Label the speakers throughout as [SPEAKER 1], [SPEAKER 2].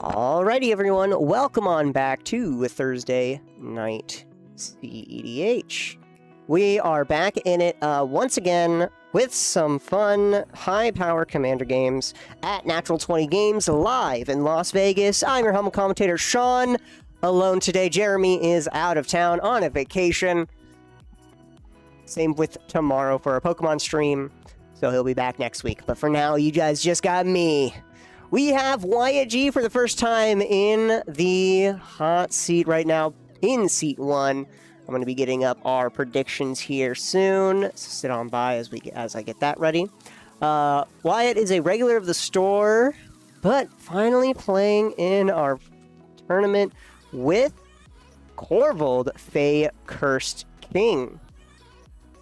[SPEAKER 1] Alrighty, everyone, welcome on back to Thursday Night CEDH. We are back in it once again with some fun high-power Commander games at Nat20 Games live in Las Vegas. I'm your humble commentator, Sean. Alone today, Jeremy is out of town on a vacation. Same with tomorrow for our Pokemon stream, so he'll be back next week. But for now, you guys just got me. We have Wyatt G for the first time in the hot seat right now, in seat 1. I'm going to be getting up our predictions here soon. So sit on by as I get that ready. Wyatt is a regular of the store, but finally playing in our tournament with Corvold, Fey Cursed King.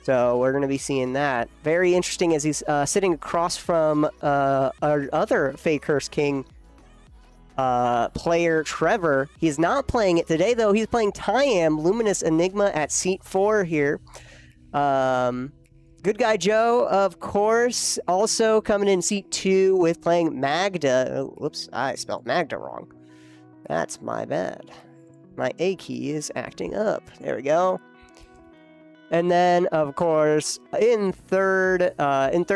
[SPEAKER 1] So we're going to be seeing that. Very interesting as he's sitting across from our other Fey Cursed King player, Trevor. He's not playing it today, though. He's playing Tyam, Luminous Enigma at seat 4 here. Good Guy Joe, of course, also coming in seat 2 with playing Magda. Oh, whoops, I spelled Magda wrong. That's my bad. My A key is acting up. There we go. And then, of course, in third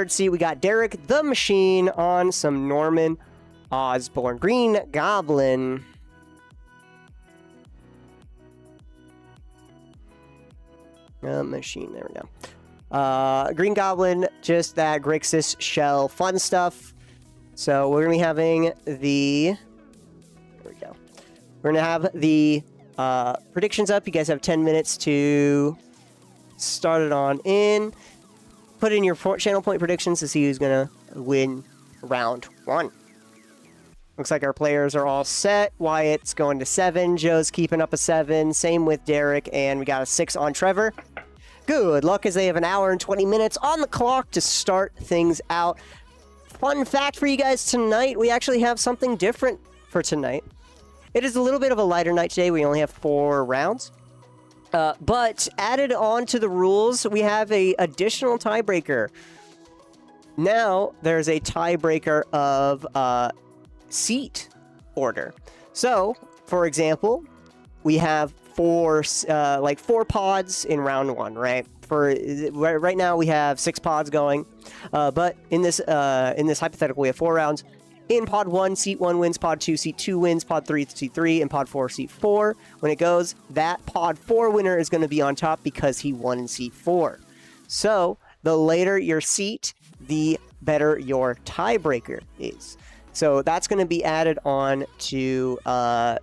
[SPEAKER 1] seat, we got Derek the Machine on some Norman Osborn. Green Goblin. Machine, there we go. Green Goblin, just that Grixis shell fun stuff. So we're going to be having the... There we go. We're going to have the predictions up. You guys have 10 minutes to... start it on in. Put in your channel point predictions to see who's gonna win round 1. Looks like our players are all set. Wyatt's going to 7. Joe's keeping up a 7. Same with Derek, and we got a 6 on Trevor. Good luck as they have an hour and 20 minutes on the clock to start things out. Fun fact for you guys tonight, we actually have something different for tonight. It is a little bit of a lighter night today. We only have 4 rounds. But added on to the rules, we have a additional tiebreaker. Now, there's a tiebreaker of seat order. So, for example, we have 4 pods in round 1, right? Right now, we have 6 pods going. But in this hypothetical, we have 4 rounds. In Pod 1, Seat 1 wins, Pod 2, Seat 2 wins, Pod 3, Seat 3, and Pod 4, Seat 4. When it goes, that Pod 4 winner is going to be on top because he won in Seat 4. So, the later your seat, the better your tiebreaker is. So, that's going to be added on to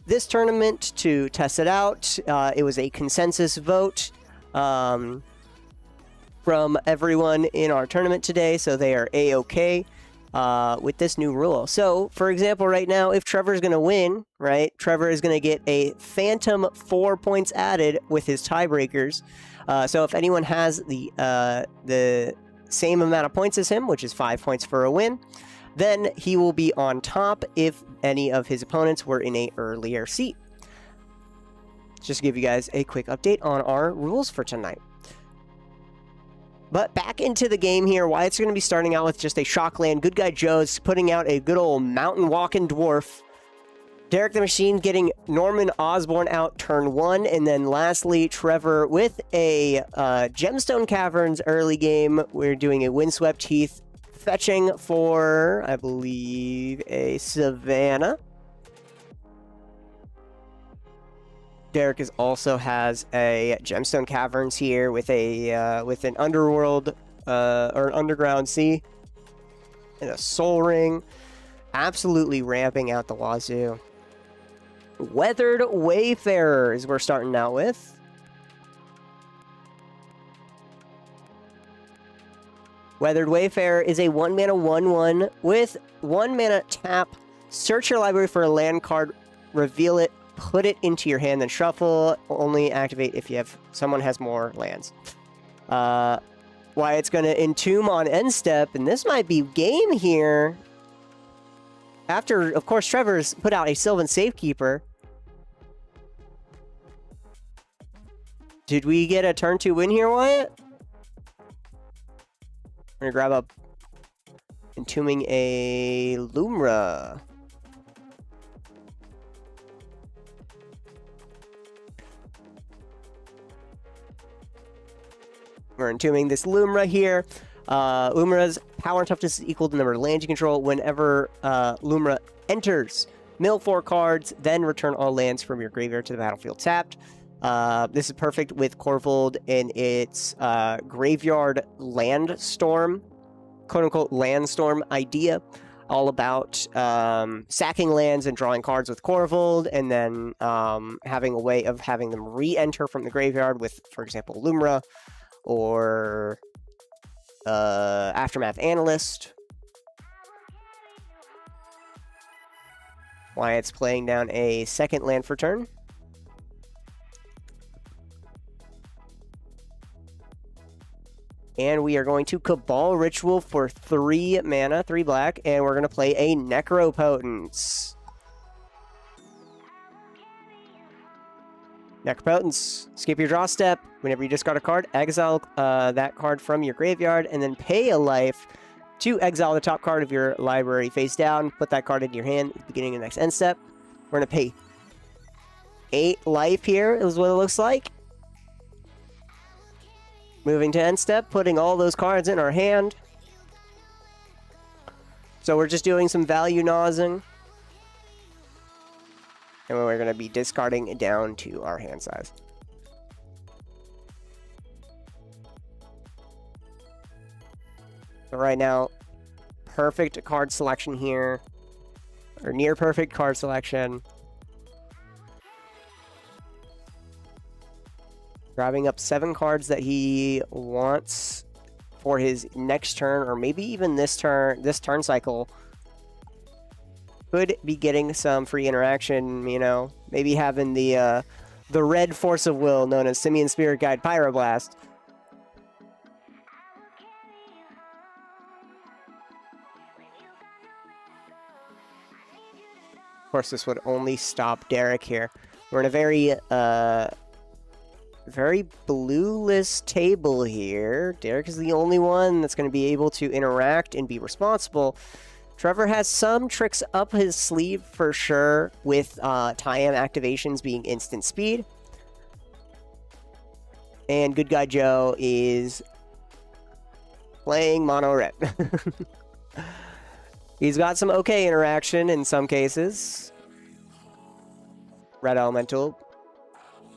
[SPEAKER 1] this tournament to test it out. It was a consensus vote from everyone in our tournament today, so they are A-OK. With this new rule. So, for example, right now, if Trevor's going to win, right, Trevor is going to get a phantom 4 points added with his tiebreakers. So if anyone has the same amount of points as him, which is 5 points for a win, then he will be on top if any of his opponents were in an earlier seat. Just to give you guys a quick update on our rules for tonight. But back into the game here, Wyatt's going to be starting out with just a Shockland. Good Guy Joe's putting out a good old mountain walking dwarf. Derek the Machine getting Norman Osborn out turn 1. And then lastly, Trevor with a Gemstone Caverns early game. We're doing a Windswept Heath fetching for, I believe, a Savannah. Derek also has a Gemstone Caverns here with a with an Underworld or an Underground Sea and a Soul Ring. Absolutely ramping out the wazoo. Weathered Wayfarer is we're starting out with. Weathered Wayfarer is a 1-mana 1/1 with 1 mana tap. Search your library for a land card, reveal it, put it into your hand, then shuffle. Only activate if someone has more lands. Wyatt's going to Entomb on end step, and this might be game here. After, of course, Trevor's put out a Sylvan Safekeeper. Did we get a turn 2 win here, Wyatt? We're going to grab up Entombing a Lumra. We're entombing this Lumra here. Lumra's power and toughness is equal to the number of lands you control. Whenever Lumra enters, mill 4 cards, then return all lands from your graveyard to the battlefield tapped. This is perfect with Corvold in its graveyard landstorm, quote-unquote landstorm idea. All about sacking lands and drawing cards with Corvold, and then having a way of having them re-enter from the graveyard with, for example, Lumra, or Aftermath Analyst. Wyatt's playing down a second land for turn. And we are going to Cabal Ritual for 3 mana, 3 black, and we're going to play a Necropotence. Necropotence, skip your draw step. Whenever you discard a card, exile that card from your graveyard, and then pay a life to exile the top card of your library face down. Put that card into your hand at the beginning of the next end step. We're going to pay 8 life here, is what it looks like. Moving to end step, putting all those cards in our hand. So we're just doing some value nosing. And we're going to be discarding down to our hand size. So right now, perfect card selection here. Or near perfect card selection. Grabbing up 7 cards that he wants for his next turn, or maybe even this turn cycle. Could be getting some free interaction, you know. Maybe having the red force of will known as Simian Spirit Guide Pyroblast. Of course, this would only stop Derek here. We're in a very blueless table here. Derek is the only one that's going to be able to interact and be responsible. Trevor has some tricks up his sleeve for sure, with tie-am activations being instant speed. And Good Guy Joe is playing mono red. He's got some okay interaction in some cases. Red Elemental,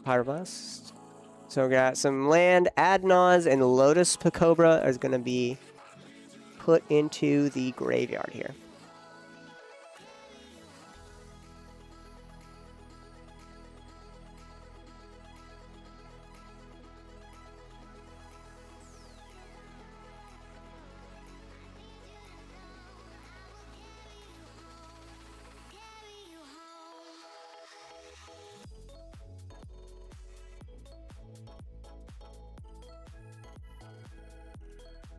[SPEAKER 1] Pyroblast. So we got some land, Adnaz, and Lotus Pacobra is going to be put into the graveyard here.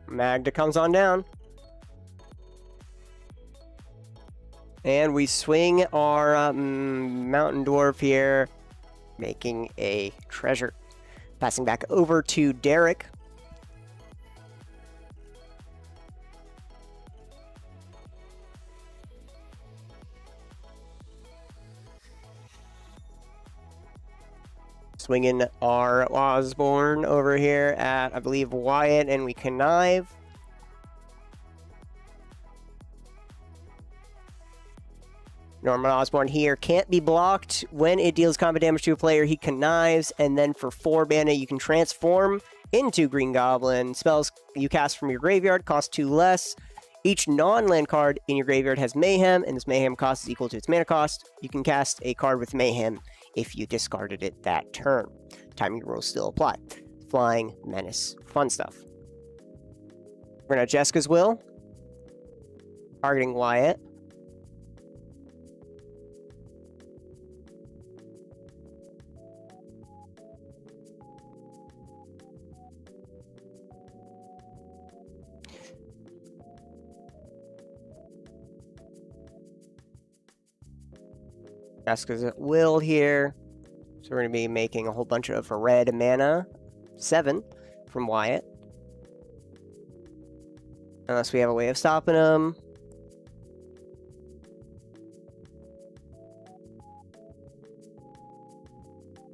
[SPEAKER 1] Magda comes on down. And we swing our Mountain Dwarf here, making a treasure. Passing back over to Derek. Swinging our Osborne over here at, I believe, Wyatt, and we connive. Norman Osborne here can't be blocked. When it deals combat damage to a player, he connives, and then for 4 mana, you can transform into Green Goblin. Spells you cast from your graveyard cost 2 less. Each non-land card in your graveyard has Mayhem, and this Mayhem cost is equal to its mana cost. You can cast a card with Mayhem if you discarded it that turn. Timing rules still apply. Flying, Menace, fun stuff. We're going to Jessica's Will. Targeting Wyatt. Jessica's at will here. So we're going to be making a whole bunch of red mana. 7 from Wyatt. Unless we have a way of stopping him.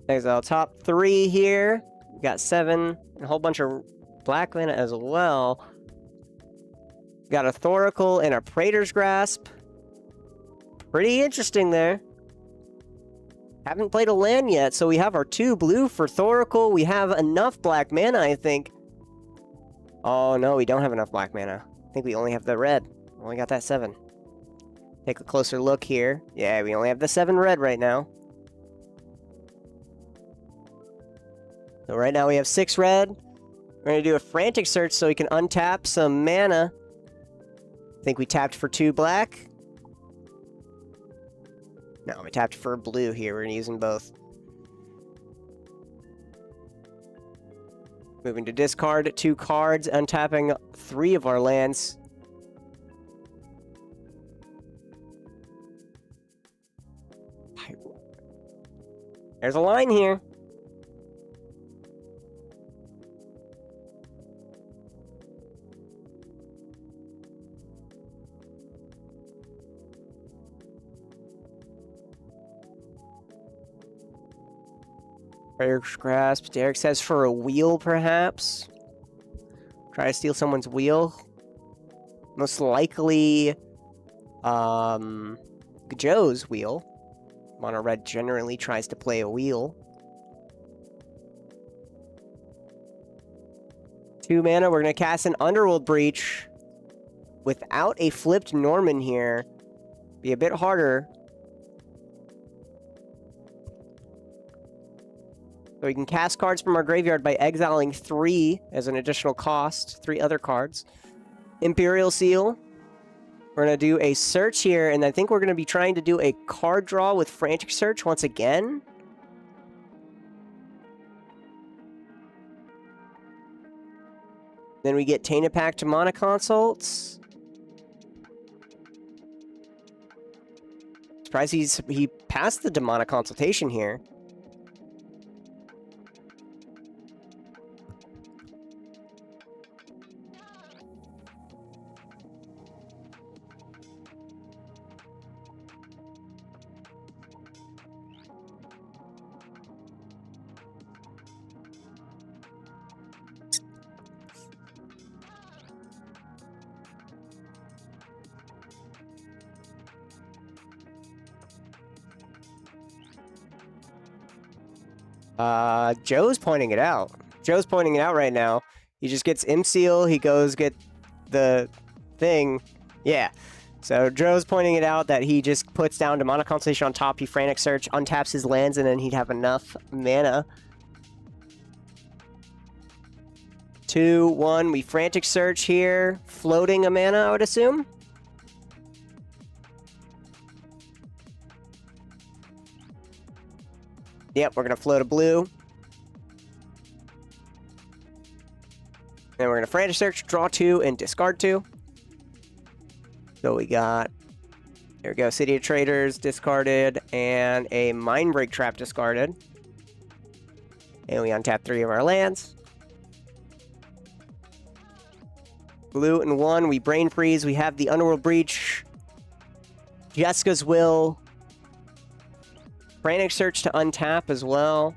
[SPEAKER 1] Exile top 3 here. We got 7. And a whole bunch of black mana as well. Got a Thoracle and a Praetor's Grasp. Pretty interesting there. Haven't played a land yet, so we have our 2 blue for Thoracle. We have enough black mana, I think. Oh, no, we don't have enough black mana. I think we only have the red. Only got that 7. Take a closer look here. Yeah, we only have the 7 red right now. So right now we have 6 red. We're going to do a frantic search so we can untap some mana. I think we tapped for 2 black. No, we tapped for blue here. We're using both. Moving to discard 2 cards, untapping 3 of our lands. There's a line here. Praetor's Grasp. Derek says for a wheel, perhaps. Try to steal someone's wheel. Most likely, Joe's wheel. Mono red generally tries to play a wheel. 2 mana. We're going to cast an Underworld Breach. Without a flipped Norman here. Be a bit harder. So we can cast cards from our graveyard by exiling 3 as an additional cost. 3 other cards. Imperial Seal. We're going to do a search here, and I think we're going to be trying to do a card draw with Frantic Search once again. Then we get Tainted Pact to Mana Consults. Surprised he passed the Demonic Consultation here. Joe's pointing it out. Joe's pointing it out right now. He just gets M-Seal, he goes get the thing. Yeah. So Joe's pointing it out that he just puts down Demonic Constellation on top, he Frantic Search, untaps his lands, and then he'd have enough mana. 2, 1, we Frantic Search here. Floating a mana, I would assume. Yep, we're going to float a blue. Then we're going to Frantic Search, draw 2, and discard 2. So we got, there we go, City of Traders discarded, and a Mindbreak Trap discarded. And we untap 3 of our lands. Blue and 1, we Brain Freeze, we have the Underworld Breach. Jessica's Will. Frantic Search to untap as well.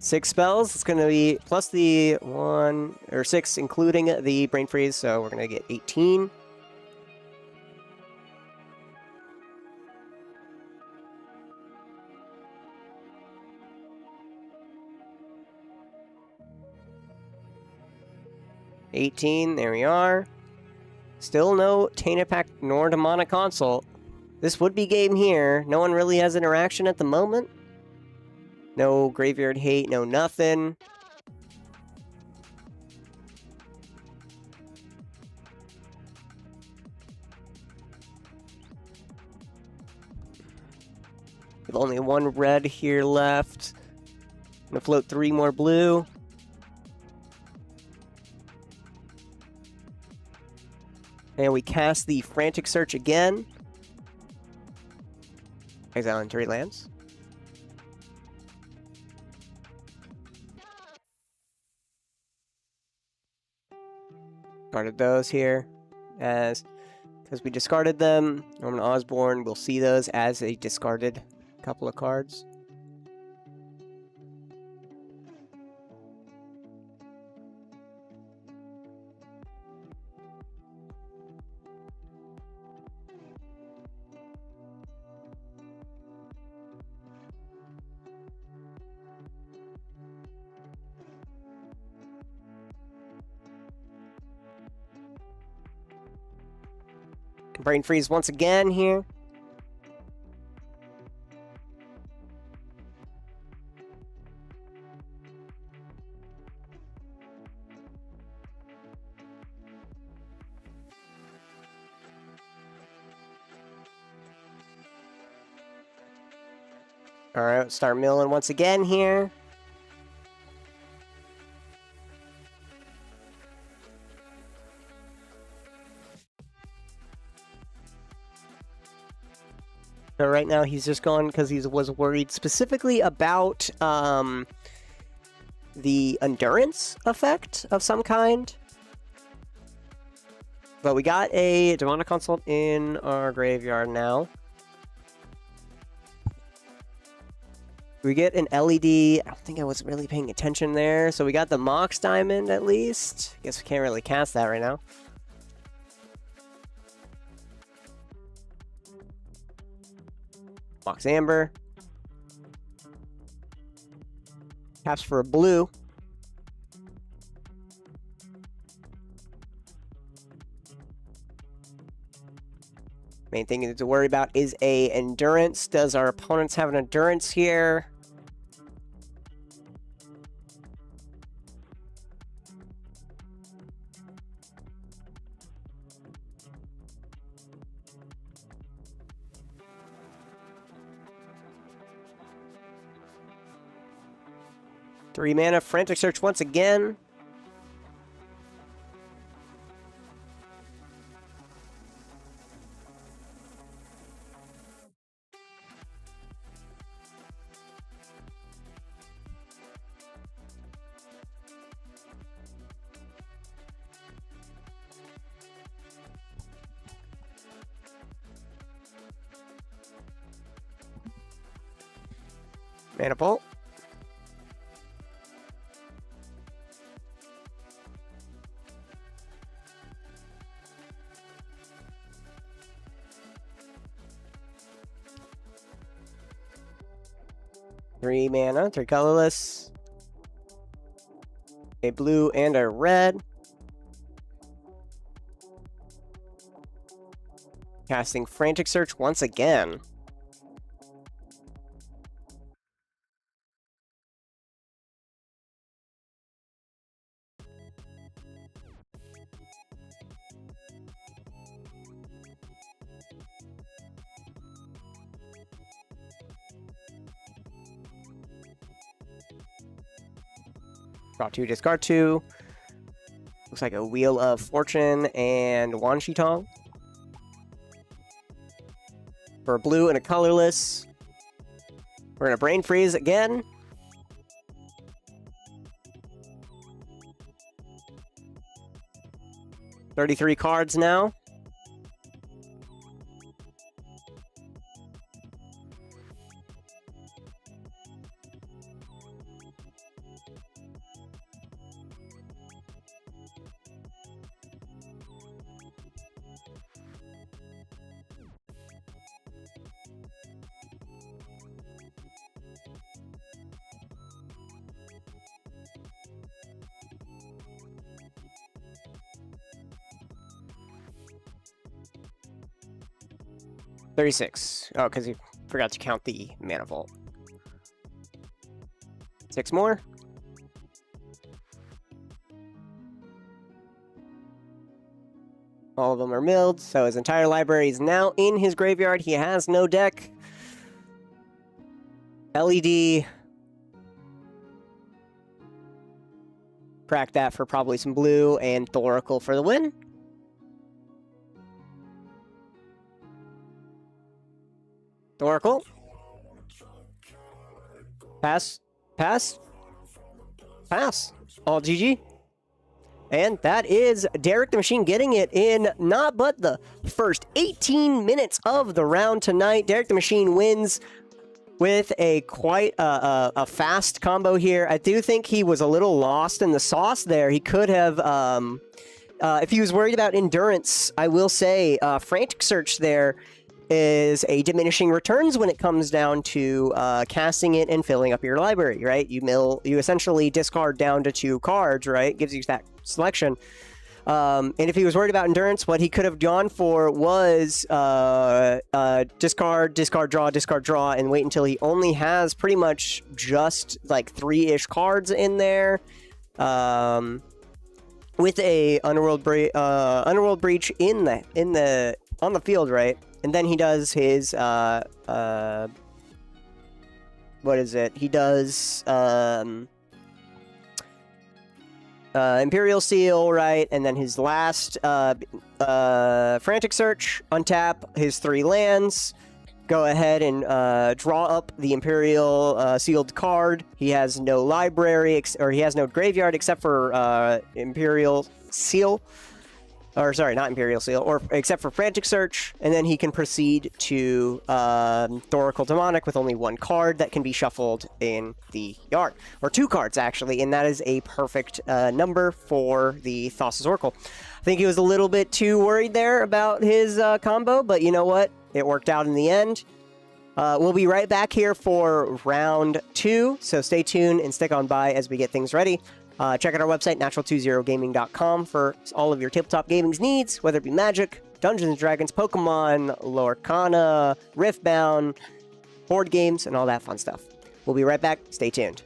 [SPEAKER 1] 6 spells. It's going to be plus the 1 or 6, including the Brain Freeze. So we're going to get 18. There we are. Still no Tainted Pact nor Demonic Consult. This would be game here. No one really has interaction at the moment. No Graveyard Hate, no nothing. We have only 1 red here left. I'm gonna float 3 more blue. And we cast the Frantic Search again. Exiling 3 lands. Discarded those here because we discarded them. Norman Osborn, we'll see those as a discarded couple of cards. Brain freeze once again here. All right, start milling once again here. So right now he's just going because he was worried specifically about the endurance effect of some kind. But we got a Demonic Consult in our graveyard now. We get an LED. I don't think I was really paying attention there. So we got the Mox Diamond at least. Guess we can't really cast that right now. Mox Amber. Taps for a blue. Main thing to worry about is a endurance. Does our opponents have an endurance here? Three mana, Frantic Search once again. Mana Bolt. Three mana, three colorless. A blue and a red. Casting Frantic Search once again. Draw two, discard two. Looks like a Wheel of Fortune and Wanshi Tong. For a blue and a colorless. We're going to Brain Freeze again. $33 cards now. $36. Oh, because he forgot to count the Mana Vault. 6 more. All of them are milled, so his entire library is now in his graveyard. He has no deck. LED. Crack that for probably some blue, and Thoracle for the win. Thoracle. Pass. Pass. Pass. All GG. And that is Derek the Machine getting it in not but the first 18 minutes of the round tonight. Derek the Machine wins with a quite a fast combo here. I do think he was a little lost in the sauce there. He could have, if he was worried about endurance, I will say Frantic Search there is a diminishing returns when it comes down to casting it and filling up your library, right? You essentially discard down to 2 cards, right? Gives you that selection. And if he was worried about endurance, what he could have gone for was discard, draw, and wait until he only has pretty much just like 3-ish cards in there. With a Underworld Breach on the field, right? And then he does his what is it? He does Imperial Seal, right? And then his last Frantic Search, untap his 3 lands, go ahead and draw up the Imperial sealed card. He has no library, or he has no graveyard except for Imperial Seal. Or sorry, not Imperial Seal, or except for Frantic Search, and then he can proceed to Thoracle Demonic with only 1 card that can be shuffled in the yard. Or 2 cards, actually, and that is a perfect number for the Thassa's Oracle. I think he was a little bit too worried there about his combo, but you know what? It worked out in the end. We'll be right back here for round 2, so stay tuned and stick on by as we get things ready. Check out our website, Nat20gaming.com, for all of your tabletop gaming needs, whether it be Magic, Dungeons & Dragons, Pokemon, Lorcana, Riftbound, board games, and all that fun stuff. We'll be right back. Stay tuned.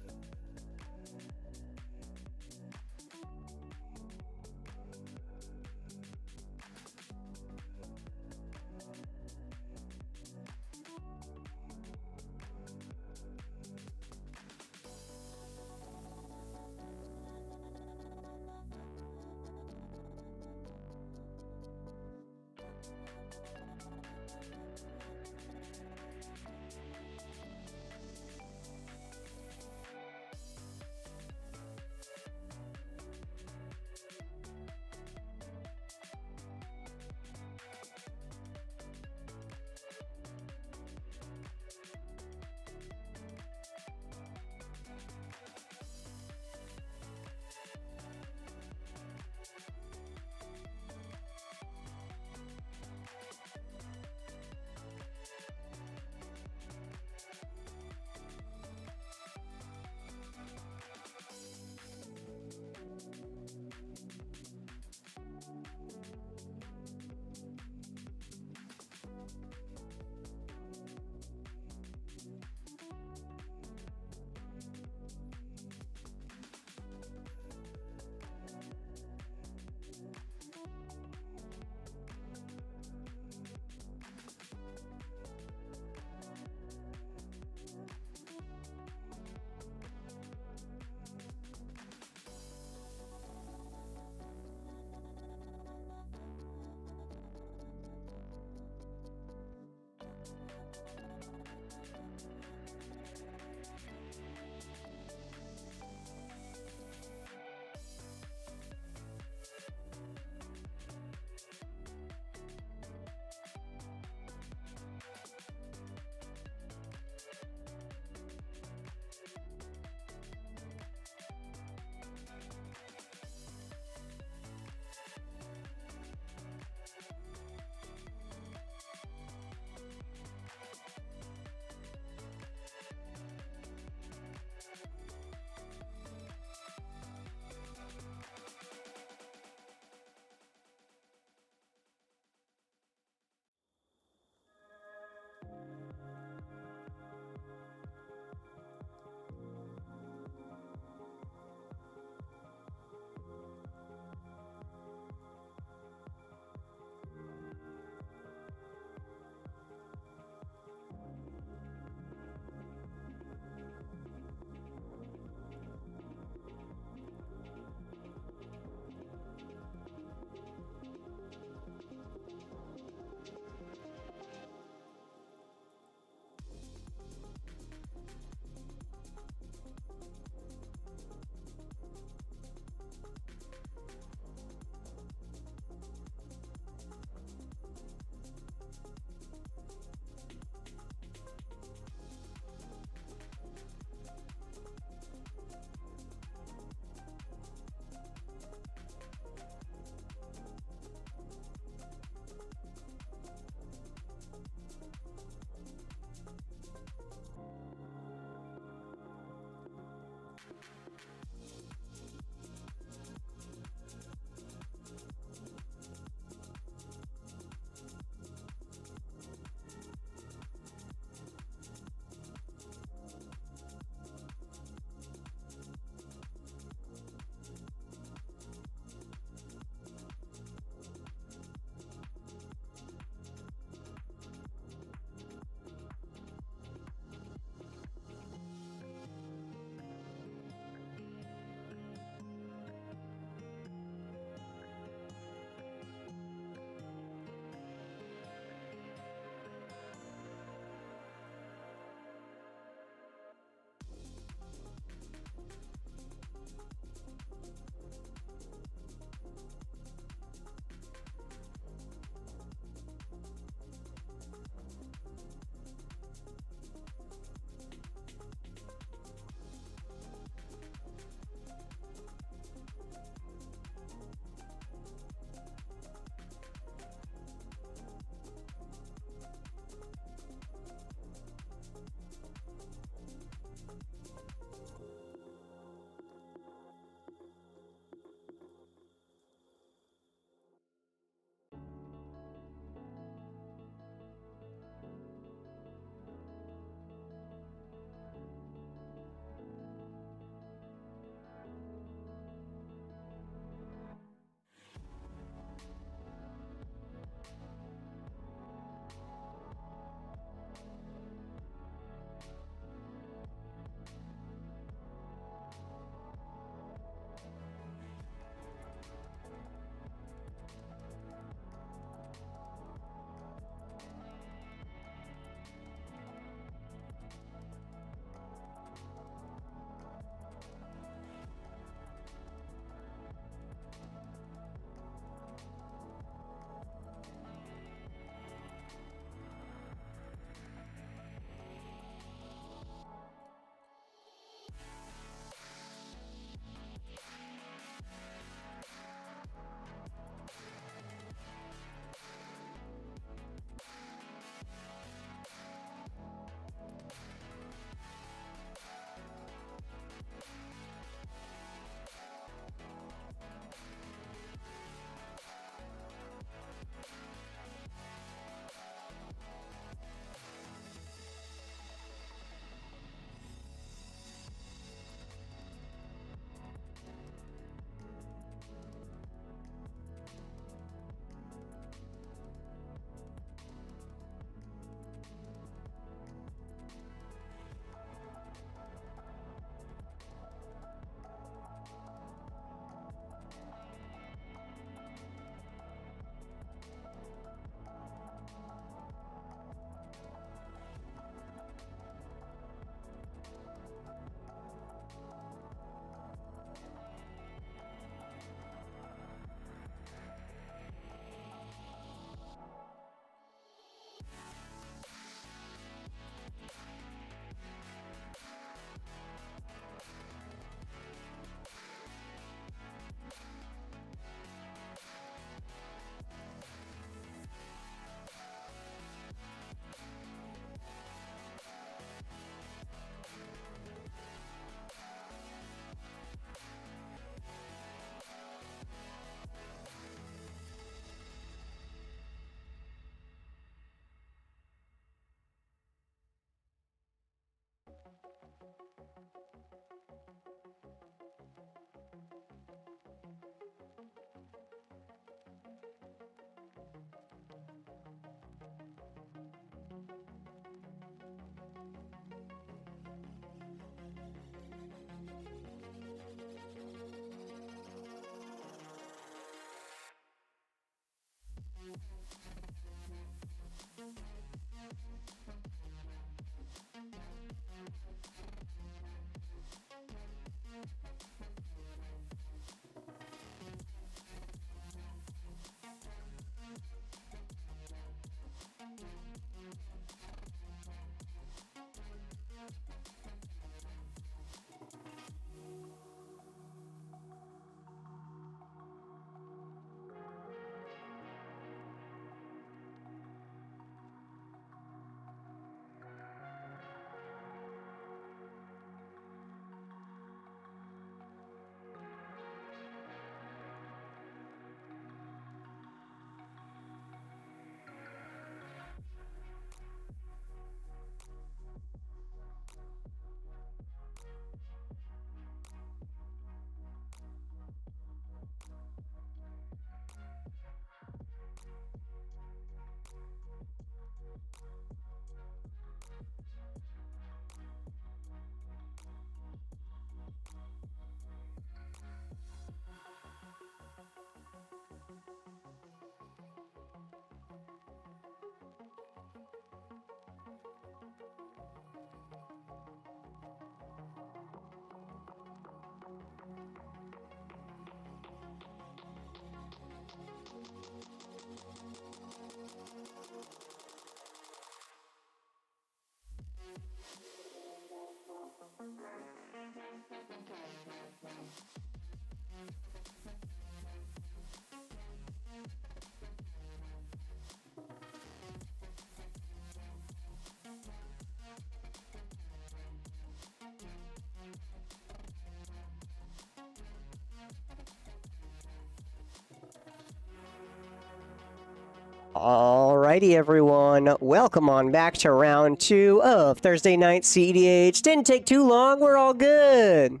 [SPEAKER 1] Alrighty, everyone. Welcome on back to round 2 of Thursday night CEDH. Didn't take too long. We're all good.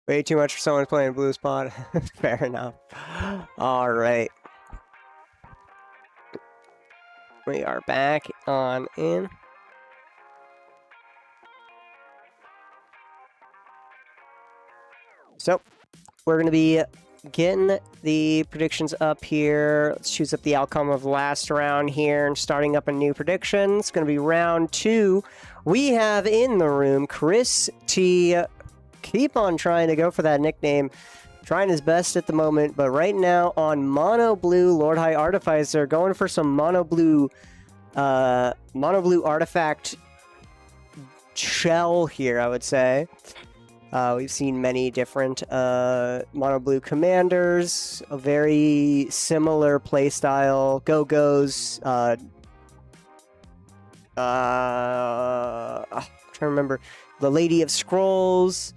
[SPEAKER 1] Way too much for someone playing Blue Spot. Fair enough. Alright. We are back on in. So, we're going to be getting the predictions up here. Let's choose up the outcome of last round here and starting up a new prediction. It's going to be round 2. We have in the room Chris T. Keep on trying to go for that nickname. Trying his best at the moment, but right now on Mono Blue Lord High Artificer, going for some Mono Blue artifact shell here, I would say. We've seen many different Mono Blue commanders, a very similar playstyle. Go-Go's. I'm trying to remember. The Lady of Scrolls.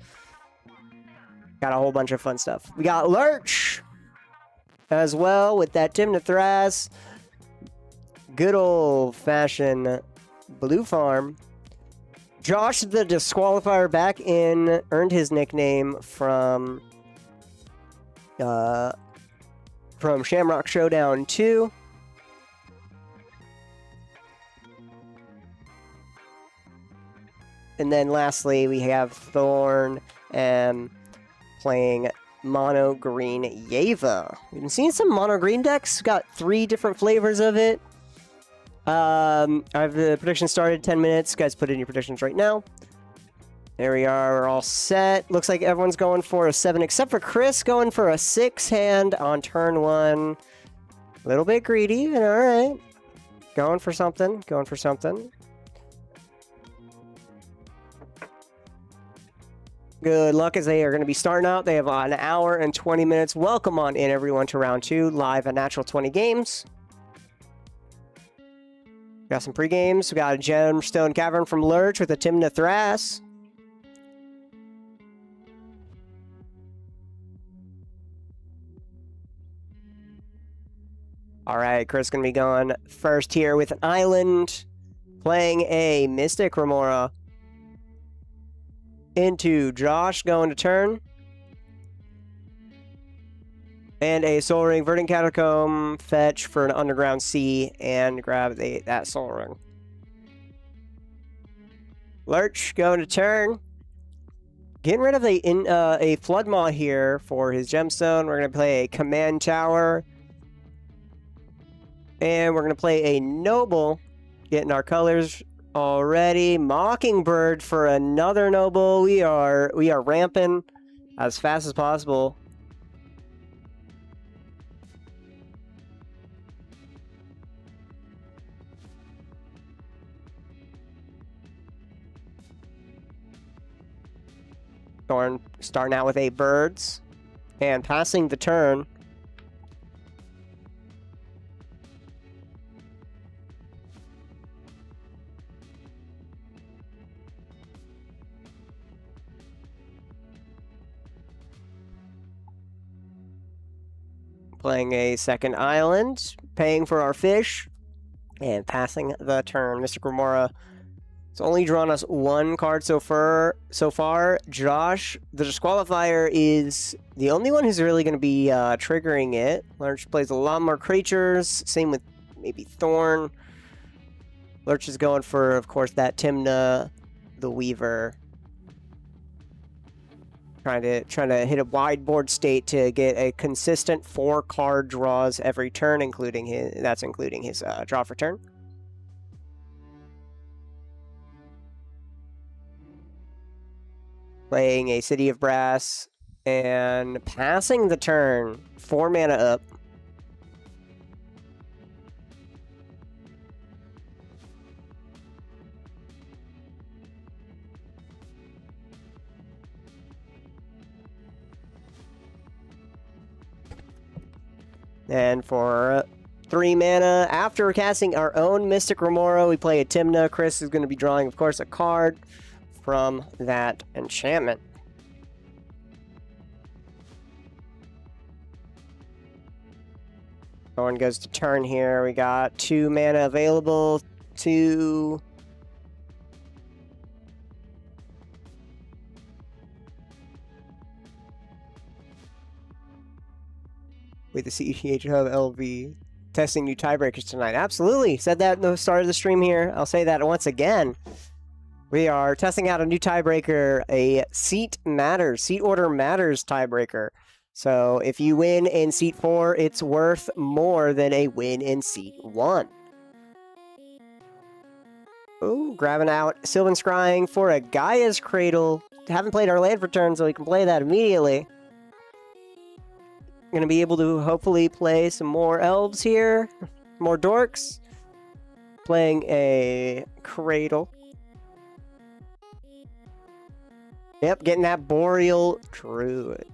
[SPEAKER 1] Got a whole bunch of fun stuff. We got Lurch as well with that Timnathras. Good old-fashioned Blue Farm. Josh the Disqualifier back in, earned his nickname from Shamrock Showdown 2. And then lastly, we have Thorn and playing Mono Green Yeva. We've been seeing some Mono Green decks. Got 3 different flavors of it. I have the prediction started 10 minutes. Guys, put in your predictions right now. There we are. We're all set. Looks like everyone's going for a 7, except for Chris going for a 6 hand on turn 1. A little bit greedy, but all right. Going for something. Going for something. Good luck as they are going to be starting out. They have an hour and 20 minutes. Welcome on in, everyone, to round 2, live at Nat20 Games. Got some pre-games. We got a Gemstone Cavern from Lurch with a Timnathras. All right, Chris is going to be going first here with an Island, playing a Mystic Remora. Into Josh going to turn. And a Soul Ring, Verdant Catacomb, fetch for an Underground Sea, and grab that Soul Ring. Lurch going to turn. Getting rid of a Flood Maw here for his Gemstone. We're going to play a Command Tower. And we're going to play a Noble, getting our colors already. Mockingbird for another Noble. We are ramping as fast as possible. Starting out with 8 birds and passing the turn. Playing a second island, paying for our fish, and passing the turn. Mystic Remora. It's only drawn us 1 card so far. Josh, the Disqualifier, is the only one who's really going to be triggering it. Lurch plays a lot more creatures. Same with maybe Thorn. Lurch is going for, of course, that Timna, the Weaver. Trying to hit a wide board state to get a consistent 4 card draws every turn, including his draw for turn. Playing a City of Brass and passing the turn. 4 mana up. And for 3 mana, after casting our own Mystic Remora, we play a Timna. Chris is going to be drawing, of course, a card from that enchantment. Thorn goes to turn here. We got 2 mana available to... With the CEDH Hub LV testing new tiebreakers tonight. Absolutely. Said that in the start of the stream here. I'll say that once again. We are testing out a new tiebreaker, a seat order matters tiebreaker. So if you win in seat 4, it's worth more than a win in seat 1. Ooh, grabbing out Sylvan Scrying for a Gaia's Cradle. Haven't played our land for turn, so we can play that immediately. Gonna be able to hopefully play some more elves here, more dorks. Playing a Cradle. Yep, getting that Boreal Druid.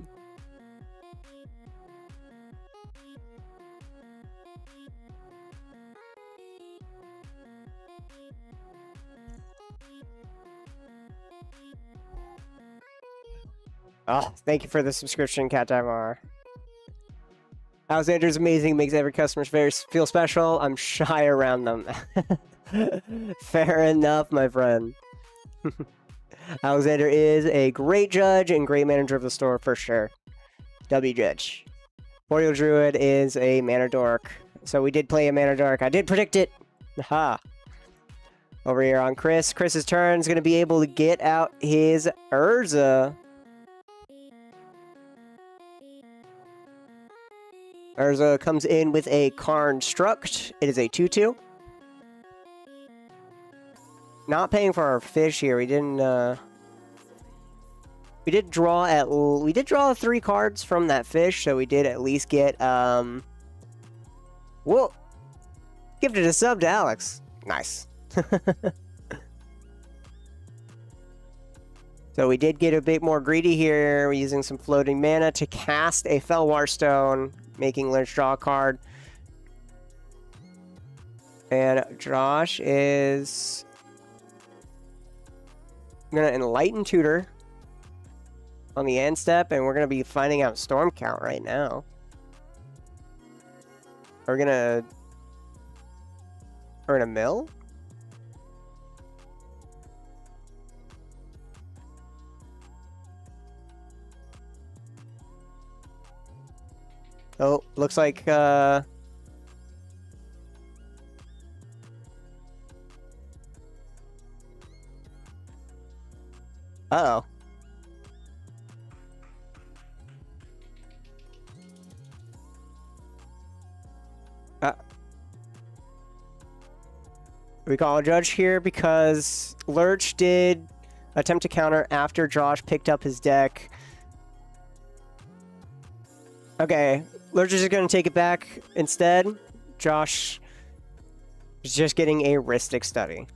[SPEAKER 1] Oh, thank you for the subscription, Cat Dimar. Alexander's amazing, makes every customer feel special. I'm shy around them. Fair enough, my friend. Alexander is a great judge and great manager of the store for sure. W Judge. Boreal Druid is a mana dork. So we did play a mana dork. I did predict it. Aha. Over here on Chris. Chris's turn is going to be able to get out his Urza. Urza comes in with a Karn Struct. It is a 2/2. Not paying for our fish here. We didn't. We did draw 3 cards from that fish, so we did at least get. Whoa! Gifted a sub to Alex. Nice. So we did get a bit more greedy here. We're using some floating mana to cast a Felwar Stone, making Lurch draw a card. And Josh is going to Enlighten Tutor on the end step, and we're going to be finding out Storm Count right now. We're going to mill? Oh, looks like, Uh-oh. We call a judge here because Lurch did attempt to counter after Josh picked up his deck. Okay, Lurch is just going to take it back instead. Josh is just getting a Rhystic Study.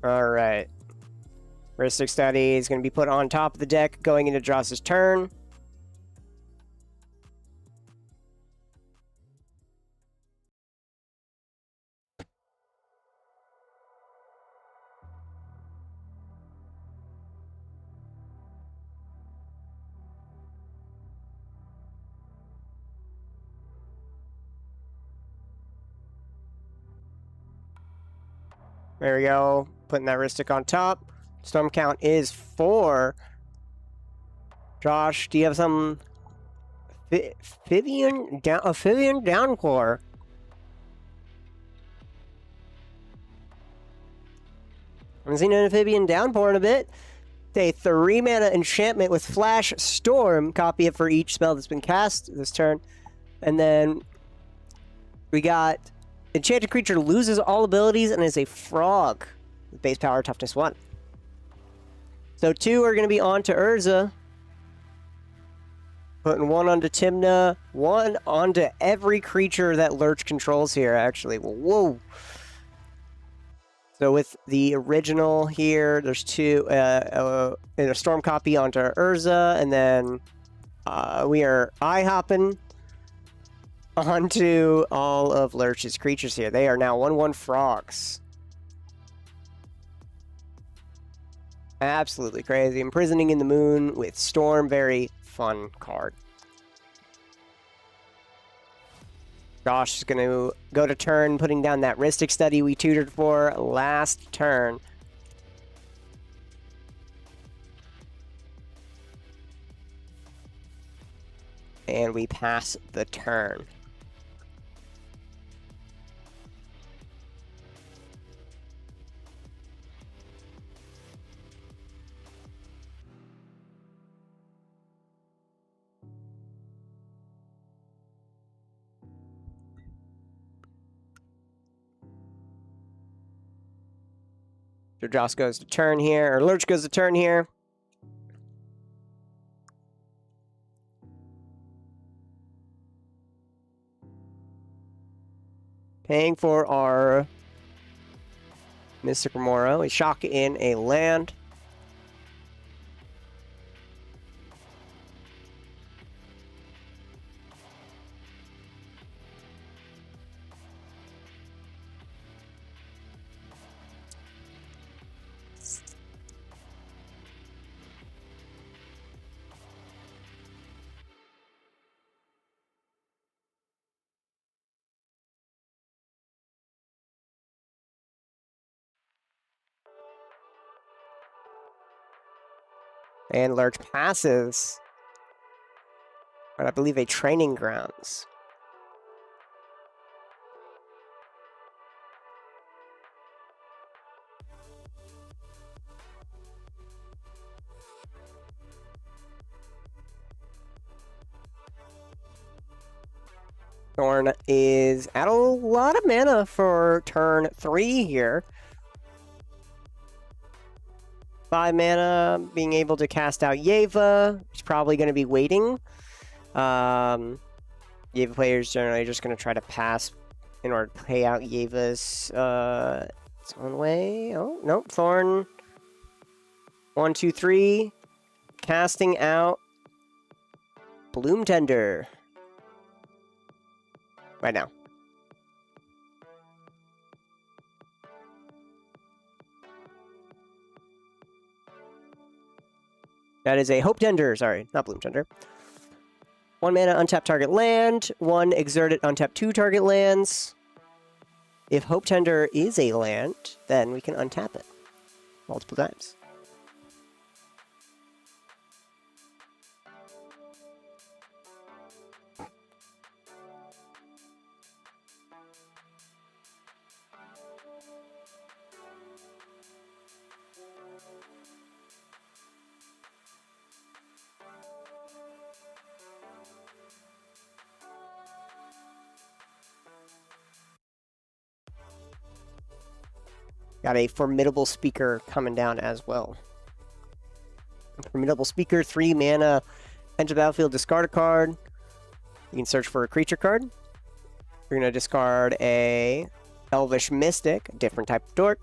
[SPEAKER 1] Alright. Rhystic Study is going to be put on top of the deck going into Josh's turn. There we go. Putting that Rhystic on top. Storm count is 4. Josh, do you have some Amphibian Downpour? I haven't seen an Amphibian Downpour in a bit. A 3-mana enchantment with Flash Storm. Copy it for each spell that's been cast this turn. And then we got enchanted creature loses all abilities and is a frog with base power toughness 1. So 2 are going to be on to Urza. Putting 1 onto Tymna, 1 onto every creature that Lurch controls here, actually. Whoa. So with the original here, there's two, and a storm copy onto Urza, and then we are eye-hopping onto all of Lurch's creatures here. They are now 1/1 frogs. Absolutely crazy. Imprisoning in the Moon with Storm, very fun card. Josh is going to go to turn, putting down that Rhystic Study we tutored for last turn. And we pass the turn. So Josh goes to turn here, or Lurch goes to turn here. Paying for our Mystic Remora. We shock in a land. And Lurch passes. But I believe a Training Grounds. Thorn is at a lot of mana for turn 3 here. 5 mana, being able to cast out Yeva. He's probably going to be waiting. Yeva players generally just going to try to pass in order to pay out Yeva's its own way. Oh, nope. Thorn. 1, 2, 3. Casting out Bloom Tender. Right now. That is a Hope Tender. Sorry, not Bloom Tender. 1 mana, untap target land. 1 exert it, untap 2 target lands. If Hope Tender is a land, then we can untap it multiple times. Got a Formidable Speaker coming down as well. Formidable Speaker, 3 mana, enter the battlefield, discard a card. You can search for a creature card. We're going to discard a Elvish Mystic, a different type of dork.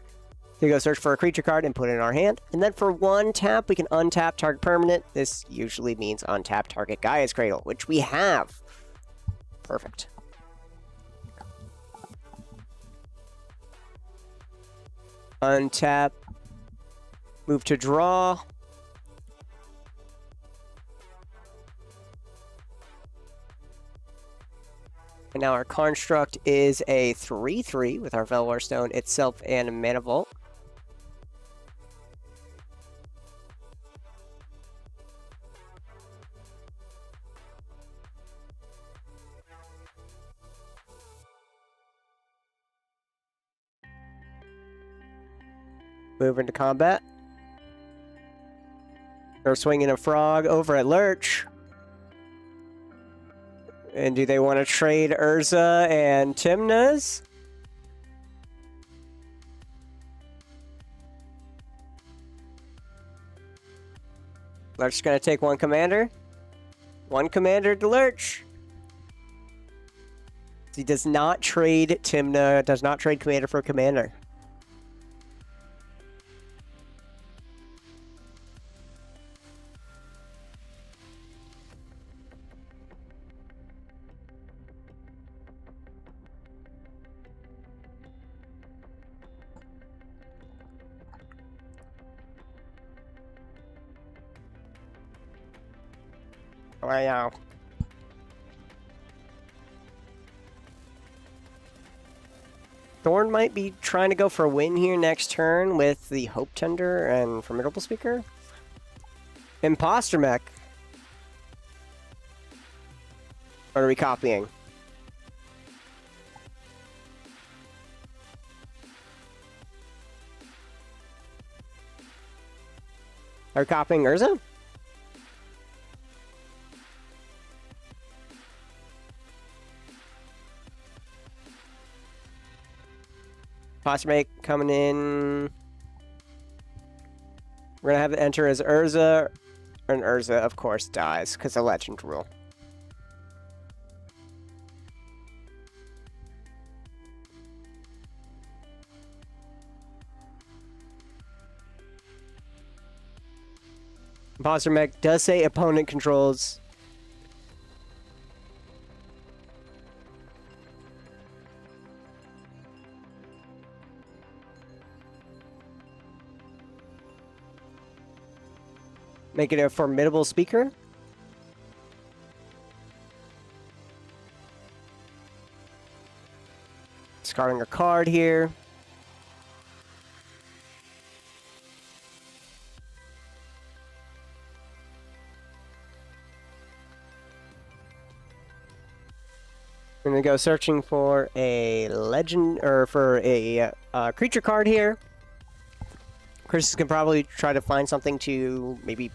[SPEAKER 1] So you go search for a creature card and put it in our hand. And then for 1 tap, we can untap target permanent. This usually means untap target Gaia's Cradle, which we have. Perfect. Untap. Move to draw. And now our construct is a 3/3 with our Velwar Stone itself and a Mana Vault. Move into combat. They're swinging a frog over at Lurch. And do they want to trade Urza and Tymna's? Lurch is going to take 1 commander. 1 commander to Lurch. He does not trade Tymna, does not trade commander for commander. Wow. Thorn might be trying to go for a win here next turn with the Hope Tender and Formidable Speaker. Imposter Mech. Or are we copying? Are we copying Urza? Imposter Mech coming in. We're gonna have it enter as Urza, and Urza, of course, dies because of Legend Rule. Imposter Mech does say opponent controls. Make it a Formidable Speaker. Discarding a card here. We're gonna go searching for a legend or for a creature card here. Chris can probably try to find something to maybe,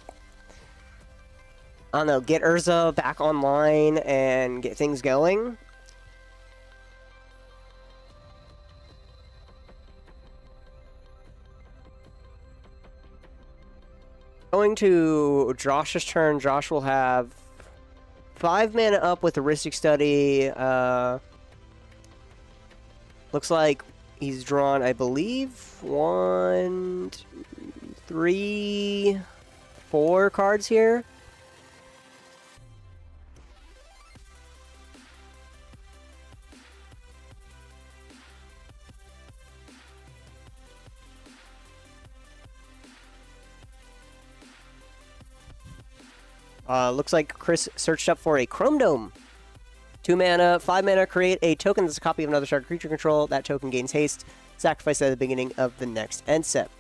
[SPEAKER 1] I don't know, get Urza back online and get things going. Going to Josh's turn. Josh will have 5 mana up with Heuristic Study. Looks like he's drawn, I believe, 1, 2, 3, 4 cards here. Looks like Chris searched up for a Chrome Dome. 2 mana, 5 mana, create a token that's a copy of another target creature control. That token gains haste. Sacrifice at the beginning of the next end step.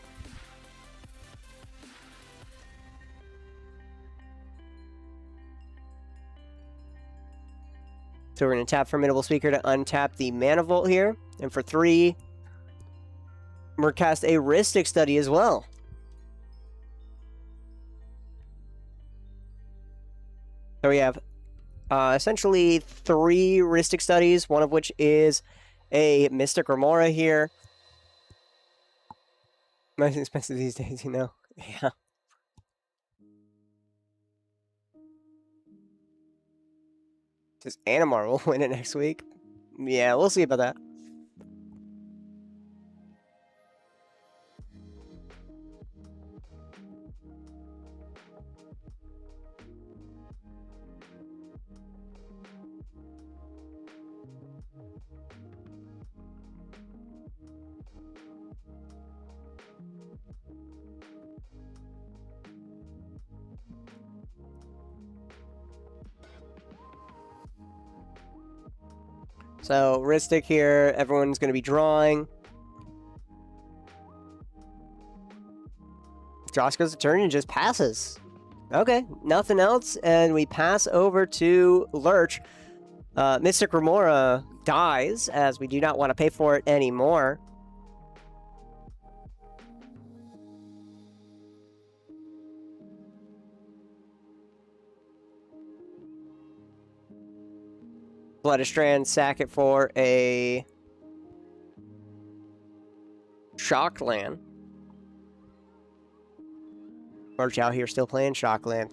[SPEAKER 1] So we're going to tap Formidable Speaker to untap the Mana Vault here. And for 3, we're going to cast a Heuristic Study as well. So we have essentially 3 Heuristic Studies, one of which is a Mystic Remora here. Most expensive these days, you know? Yeah. Just Animar will win it next week. Yeah, we'll see about that. So, Heuristic here, everyone's going to be drawing. Josh goes to turn and just passes. Okay, nothing else, and we pass over to Lurch. Mystic Remora dies, as we do not want to pay for it anymore. Blooded Strand, sack it for a Shockland. Lurch out here still playing Shockland.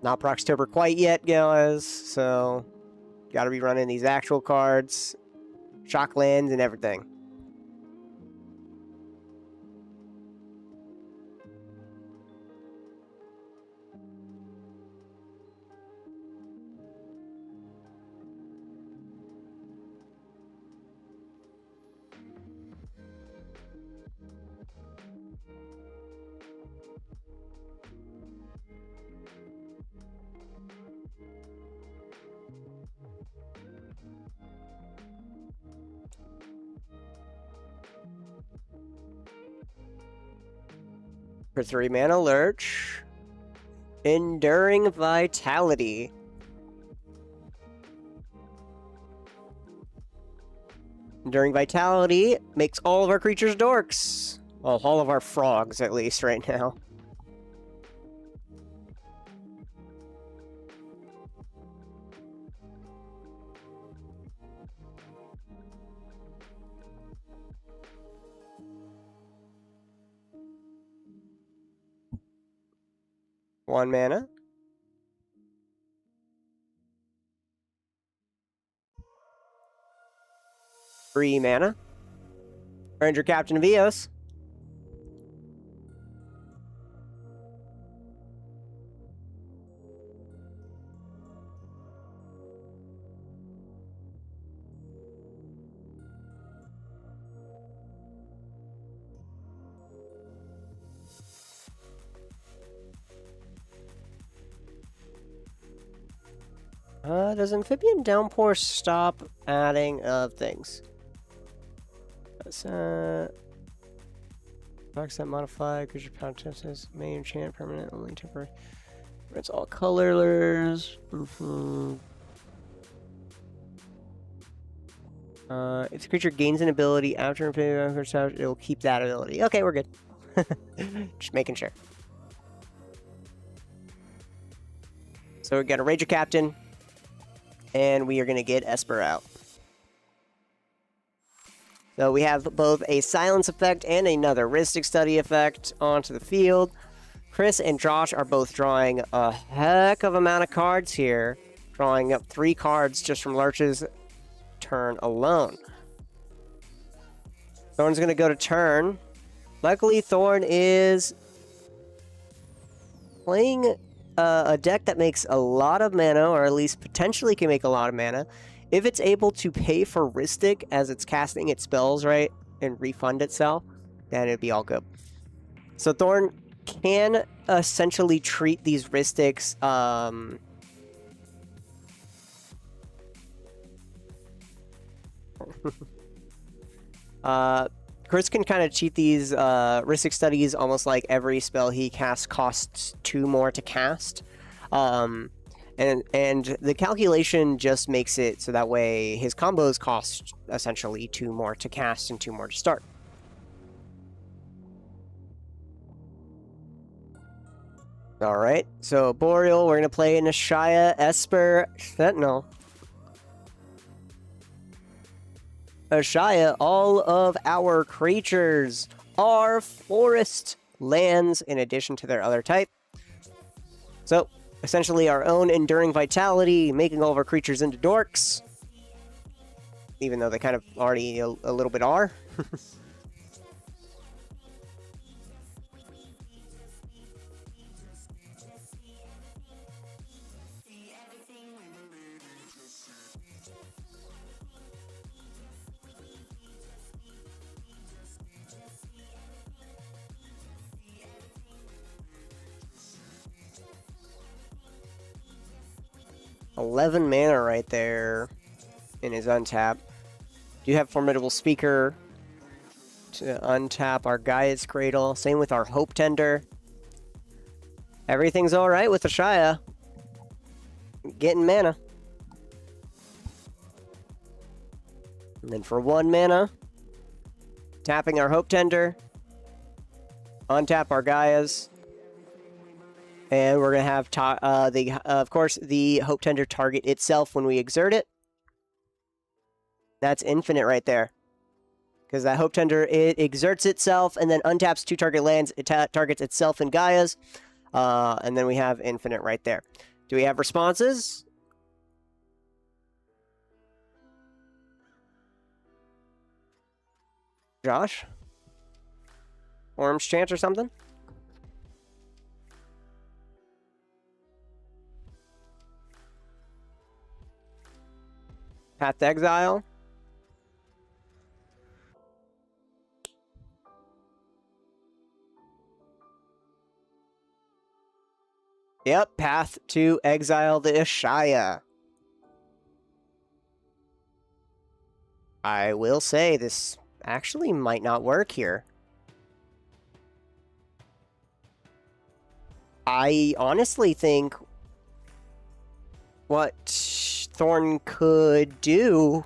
[SPEAKER 1] Not Proxtober quite yet, guys, so gotta be running these actual cards, Shocklands, and everything. For 3 mana, Lurch. Enduring Vitality. Enduring Vitality makes all of our creatures dorks. Well, all of our frogs, at least, right now. One mana. Three mana. Ranger Captain of Eos. Does Amphibian Downpour stop adding of things? Box that modify creature power test may enchant permanent, only temporary. It's all colorless. If the creature gains an ability after it will keep that ability. Okay, we're good. Just making sure. So we're gonna Ranger Captain, and we are gonna get Esper out. So we have both a silence effect and another Rhystic Study effect onto the field. Chris and Josh are both drawing a heck of amount of cards here. Drawing up 3 cards just from Lurch's turn alone. Thorn's going to go to turn. Luckily, Thorn is playing a deck that makes a lot of mana, or at least potentially can make a lot of mana. If it's able to pay for Rhystic as it's casting its spells, right, and refund itself, then it'd be all good. So Thorn can essentially treat these Rhystics Chris can kind of cheat these Rhystic Studies almost like every spell he casts costs 2 more to cast. And the calculation just makes it so that way his combos cost essentially 2 more to cast and 2 more to start. Alright, so Boreal, we're going to play Nashaya, Esper, Sentinel. Nashaya, all of our creatures are forest lands in addition to their other type. So, essentially our own Enduring Vitality, making all of our creatures into dorks. Even though they kind of already a little bit are. $11 mana right there in his untap. Do have Formidable Speaker to untap our Gaia's Cradle. Same with our Hope Tender. Everything's alright with the Shia. Getting mana. And then for 1 mana, tapping our Hope Tender. Untap our Gaia's. And we're going to have, of course, the Hope Tender target itself when we exert it. That's infinite right there. Because that Hope Tender, it exerts itself and then untaps 2 target lands. It targets itself and Gaia's. And then we have infinite right there. Do we have responses? Josh? Worm's Chant or something? Path to Exile. Yep, Path to Exile the Ishaya. I will say this actually might not work here. I honestly think what Thorn could do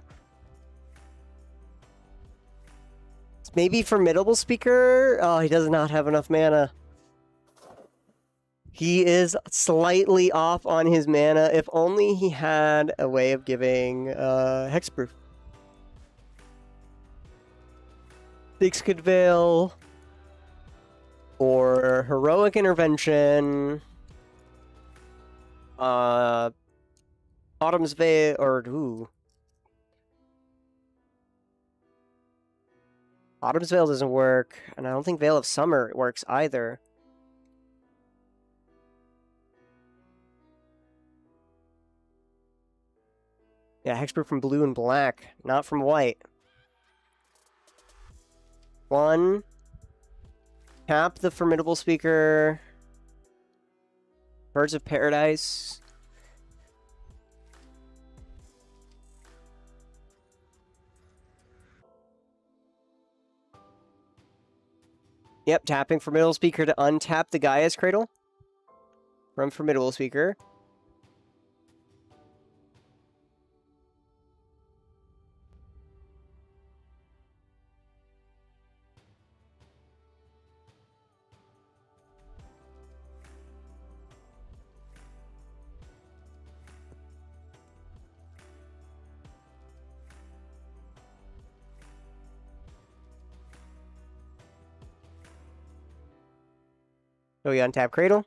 [SPEAKER 1] is maybe Formidable Speaker. Oh, he does not have enough mana. He is slightly off on his mana. If only he had a way of giving Hexproof. Six-Could Veil or Heroic Intervention. Autumn's Veil, or Autumn's Veil doesn't work, and I don't think Veil of Summer works either. Yeah, Hexproof from blue and black, not from white. 1. Tap the Formidable Speaker. Birds of Paradise. Yep, tapping Formidable Speaker to untap the Gaia's Cradle from Formidable Speaker. So we untap Cradle.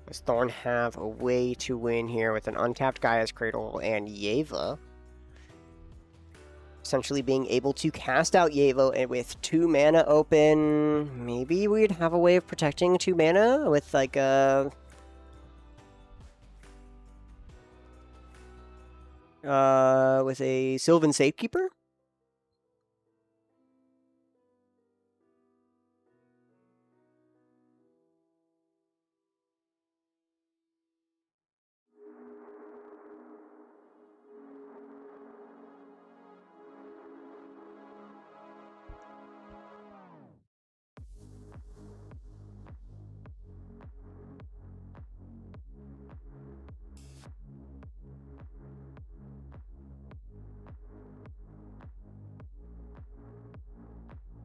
[SPEAKER 1] Does Thorn have a way to win here with an untapped Gaia's Cradle and Yeva? Essentially being able to cast out Yevo and with 2 mana open, maybe we'd have a way of protecting 2 mana with like a with a Sylvan Safekeeper.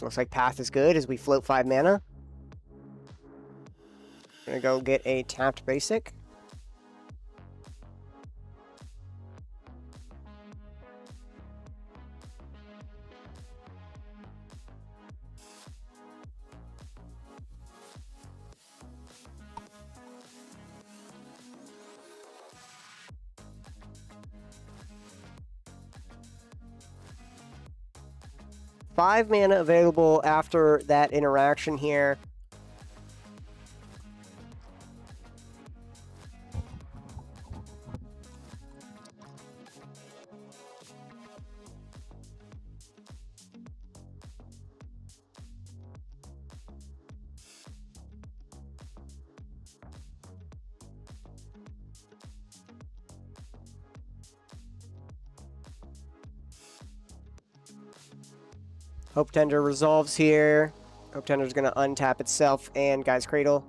[SPEAKER 1] Looks like Path is good as we float 5 mana. Gonna go get a tapped basic. Five mana available after that interaction here. Hope Tender resolves here. Hope Tender's going to untap itself and Guy's Cradle.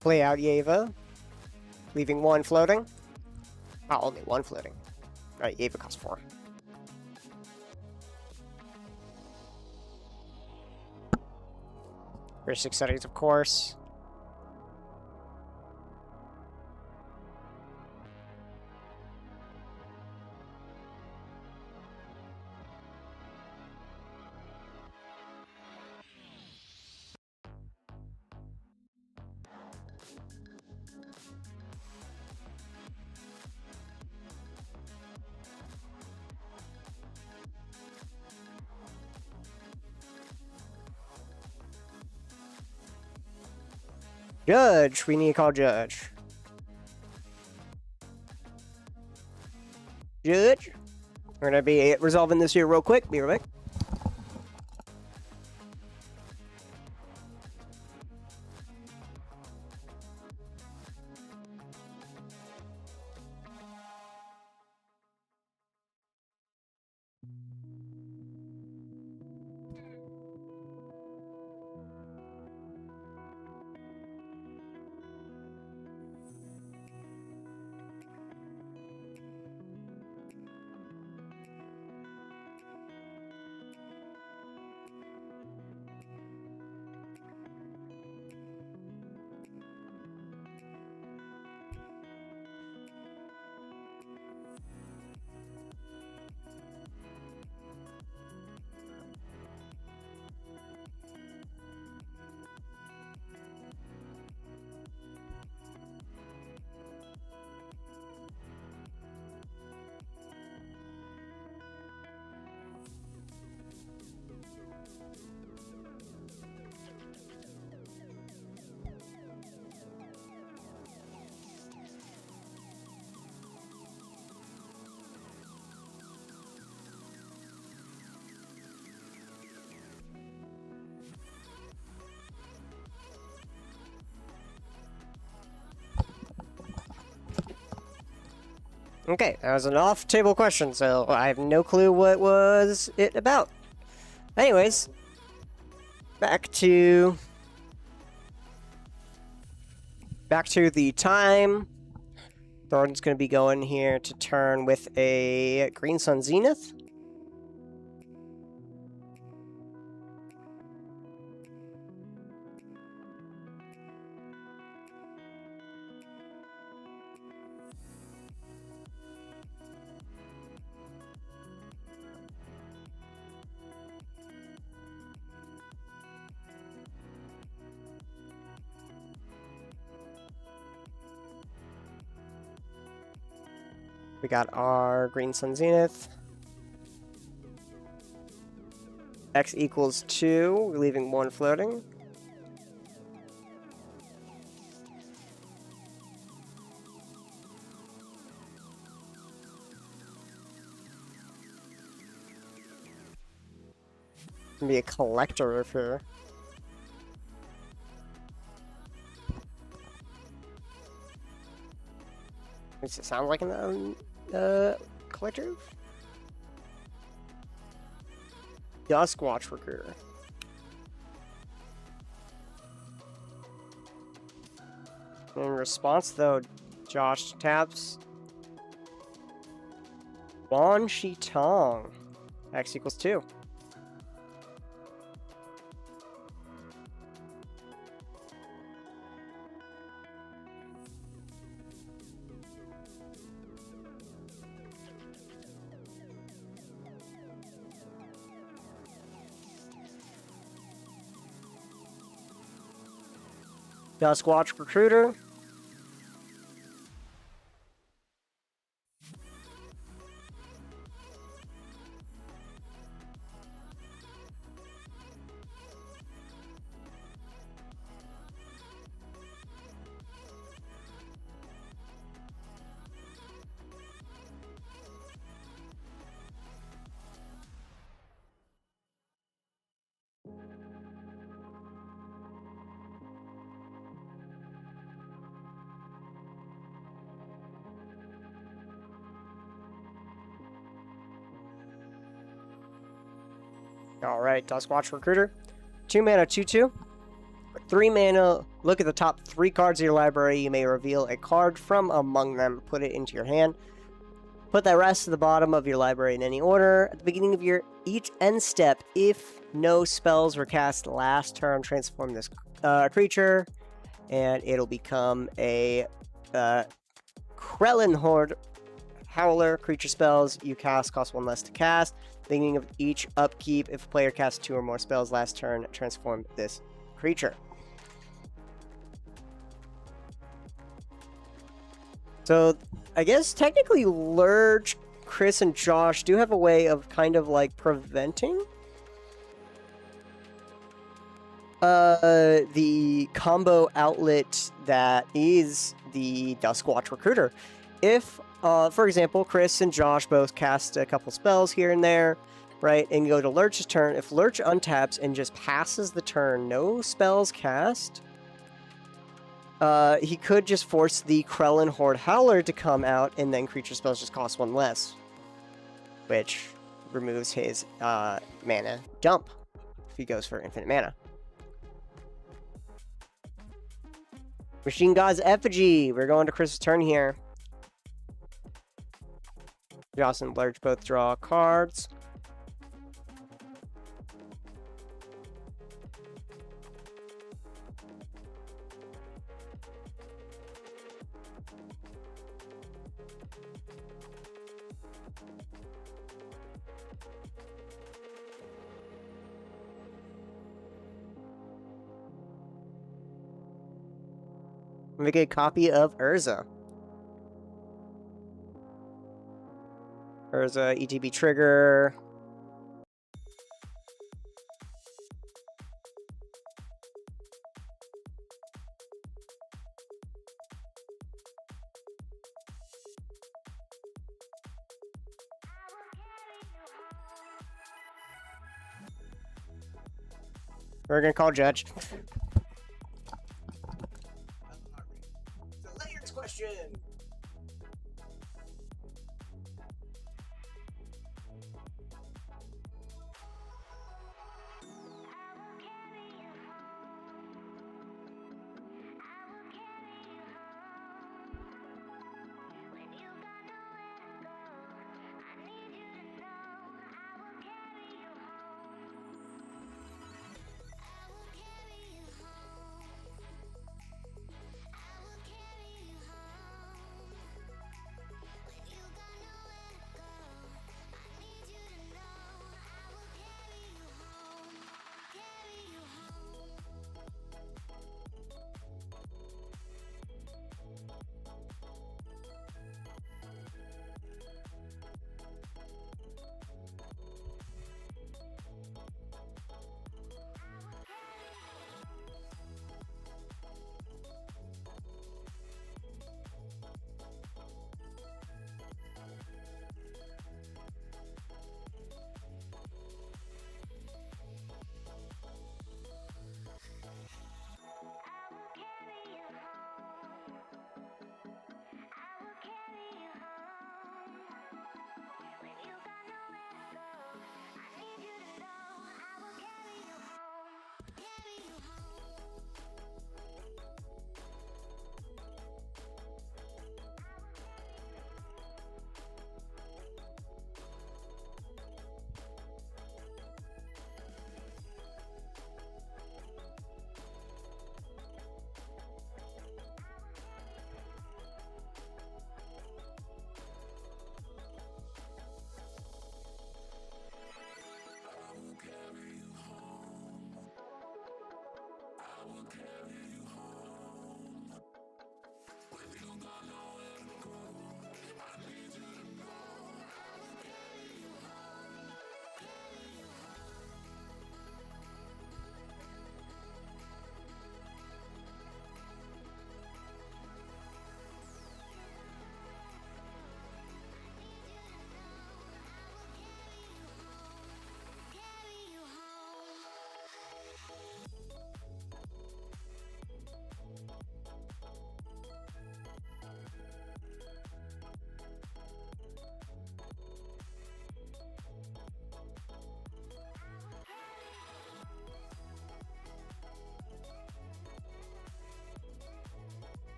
[SPEAKER 1] Play out Yeva, leaving 1 floating. Oh, only 1 floating. Alright, Yeva costs 4. Here's 6 settings, of course. Judge, we need to call Judge. Judge? We're gonna be resolving this here real quick. Be right back. Okay, that was an off-table question, so I have no clue what was it about. Anyways, back to the time. Thornton's going to be going here to turn with a Green Sun Zenith. We got our Green Sun Zenith. X equals 2, we're leaving 1 floating. Gonna be a collector of her. Does it sound like an collector? Duskwatch Recruiter. In response, though, Josh taps Wan Shi Tong. X equals 2. Duskwatch Recruiter. Alright, Duskwatch Recruiter. 2 mana, 2/2. 3 mana, Look at the top 3 cards of your library. You may reveal a card from among them. Put it into your hand. Put that rest to the bottom of your library in any order. At the beginning of your each end step, if no spells were cast last turn, transform this creature, and it'll become a Krellin Horde Howler. Creature spells you cast cost 1 less to cast. Beginning of each upkeep, if a player casts 2 or more spells last turn, transform this creature. So, I guess technically Lurch, Chris, and Josh do have a way of kind of like preventing the combo outlet that is the Duskwatch Recruiter. If, for example, Chris and Josh both cast a couple spells here and there, right, and go to Lurch's turn, if Lurch untaps and just passes the turn, no spells cast, he could just force the Krellin Horde Howler to come out, and then creature spells just cost 1 less, which removes his mana dump if he goes for infinite mana. Machine God's Effigy. We're going to Chris's turn here. Joss and Lurch both draw cards. Make a copy of Urza. Urza, ETB trigger. We're gonna call Judge. Question.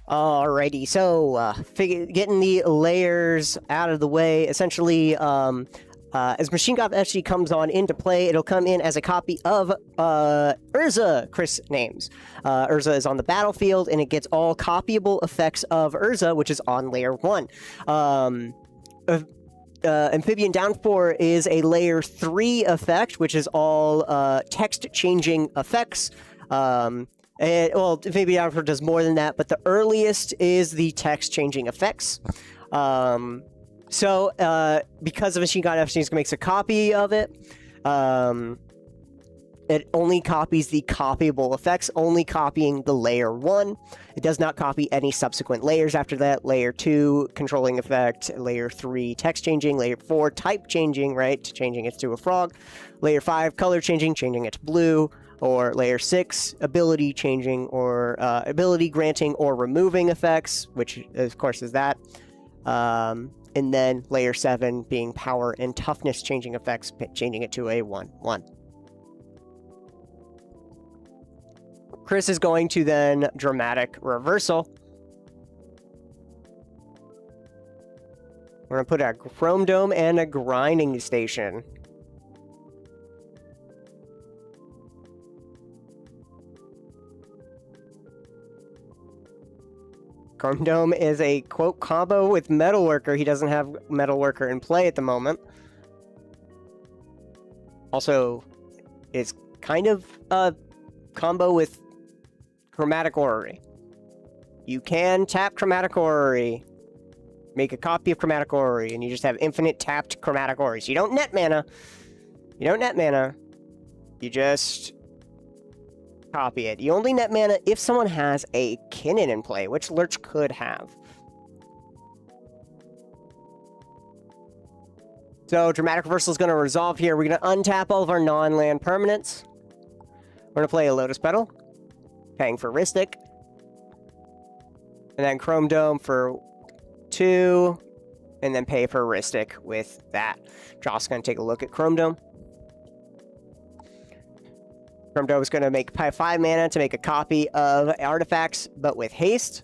[SPEAKER 1] Alrighty, so getting the layers out of the way. Essentially, as Machine God FC comes on into play, it'll come in as a copy of Urza, Chris names. Urza is on the battlefield, and it gets all copyable effects of Urza, which is on layer 1. Amphibian Downpour is a layer 3 effect, which is all text-changing effects. Well, Amphibian Downpour does more than that, but the earliest is the text-changing effects. So, because of Machine God FC makes a copy of it, it only copies the copyable effects, only copying the layer 1. It does not copy any subsequent layers after that. Layer 2, controlling effect. Layer 3, text changing. Layer 4, type changing, right? Changing it to a frog. Layer 5, color changing, changing it to blue. Or layer 6, ability changing, or ability granting or removing effects, which of course is that. And then layer 7 being power and toughness changing effects, changing it to a 1/1. Chris is going to then dramatic reversal. We're going to put a chrome dome and a grinding station. Chrome Dome is a, quote, combo with Metalworker. He doesn't have Metalworker in play at the moment. Also, it's kind of a combo with Chromatic Orrery. You can tap Chromatic Orrery, make a copy of Chromatic Orrery, and you just have infinite tapped Chromatic Orrery. So you don't net mana. You don't net mana. You just copy it. You only net mana if someone has a Kinnan in play, which Lurch could have. So Dramatic Reversal is going to resolve here. We're going to untap all of our non-land permanents. We're going to play a Lotus Petal, paying for Ristic. And then Chrome Dome for 2, and then pay for Ristic with that. Josh's going to take a look at Chrome Dome. Chrome Dome is going to make 5 mana to make a copy of artifacts, but with haste.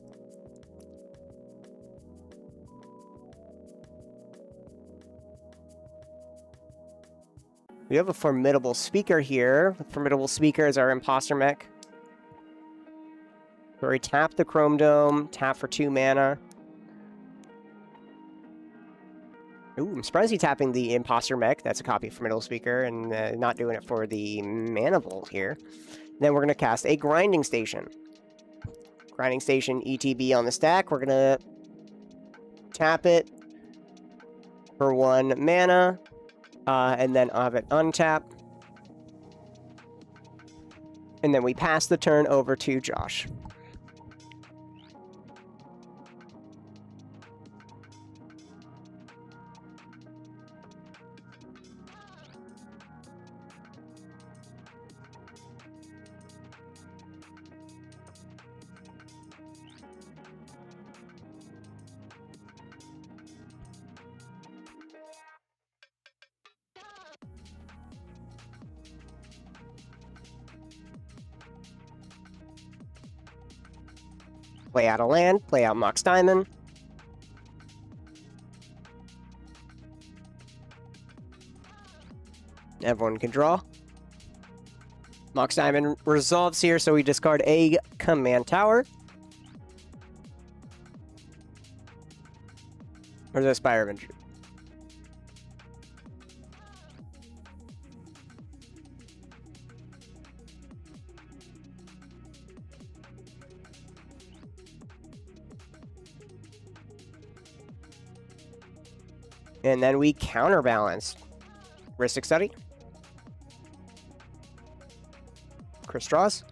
[SPEAKER 1] We have a Formidable Speaker here. Formidable Speaker is our Imposter mech. So we tap the Chrome Dome, tap for 2 mana. Ooh, I'm surprised he's tapping the Imposter mech. That's a copy of Formidable Speaker, and not doing it for the Mana Bolt here. Then we're going to cast a Grinding Station. Grinding Station ETB on the stack. We're going to tap it for 1 mana, and then have it untap. And then we pass the turn over to Josh. Play out a land, play out Mox Diamond. Everyone can draw. Mox Diamond resolves here, so we discard a command tower. Or the Spire of Injury. And then we counterbalance. Ristic Study. Chris draws.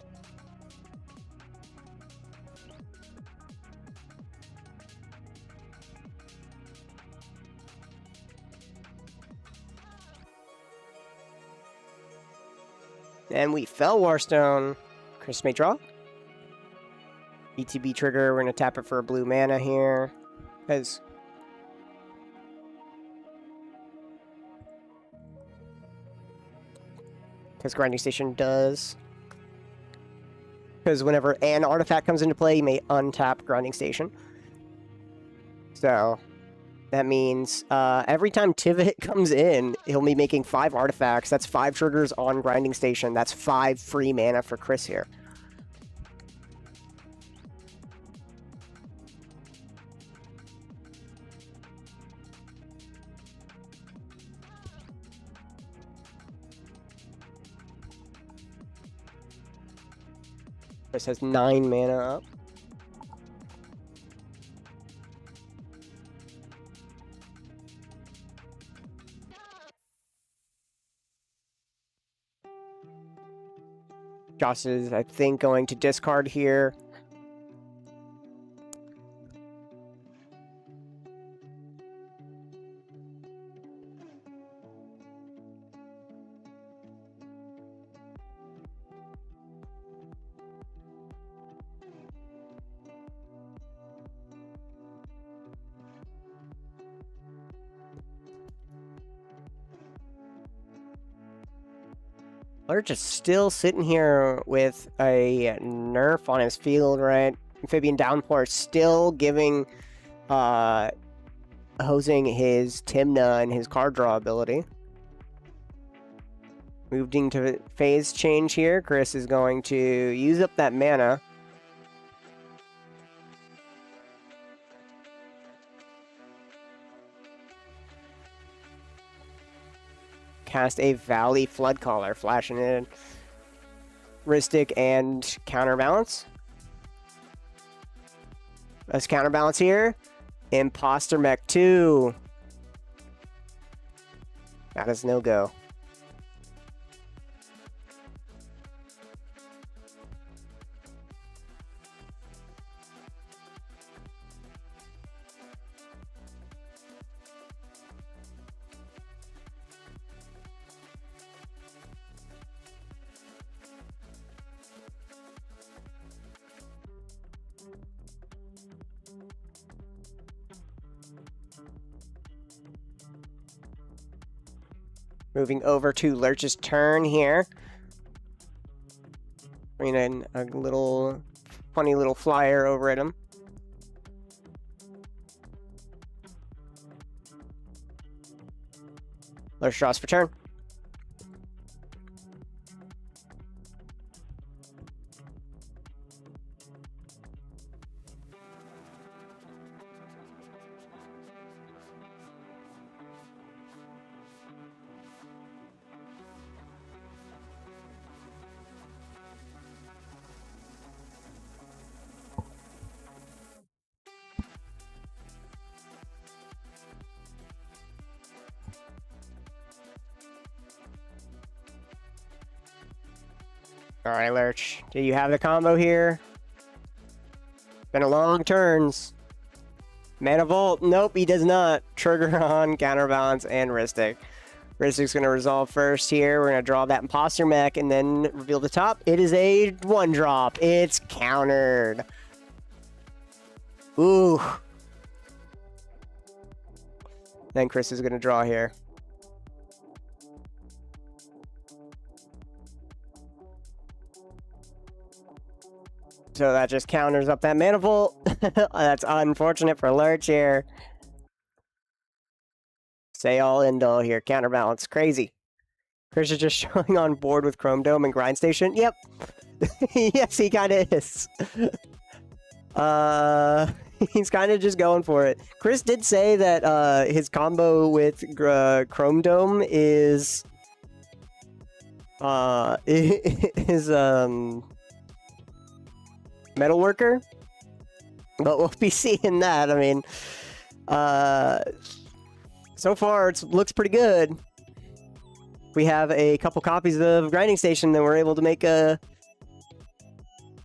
[SPEAKER 1] And we fell Warstone. Chris may draw. ETB trigger. We're going to tap it for a blue mana here. Because Grinding Station does. because whenever an artifact comes into play, you may untap Grinding Station. So that means every time Tivit comes in, he'll be making 5 artifacts. That's 5 triggers on Grinding Station. That's 5 free mana for Chris here. Chris has 9 mana up. Josh is, I think, going to discard here. Lurch is still sitting here with a nerf on his field, right? Amphibian Downpour still giving, hosing his Tymna and his card draw ability. Moving to phase change here. Chris is going to use up that mana. Cast a Valley Floodcaller, flashing in Rhystic and Counterbalance. Let's Counterbalance here. Imposter Mech 2. That is no go. Moving over to Lurch's turn here. Bringing in a little funny little flyer over at him. Lurch draws for turn. All right, Lurch. Do you have the combo here? Been a long turns. Mana Volt. Nope, he does not. Trigger on Counterbalance and Rhystic. Rhystic's going to resolve first here. We're going to draw that Imposter Mech and then reveal the top. It is a 1-drop. It's countered. Ooh. Then Chris is going to draw here. So that just counters up that Mana Volt. That's unfortunate for Lurch here. Say all end all here. Counterbalance. Crazy. Chris is just showing on board with Chrome Dome and Grind Station. Yep. Yes, he kind of is. He's kind of just going for it. Chris did say that his combo with Chrome Dome is Metalworker, but we'll be seeing that. I mean, so far it looks pretty good. We have a couple copies of Grinding Station, then we're able to make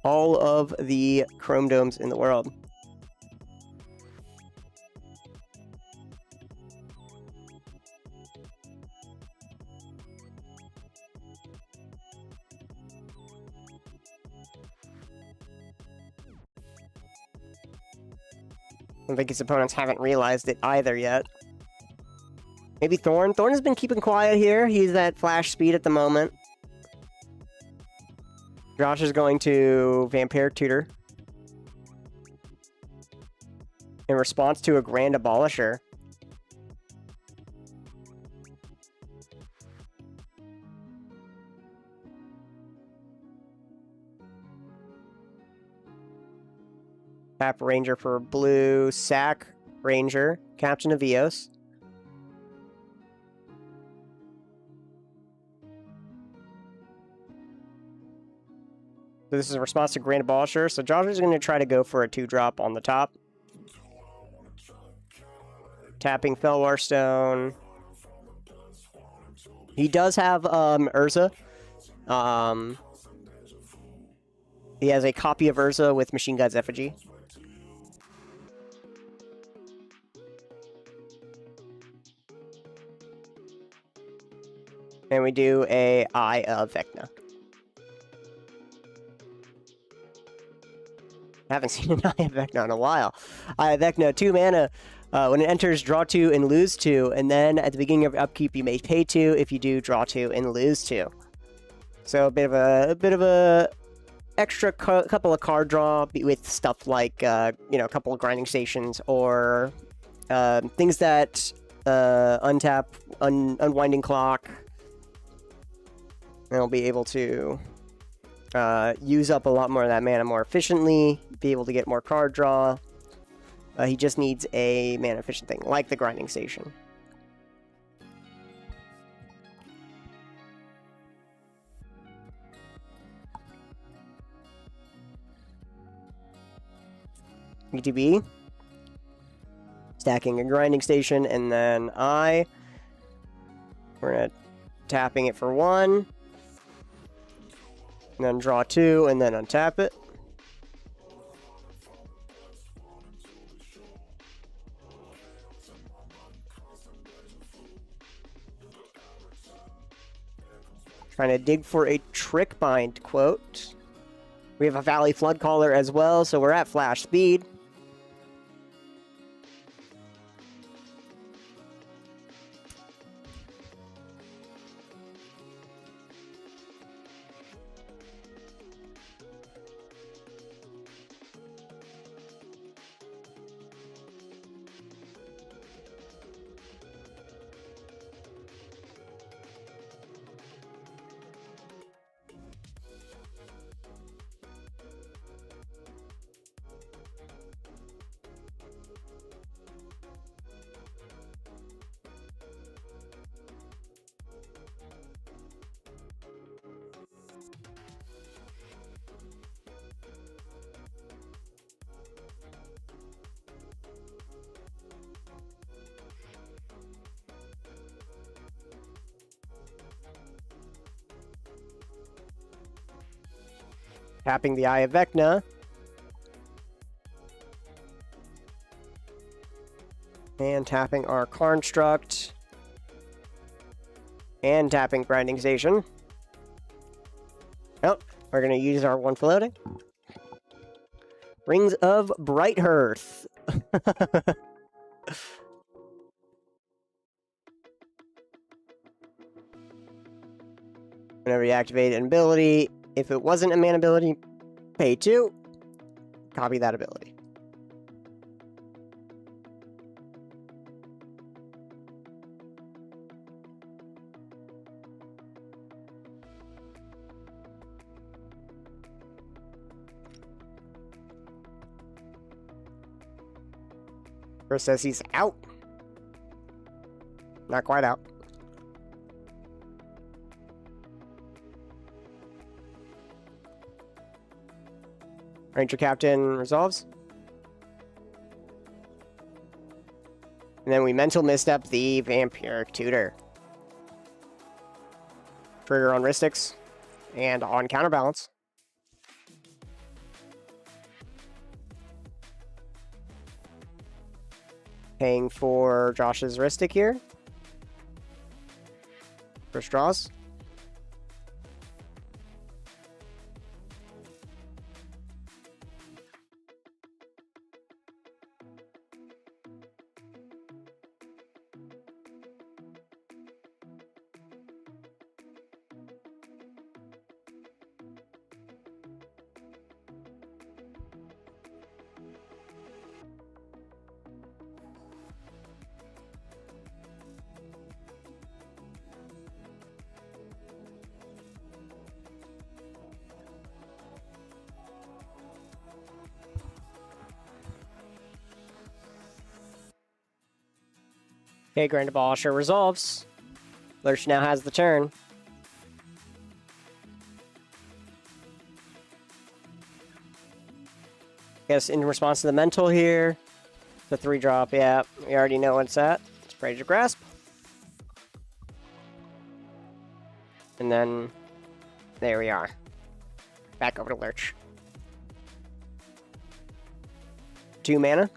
[SPEAKER 1] all of the Chrome Domes in the world. I don't think his opponents haven't realized it either yet. Maybe Thorn. Thorn has been keeping quiet here. He's at flash speed at the moment. Josh is going to Vampire Tutor in response to a Grand Abolisher. Tap Ranger for blue, sack Ranger, Captain of Eos. So this is a response to Grand Abolisher. So Josh is going to try to go for a 2-drop on the top. Tapping Felwar Stone. He does have Urza. He has a copy of Urza with Machine God's Effigy. And we do a Eye of Vecna. I haven't seen an Eye of Vecna in a while. Eye of Vecna, 2 mana. When it enters, draw 2 and lose 2. And then at the beginning of upkeep, you may pay 2. If you do, draw 2 and lose 2. So a bit of a extra couple of card draw with stuff like a couple of grinding stations or things that untap, unwinding clock. And it'll be able to use up a lot more of that mana more efficiently, be able to get more card draw. He just needs a mana efficient thing, like the grinding station. ETB. Stacking a grinding station, and then we're gonna tapping it for 1. And then draw 2, and then untap it. Trying to dig for a Trick Bind quote. We have a Valley Flood Caller as well, so we're at flash speed. Tapping the Eye of Vecna. And tapping our Construct. And tapping Grinding Station. Oh, we're going to use our 1 floating. Rings of Brighthearth. Whenever you activate an ability, if it wasn't a mana ability, pay 2. Copy that ability. Chris says he's out. Not quite out. Ranger Captain resolves. And then we mental misstep the Vampiric Tutor. Trigger on Ristix and on Counterbalance. Paying for Josh's Ristic here. First draws. Okay, Grand Abolisher resolves. Lurch now has the turn. Guess in response to the mental here, the 3-drop, yeah, we already know what it's at. It's Predator Grasp. And then, there we are. Back over to Lurch. 2 mana.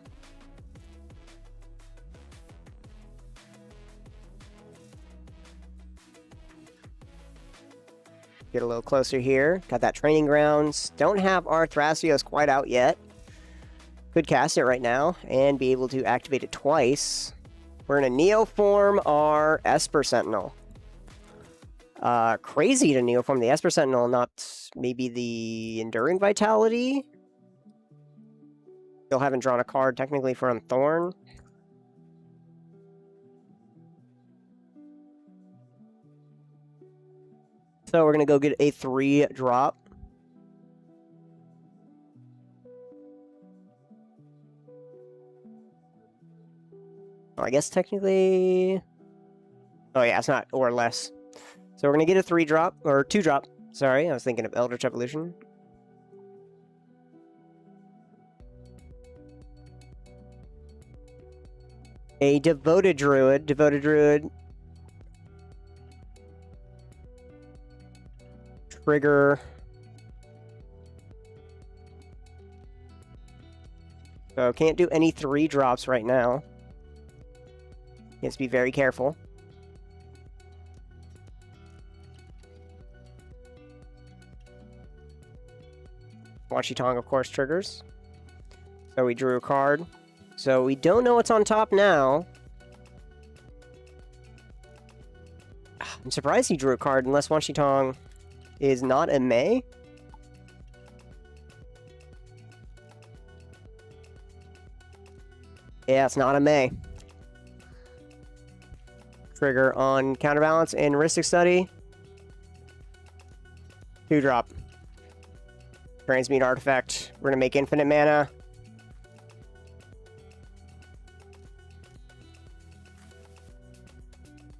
[SPEAKER 1] Get a little closer here. Got that Training Grounds. Don't have our Thrasios quite out yet. Could cast it right now and be able to activate it twice. We're going to Neoform our Esper Sentinel. Crazy to Neoform the Esper Sentinel, not maybe the Enduring Vitality. Still haven't drawn a card technically from Thorn. So we're going to go get a 3-drop. Oh, I guess technically... Oh yeah, it's not or less. So we're going to get a 3-drop, or 2-drop. Sorry, I was thinking of Eldritch Evolution. A Devoted Druid. Devoted Druid. Trigger. So can't do any 3-drops right now. He has to be very careful. Washitong, of course, triggers. So we drew a card. So we don't know what's on top now. I'm surprised he drew a card unless Washitong is not a May. Yeah, it's not a May. Trigger on Counterbalance and Heuristic Study. 2-drop. Transmute Artifact. We're going to make infinite mana.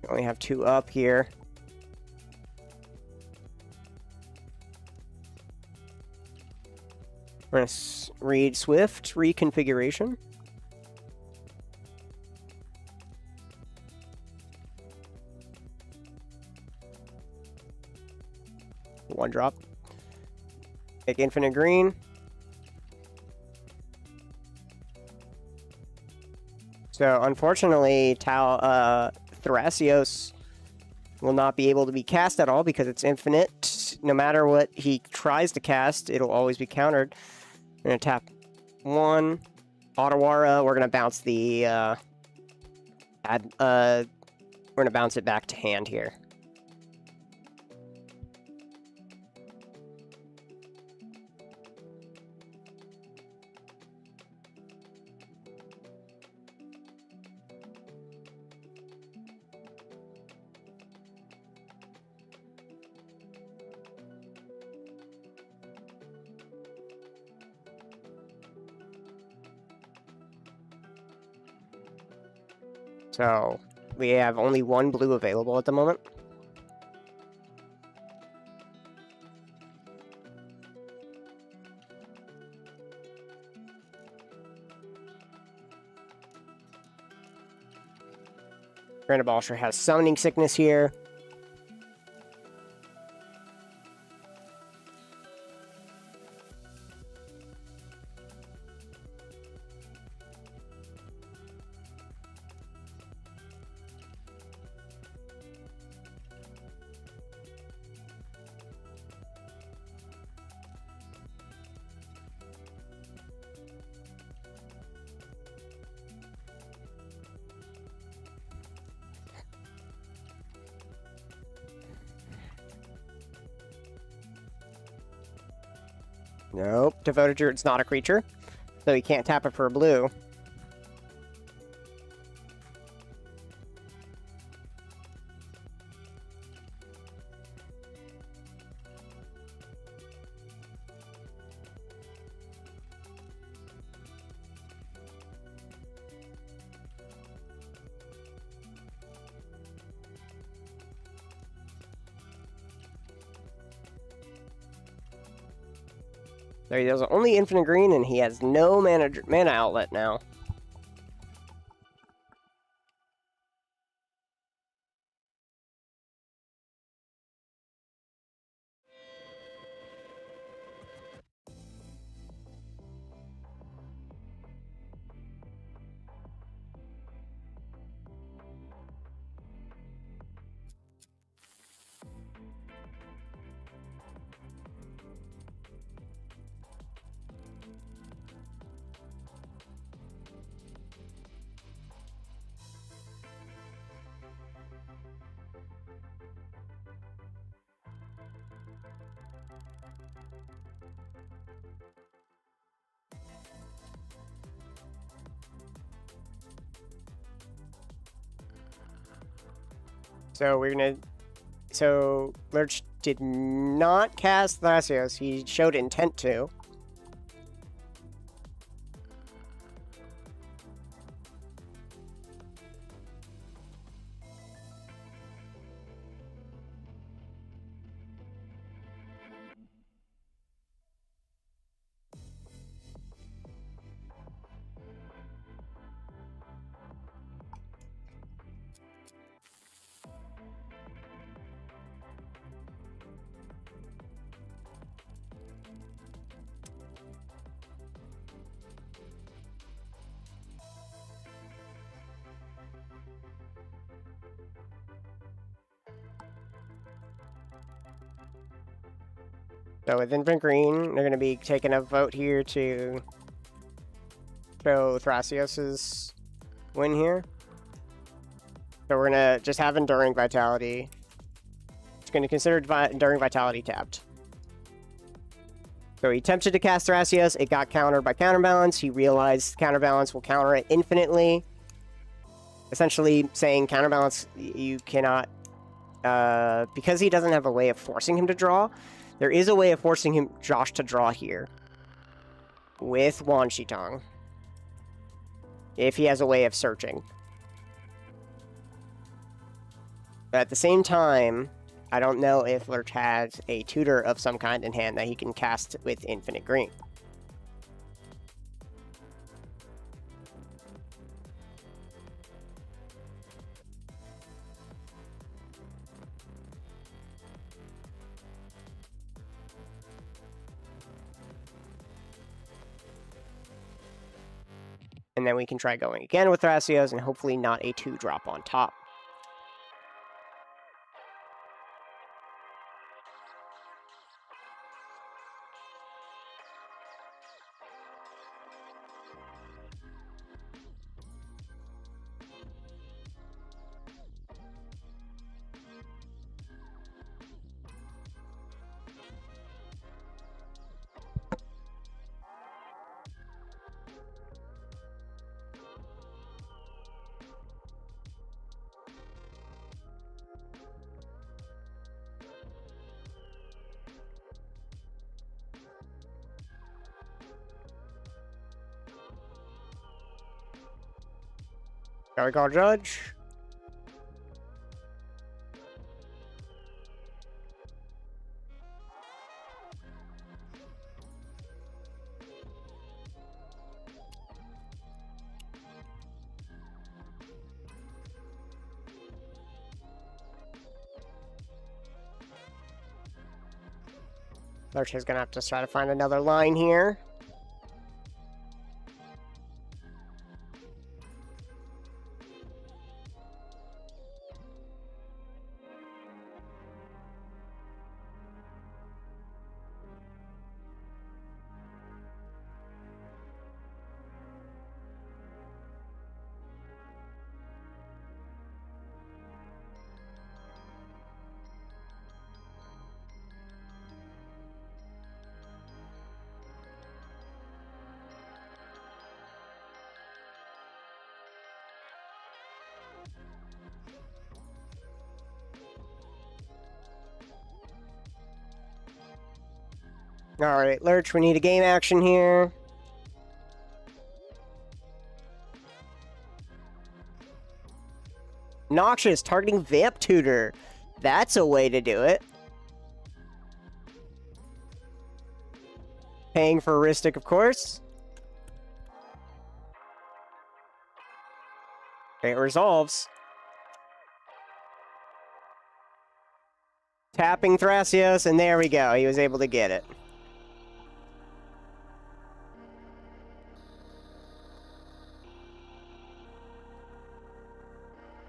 [SPEAKER 1] We only have 2 up here. We're going to read Swift Reconfiguration. One drop. Take infinite green. So unfortunately, Thrasios will not be able to be cast at all because it's infinite. No matter what he tries to cast, it'll always be countered. We're gonna tap 1. Otawara. We're gonna bounce the we're gonna bounce it back to hand here. So, we have only 1 blue available at the moment. Grand Abolisher has Summoning Sickness here. Nope, Devoted Druid's not a creature, so you can't tap it for a blue. So he does only infinite green, and he has no mana outlet now. So we're gonna. So Lurch did not cast Thrasios. He showed intent to. So with infinite green, they're going to be taking a vote here to show Thrasios' win here. So we're going to just have Enduring Vitality. It's going to consider Enduring Vitality tapped. So he attempted to cast Thrasios. It got countered by Counterbalance. He realized Counterbalance will counter it infinitely. Essentially saying Counterbalance, you cannot... because he doesn't have a way of forcing him to draw, there is a way of forcing Josh to draw here with Wan Shitong, if he has a way of searching. But at the same time, I don't know if Lurch has a tutor of some kind in hand that he can cast with infinite green. And then we can try going again with Thrasios and hopefully not a 2-drop on top. Shall we call Judge? Lurch is gonna have to try to find another line here. Alright, Lurch, we need a game action here. Noxious, targeting Vamp Tutor. That's a way to do it. Paying for Ristic, of course. It resolves. Tapping Thrasios, and there we go. He was able to get it.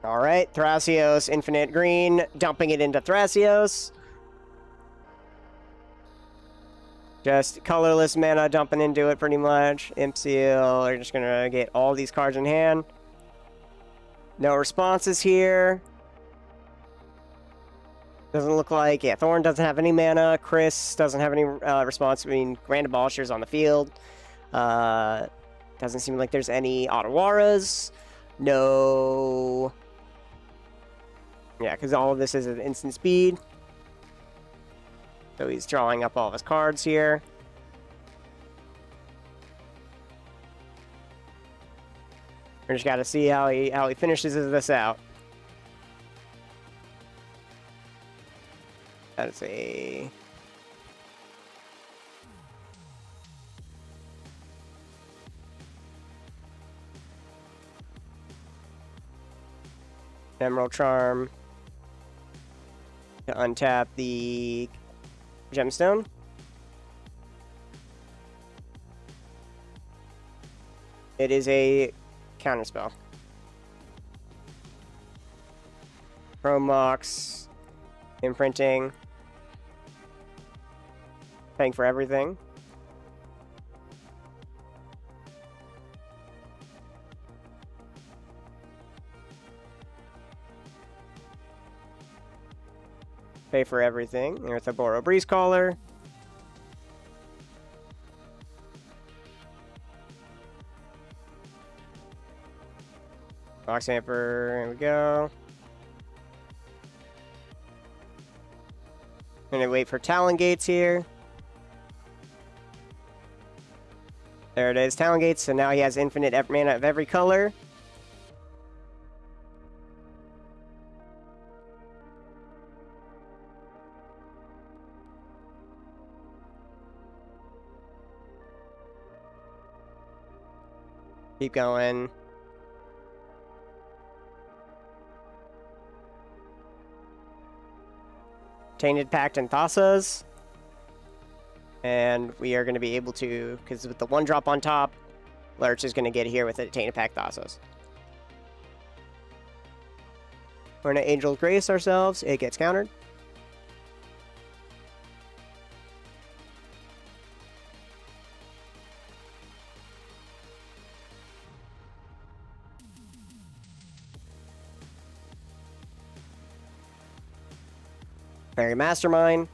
[SPEAKER 1] Alright, Thrasios, infinite green, dumping it into Thrasios. Just colorless mana dumping into it pretty much. Imp Seal, we're just gonna get all these cards in hand. No responses here. Doesn't look like, yeah, Thorn doesn't have any mana. Chris doesn't have any response. I mean, Grand Abolisher's on the field. Doesn't seem like there's any Ottawaras. No. Yeah, because all of this is at instant speed. So he's drawing up all of his cards here. We just got to see how he finishes this out. That is a... Emerald Charm. To untap the Gemstone. It is a counterspell. Chrome Mox. Imprinting. Paying for everything. Pay for everything. There's a Boro Breeze Caller. Box Hamper, here we go. I'm gonna wait for Talon Gates here. There it is, Talon Gates, so now he has infinite mana of every color. Keep going. Tainted Pact and Thassa's. And we are going to be able to, because with the one drop on top, Lurch is going to get here with a Tainted Pact Thassa's. We're going to Angel's Grace ourselves. It gets countered. Fairy Mastermind.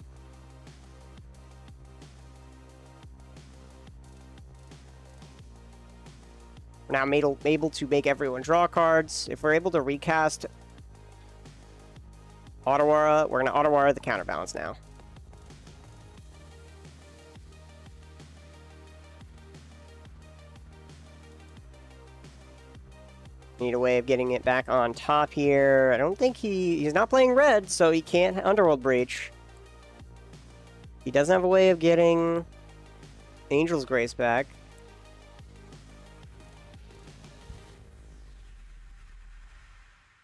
[SPEAKER 1] We're now able to make everyone draw cards. If we're able to recast Ottawara, we're going to Ottawara the counterbalance now. Need a way of getting it back on top here. I don't think he's not playing red, so he can't Underworld Breach. He doesn't have a way of getting Angel's Grace back.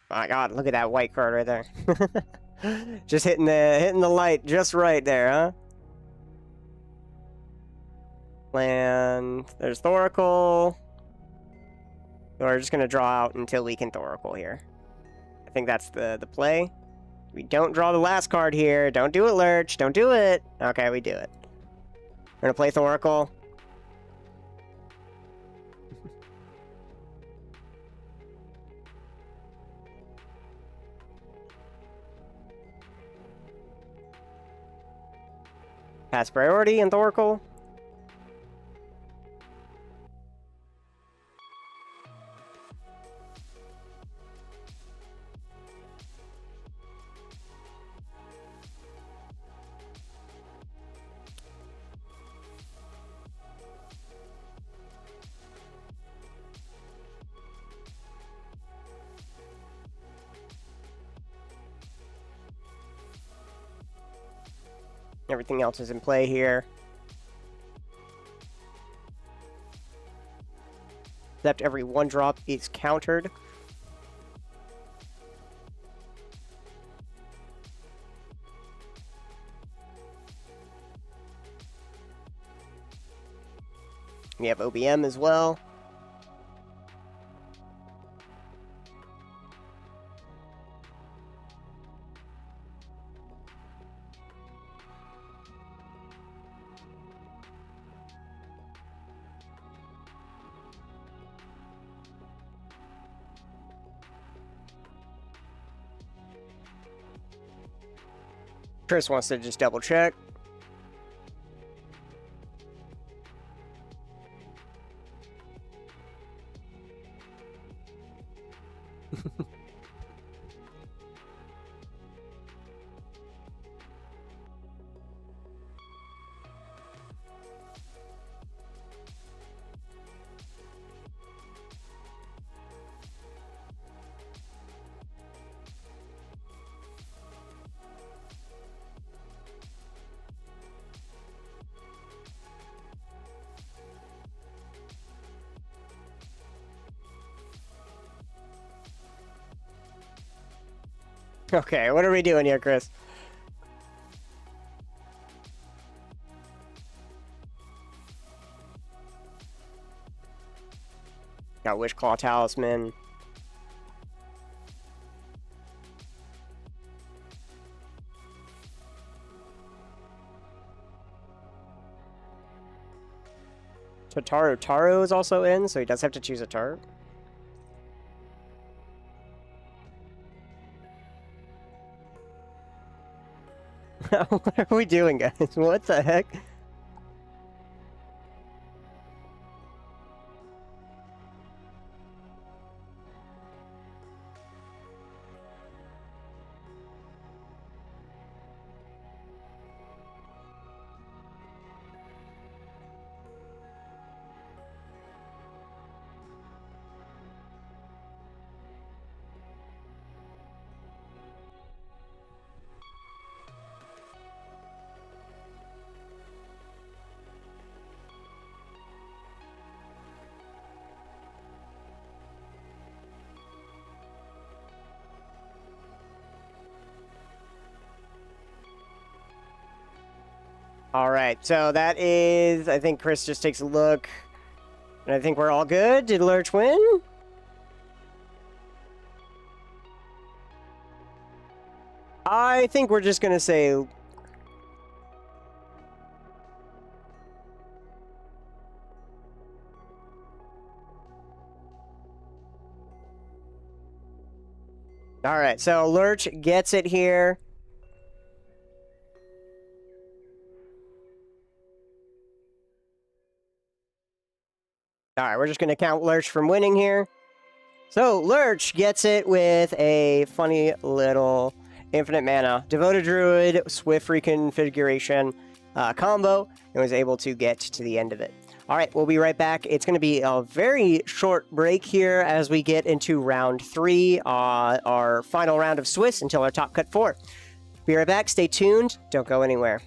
[SPEAKER 1] My God, look at that white card right there. Just hitting the light just right there, huh? Land. There's Thoracle. We're just going to draw out until we can Thoracle here. I think that's the play. We don't draw the last card here. Don't do it, Lurch. Don't do it. Okay, we do it. We're going to play Thoracle. Pass priority and Thoracle. Everything else is in play here. except every 1 drop is countered. We have OBM as well. Chris wants to just double check. Okay, what are we doing here, Chris? Got Wishclaw Talisman. Taro is also in, so he does have to choose a Taro. What are we doing, guys? What the heck? All right, so that is, I think Chris just takes a look, and I think we're all good. Did Lurch win? I think we're just going to say... All right, so Lurch gets it here. All right, we're just going to count Lurch from winning here. So Lurch gets it with a funny little infinite mana Devoted Druid Swift reconfiguration combo, and was able to get to the end of it. All right, we'll be right back. It's going to be a very short break here as we get into round 3, our final round of Swiss until our top cut 4. Be right back. Stay tuned. Don't go anywhere.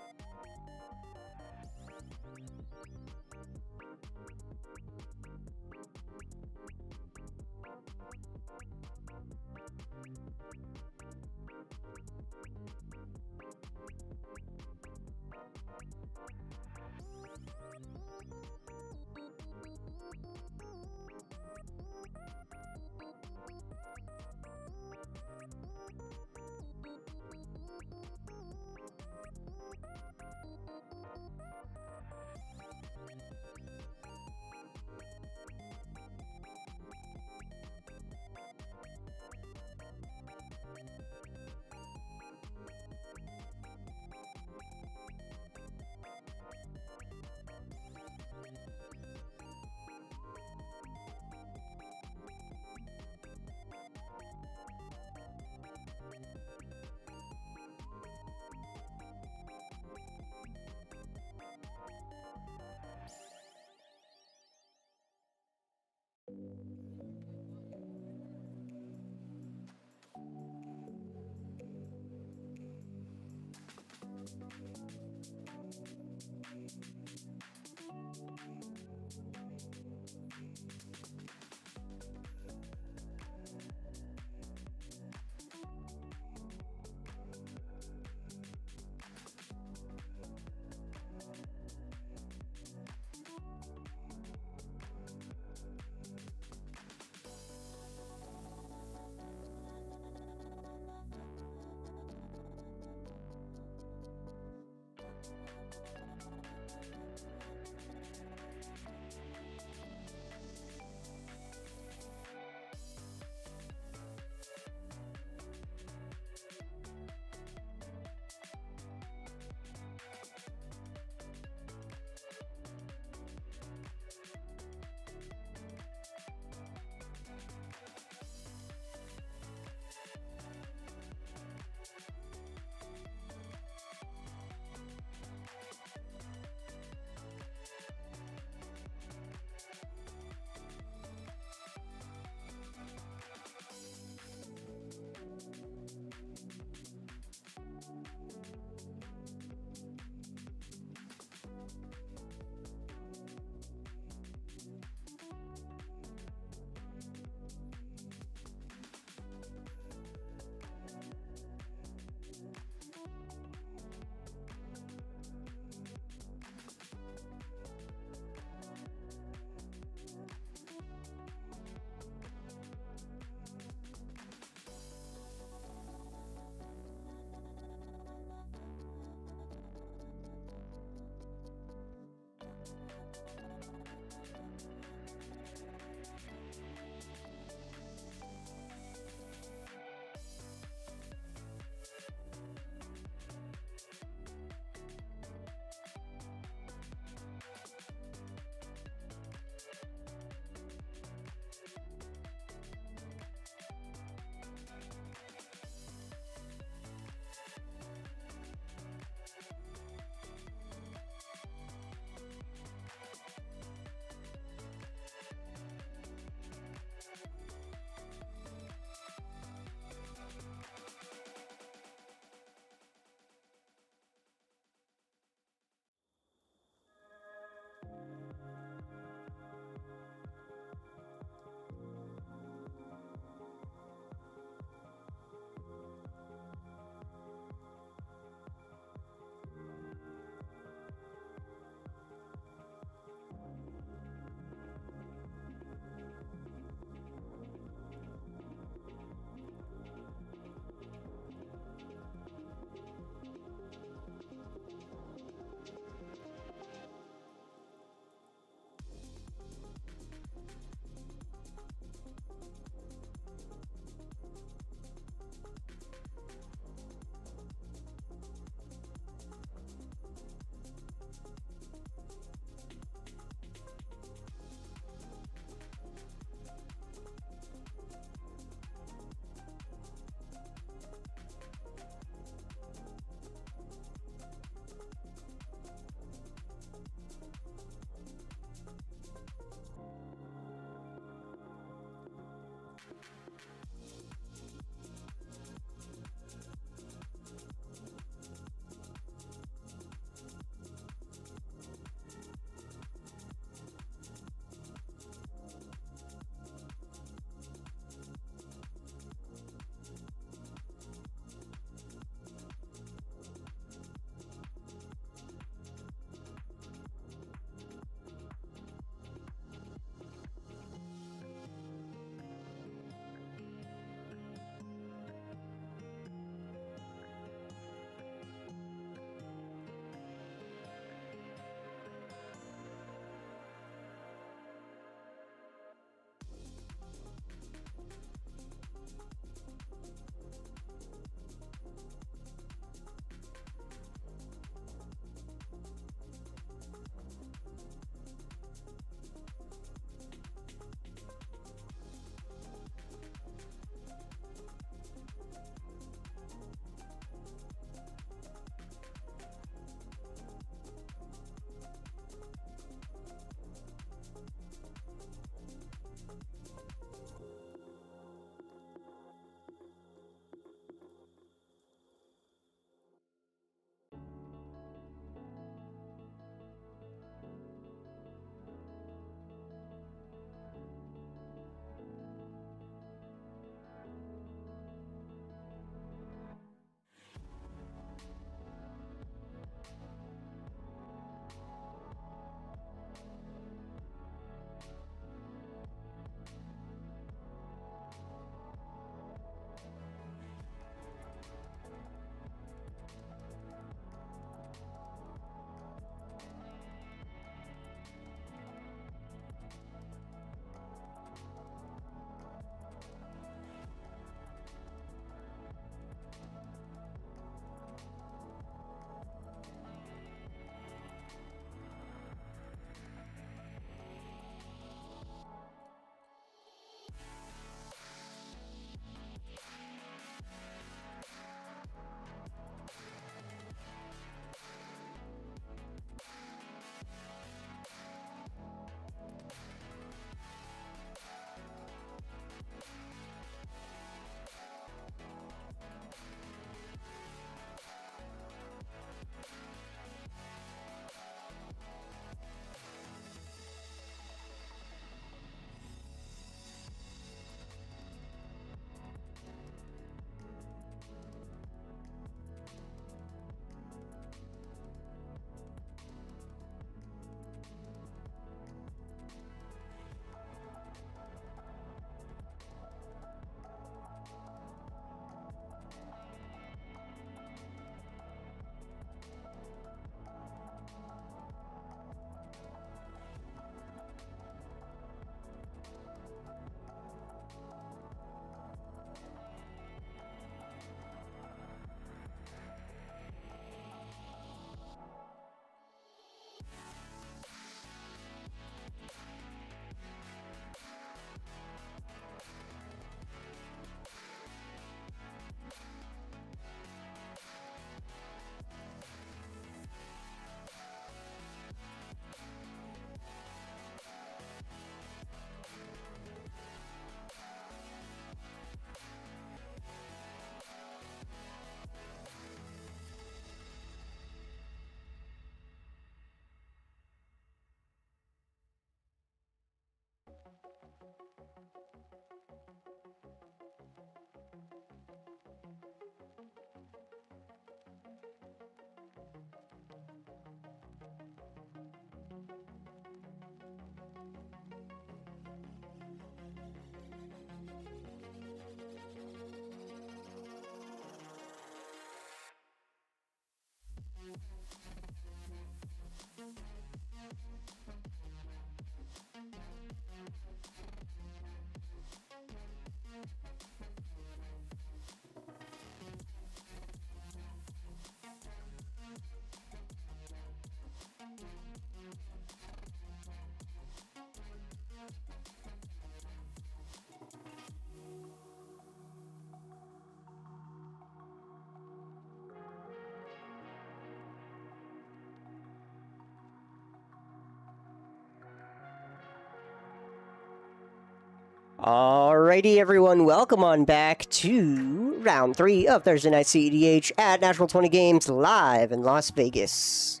[SPEAKER 1] Alrighty, everyone, welcome on back to round 3 of Thursday Night CEDH at Nat20 Games live in Las Vegas.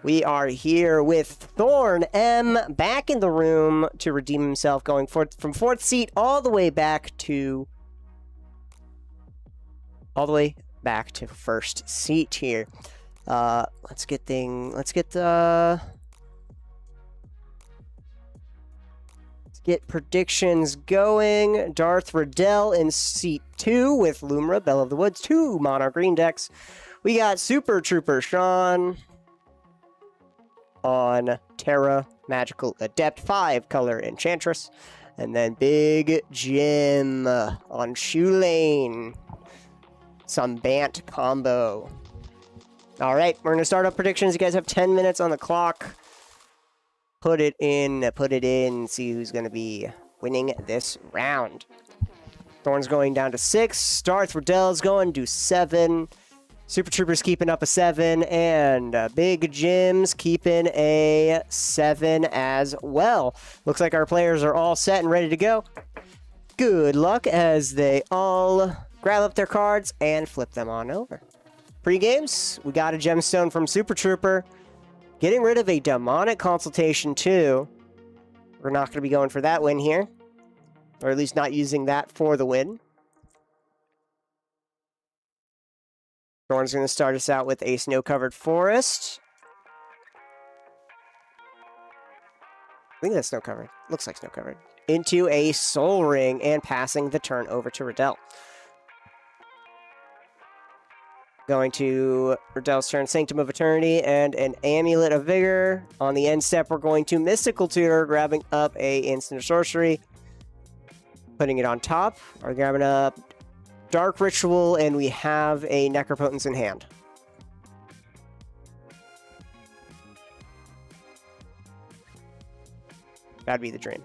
[SPEAKER 1] We are here with Thorn M back in the room to redeem himself, going from 4th seat all the way back to 1st seat here. Let's get predictions going. Darth Riddell in seat 2 with Lumra, Belle of the Woods, 2 mono green decks. We got Super Trooper Sean on Terra, Magical Adept, 5 color Enchantress. And then Big Jim on Shoe Lane. Some Bant combo. Alright, we're going to start up predictions. You guys have 10 minutes on the clock. Put it in, see who's going to be winning this round. Thorn's going down to 6. Darth Riddell's going to 7. Super Trooper's keeping up a 7. And Big Jim's keeping a 7 as well. Looks like our players are all set and ready to go. Good luck as they all grab up their cards and flip them on over. Pre-games, we got a gemstone from Super Trooper. Getting rid of a demonic consultation too. We're not going to be going for that win here. Or at least not using that for the win. Thorn's going to start us out with a snow-covered forest. I think that's snow-covered. Looks like snow-covered. Into a soul ring and passing the turn over to Riddell. Going to Riddell's turn, Sanctum of Eternity, and an Amulet of Vigor. On the end step, we're going to Mystical Tutor, grabbing up a instant sorcery, putting it on top. We're grabbing up Dark Ritual, and we have a Necropotence in hand. That'd be the dream.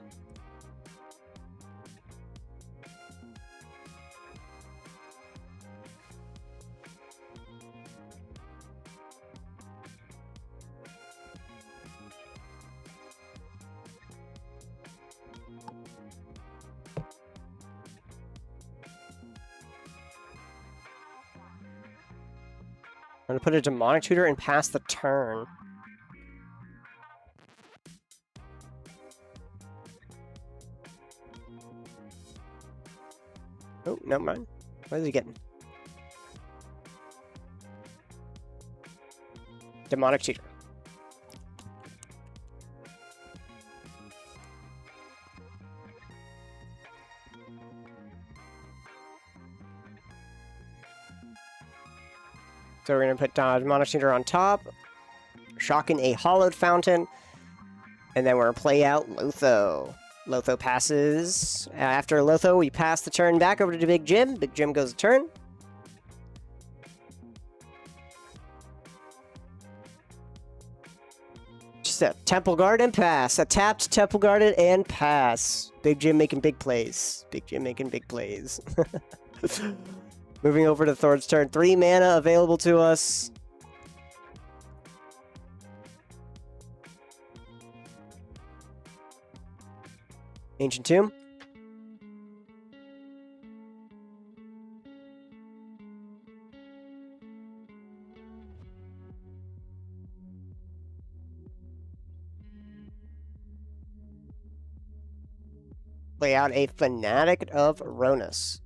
[SPEAKER 1] I'm going to put a Demonic Tutor and pass the turn. Oh, never mind. What is he getting? Demonic Tutor. So we're going to put Demonic Tutor on top, shocking a Hollowed Fountain, and then we're going to play out Lotho. Lotho passes. After Lotho, we pass the turn back over to Big Jim. Big Jim goes a turn. Just a Temple Guard and pass. A tapped Temple Guarded and pass. Big Jim making big plays. Big Jim making big plays. Moving over to Thorn's turn. 3 mana available to us. Ancient Tomb. Play out a Fanatic of Ronus.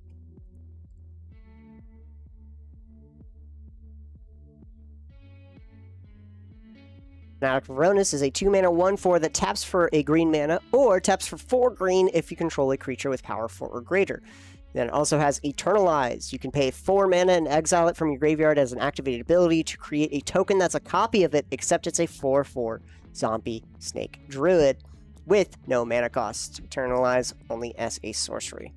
[SPEAKER 1] Fanatic of Ronus is a 2-mana 1/4 that taps for a green mana, or taps for 4 green if you control a creature with power 4 or greater. Then it also has Eternalize. You can pay 4 mana and exile it from your graveyard as an activated ability to create a token that's a copy of it, except it's a 4/4 zombie snake druid with no mana cost. Eternalize only as a sorcery.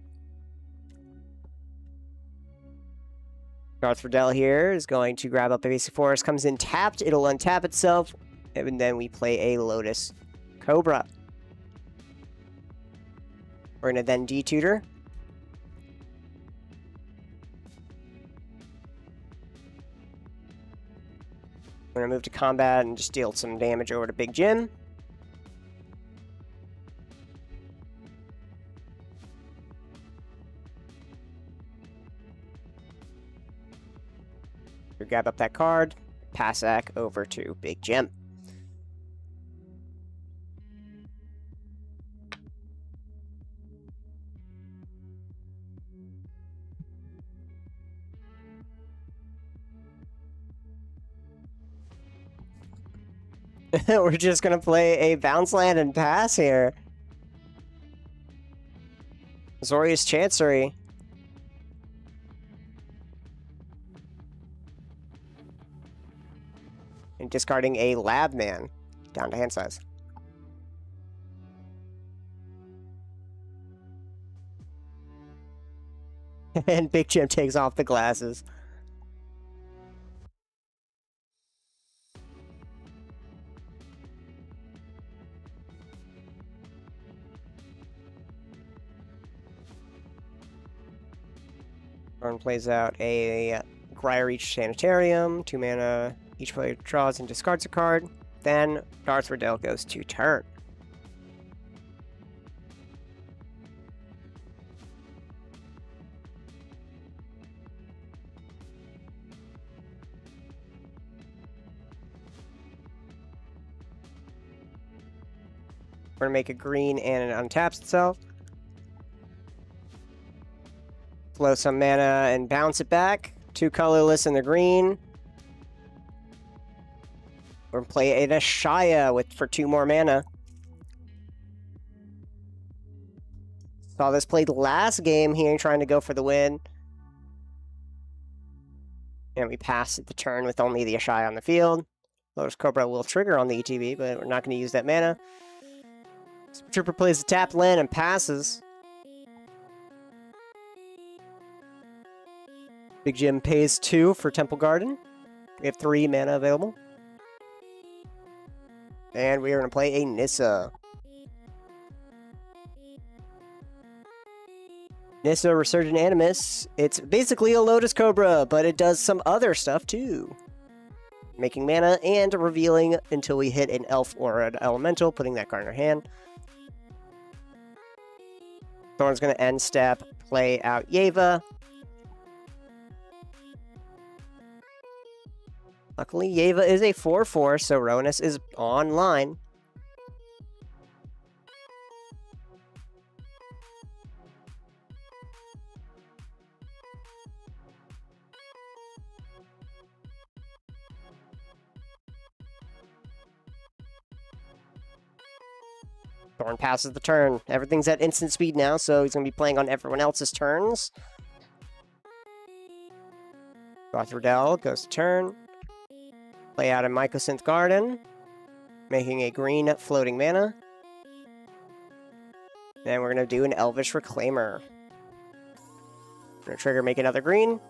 [SPEAKER 1] Darth Riddell here is going to grab up a basic forest, comes in tapped, it'll untap itself, and then we play a Lotus Cobra. We're going to then detutor. We're going to move to combat and just deal some damage over to Big Jim. We grab up that card, pass back over to Big Jim. We're just going to play a bounce land and pass here. Azorius Chancery. And discarding a Lab Man down to hand size. And Big Jim takes off the glasses. Burn plays out a Grire-Reach Sanitarium, 2 mana. Each player draws and discards a card. Then Darth Riddell goes to turn. We're going to make a green and it untaps itself. Flow some mana and bounce it back. 2 colorless in the green. We're going to play an Ashaya for 2 more mana. Saw this played last game here, trying to go for the win. And we pass at the turn with only the Ashaya on the field. Lotus Cobra will trigger on the ETB, but we're not going to use that mana. Super Trooper plays a tapped land and passes. Big Jim pays 2 for Temple Garden. We have 3 mana available. And we are going to play a Nissa. Nissa Resurgent Animus. It's basically a Lotus Cobra, but it does some other stuff too. Making mana and revealing until we hit an elf or an elemental, putting that card in our hand. Thorn's going to end step, play out Yeva. Luckily, Yeva is a 4/4, so Ronus is online. Thorn passes the turn. Everything's at instant speed now, so he's going to be playing on everyone else's turns. Darth Riddell goes to turn. Play out a Mycosynth Garden, making a green floating mana. Then we're going to do an Elvish Reclaimer. We're going to trigger, make another green.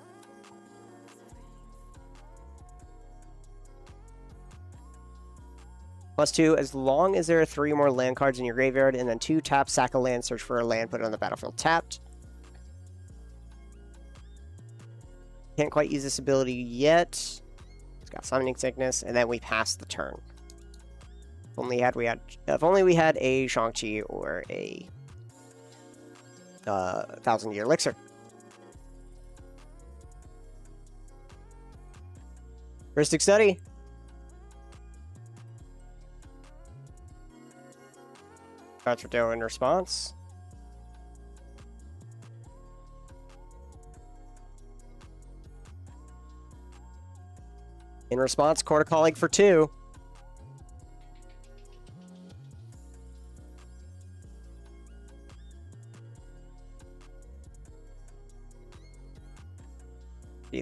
[SPEAKER 1] +2, as long as there are 3 more land cards in your graveyard, and then 2 tap, sack a land, search for a land, put it on the battlefield tapped. Can't quite use this ability yet. It's got Summoning Sickness, and then we pass the turn. If only we had a Shang-Chi or a 1,000-Year Elixir. Heuristic Study. Darth Riddell in response. In response, Court of Calling for 2.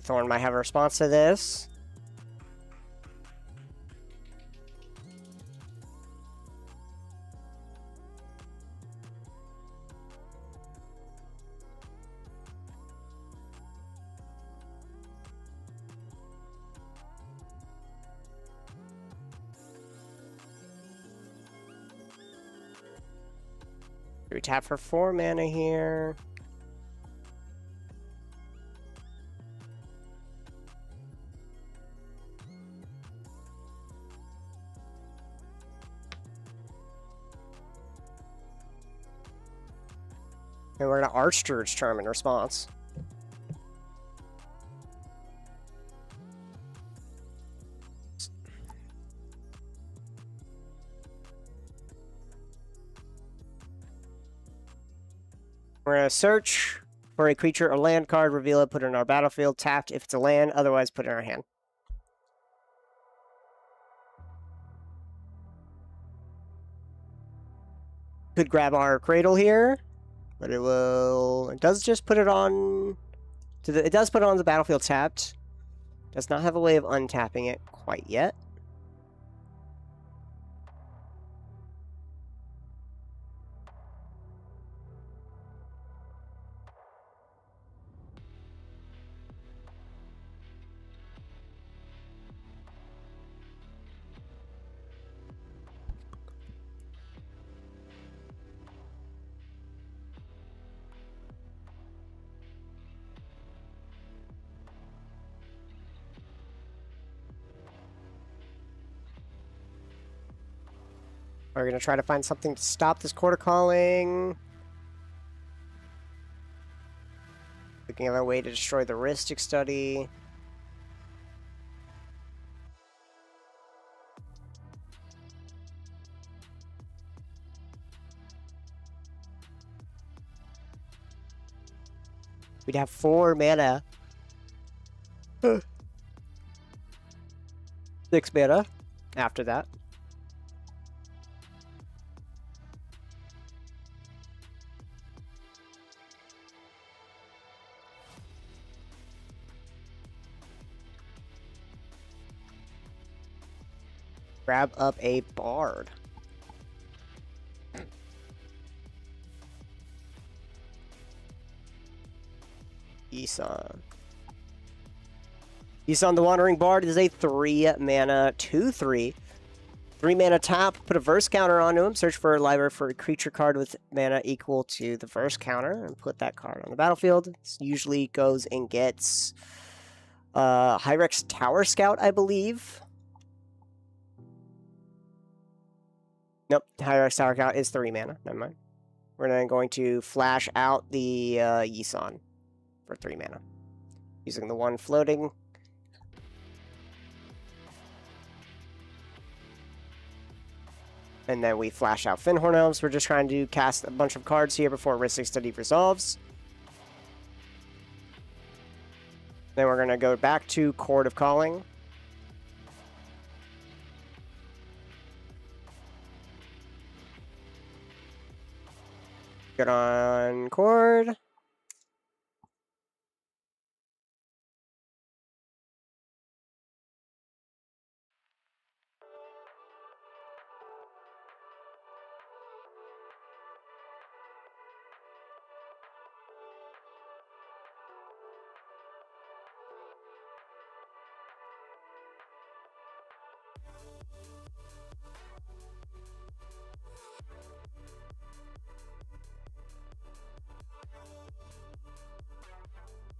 [SPEAKER 1] Thorn might have a response to this. We tap for 4 mana here. And we're going to Archsteward's Charm in response. We're going to search for a creature or land card, reveal it, put it in our battlefield, tapped if it's a land, otherwise put it in our hand. Could grab our Cradle here, but it does just put it on it does put it on the battlefield tapped. Does not have a way of untapping it quite yet. We're going to try to find something to stop this Court of Calling. Looking at a way to destroy the Rhystic Study. We'd have 4 mana. 6 mana after that. Grab up a Bard. Isan. Isan the Wandering Bard is a 3 mana 2/3. 3 mana tap, put a verse counter onto him, search for a library for a creature card with mana equal to the verse counter, and put that card on the battlefield. This usually goes and gets Hyrex Tower Scout, I believe. Nope, Hyrex Tower Scout is 3 mana. Never mind. We're then going to flash out the Yisan for 3 mana. Using the 1 floating. And then we flash out Finhorn Elves. We're just trying to cast a bunch of cards here before Rhystic Study resolves. Then we're going to go back to Court of Calling. Get on Cord.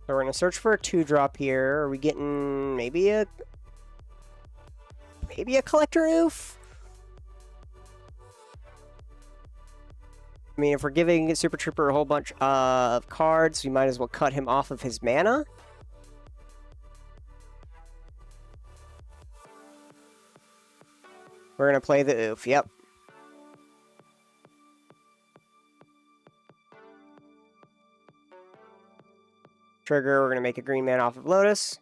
[SPEAKER 1] So we're going to search for a 2-drop here. Are we getting maybe a Collector Oof? I mean, if we're giving Super Trooper a whole bunch of cards, we might as well cut him off of his mana. We're going to play the Oof, yep. Trigger, we're going to make a green man off of Lotus.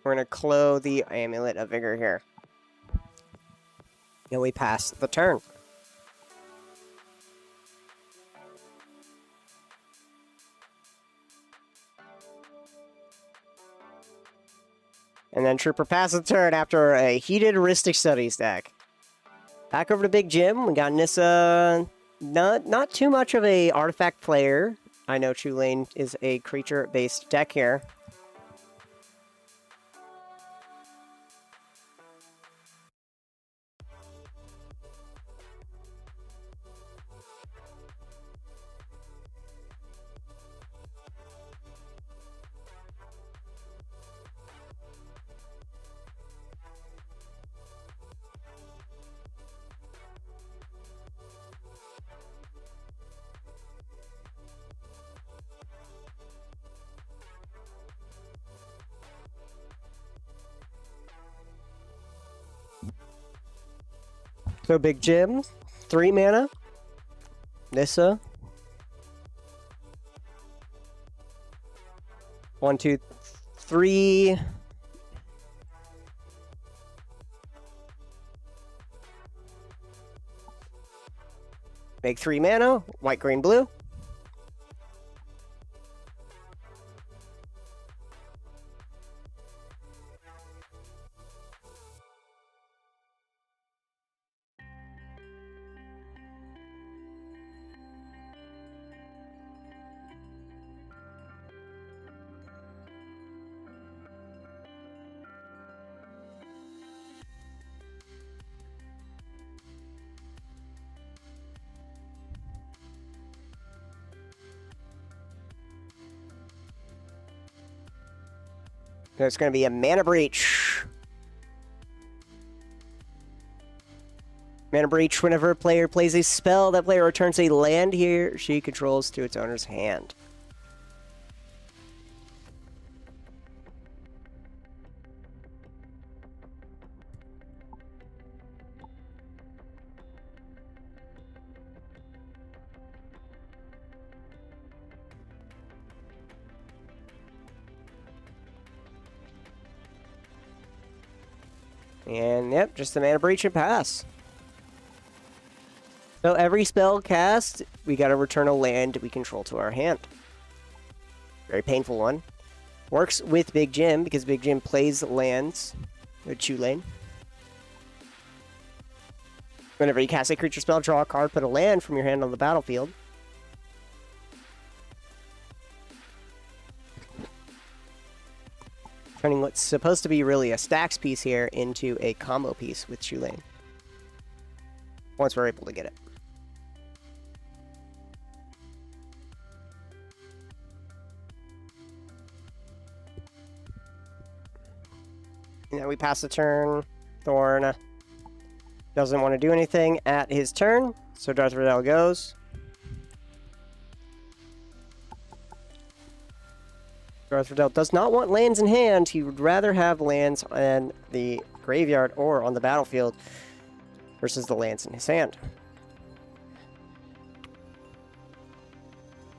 [SPEAKER 1] We're going to Clo the Amulet of Vigor here. And we pass the turn. And then Trooper passes the turn after a heated Heuristic Studies deck. Back over to Big Jim. We got Nissa. Not too much of a artifact player. I know True Lane is a creature-based deck here. So Big Jim, 3 mana. Nissa. 1, 2, 3. Make 3 mana. White, green, blue. There's going to be a Mana Breach. Mana Breach, whenever a player plays a spell, that player returns a land he or she controls to its owner's hand. And yep, just the Mana Breach and pass. So every spell cast, we gotta return a land we control to our hand. Very painful one. Works with Big Jim because Big Jim plays lands with True Lane. Whenever you cast a creature spell, draw a card, put a land from your hand on the battlefield. Turning what's supposed to be really a stacks piece here into a combo piece with True Lane. Once we're able to get it. And then we pass the turn. Thorn doesn't want to do anything at his turn, so Darth Vader goes. Darth Vader does not want lands in hand. He would rather have lands in the graveyard or on the battlefield versus the lands in his hand.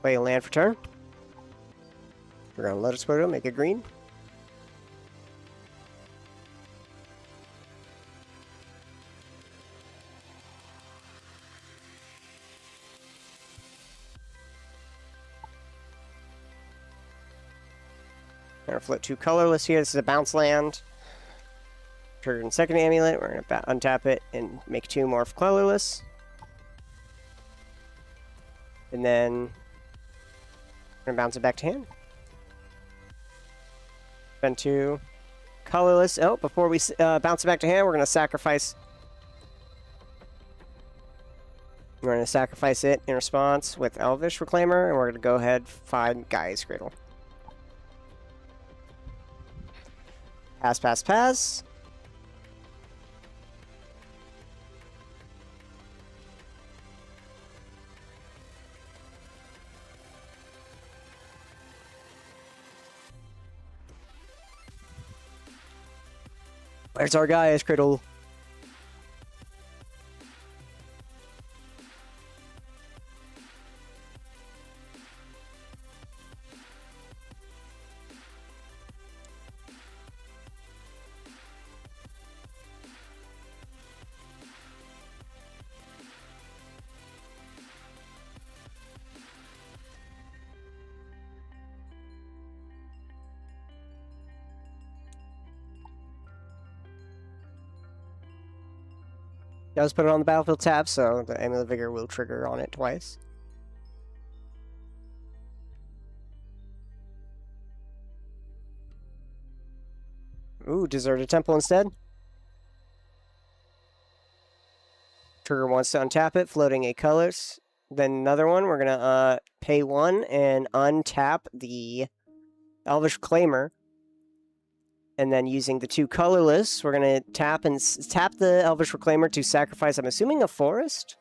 [SPEAKER 1] Play a land for turn. We're going to let us put it, make it green. We're going to flip 2 colorless here. This is a bounce land. Trigger in second amulet. We're going to untap it and make 2 more colorless. And then we're going to bounce it back to hand. Spend 2 colorless. Oh, before we bounce it back to hand, we're going to sacrifice. We're going to sacrifice it in response with Elvish Reclaimer, and we're going to go ahead and find Gaia's Cradle. Pass, pass, pass. Where's our Gaia's Cradle? Does put it on the battlefield tab, so the Amulet of Vigor will trigger on it twice. Ooh, Deserted Temple instead. Trigger wants to untap it, floating 8 colors. Then another one, we're gonna pay 1 and untap the Elvish Claimer. And then using the 2 colorless, we're gonna tap the Elvish Reclaimer to sacrifice, I'm assuming, a forest?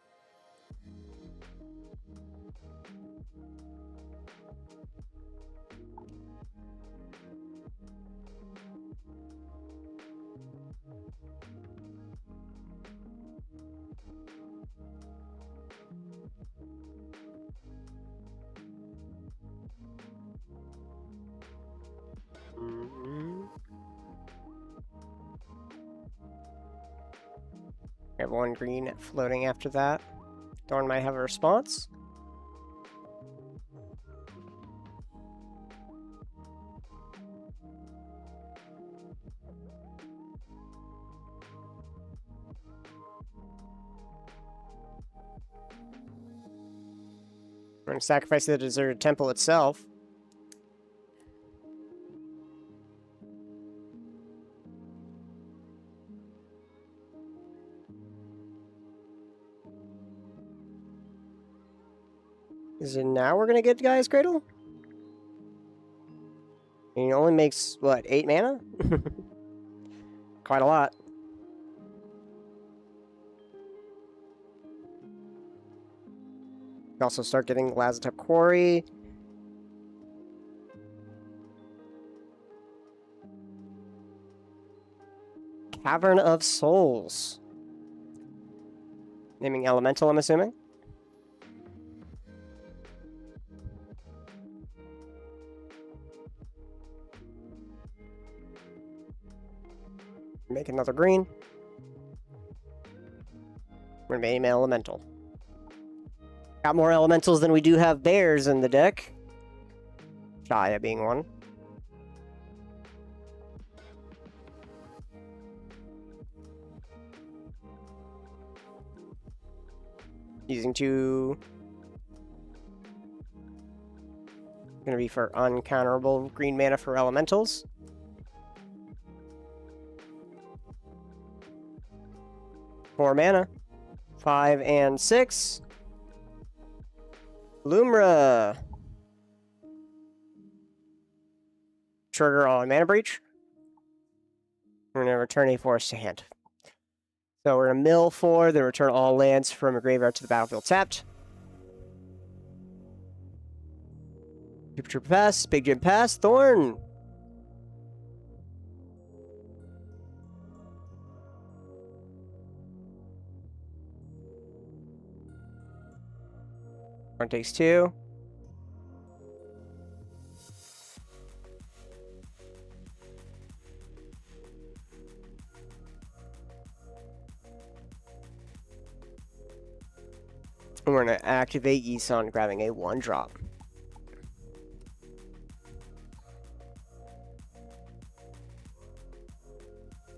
[SPEAKER 1] We have 1 green floating after that. Thorn might have a response. We're going to sacrifice the Deserted Temple itself. Is it now we're going to get Gaia's Cradle? And it only makes, what, 8 mana? Quite a lot. You also start getting Lazotep Quarry. Cavern of Souls. Naming Elemental, I'm assuming. Make another green. We're gonna name Elemental. Got more elementals than we do have bears in the deck. Jaya being one. Using 2. Gonna be for uncounterable green mana for elementals. Four mana. 5 and 6. Lumra. Trigger on Mana Breach. We're going to return a forest to hand. So we're going to mill 4, then return all lands from a graveyard to the battlefield tapped. Super Trooper Pass, Big Jim Pass, Thorn. Thorn takes 2. And we're going to activate Yisan, grabbing a 1-drop.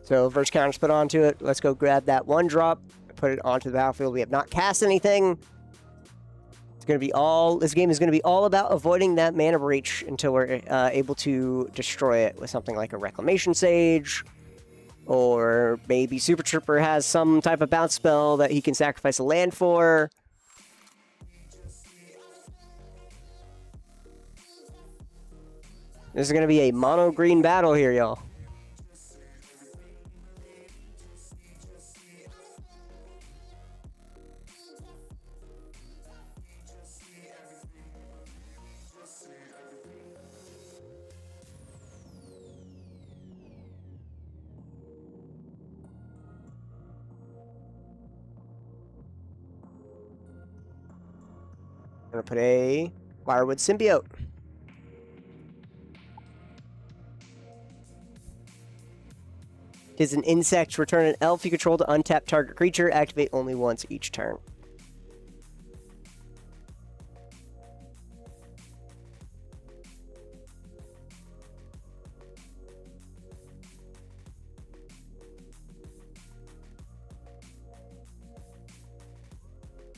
[SPEAKER 1] So first counter's put onto it. Let's go grab that 1-drop, put it onto the battlefield. We have not cast anything. It's going to be all. This game is going to be all about avoiding that mana breach until we're able to destroy it with something like a Reclamation Sage, or maybe Super Trooper has some type of bounce spell that he can sacrifice a land for. This is going to be a mono-green battle here, y'all. I'm going to put a Wirewood Symbiote. It is an insect. Return an elf you control to untap target creature. Activate only once each turn.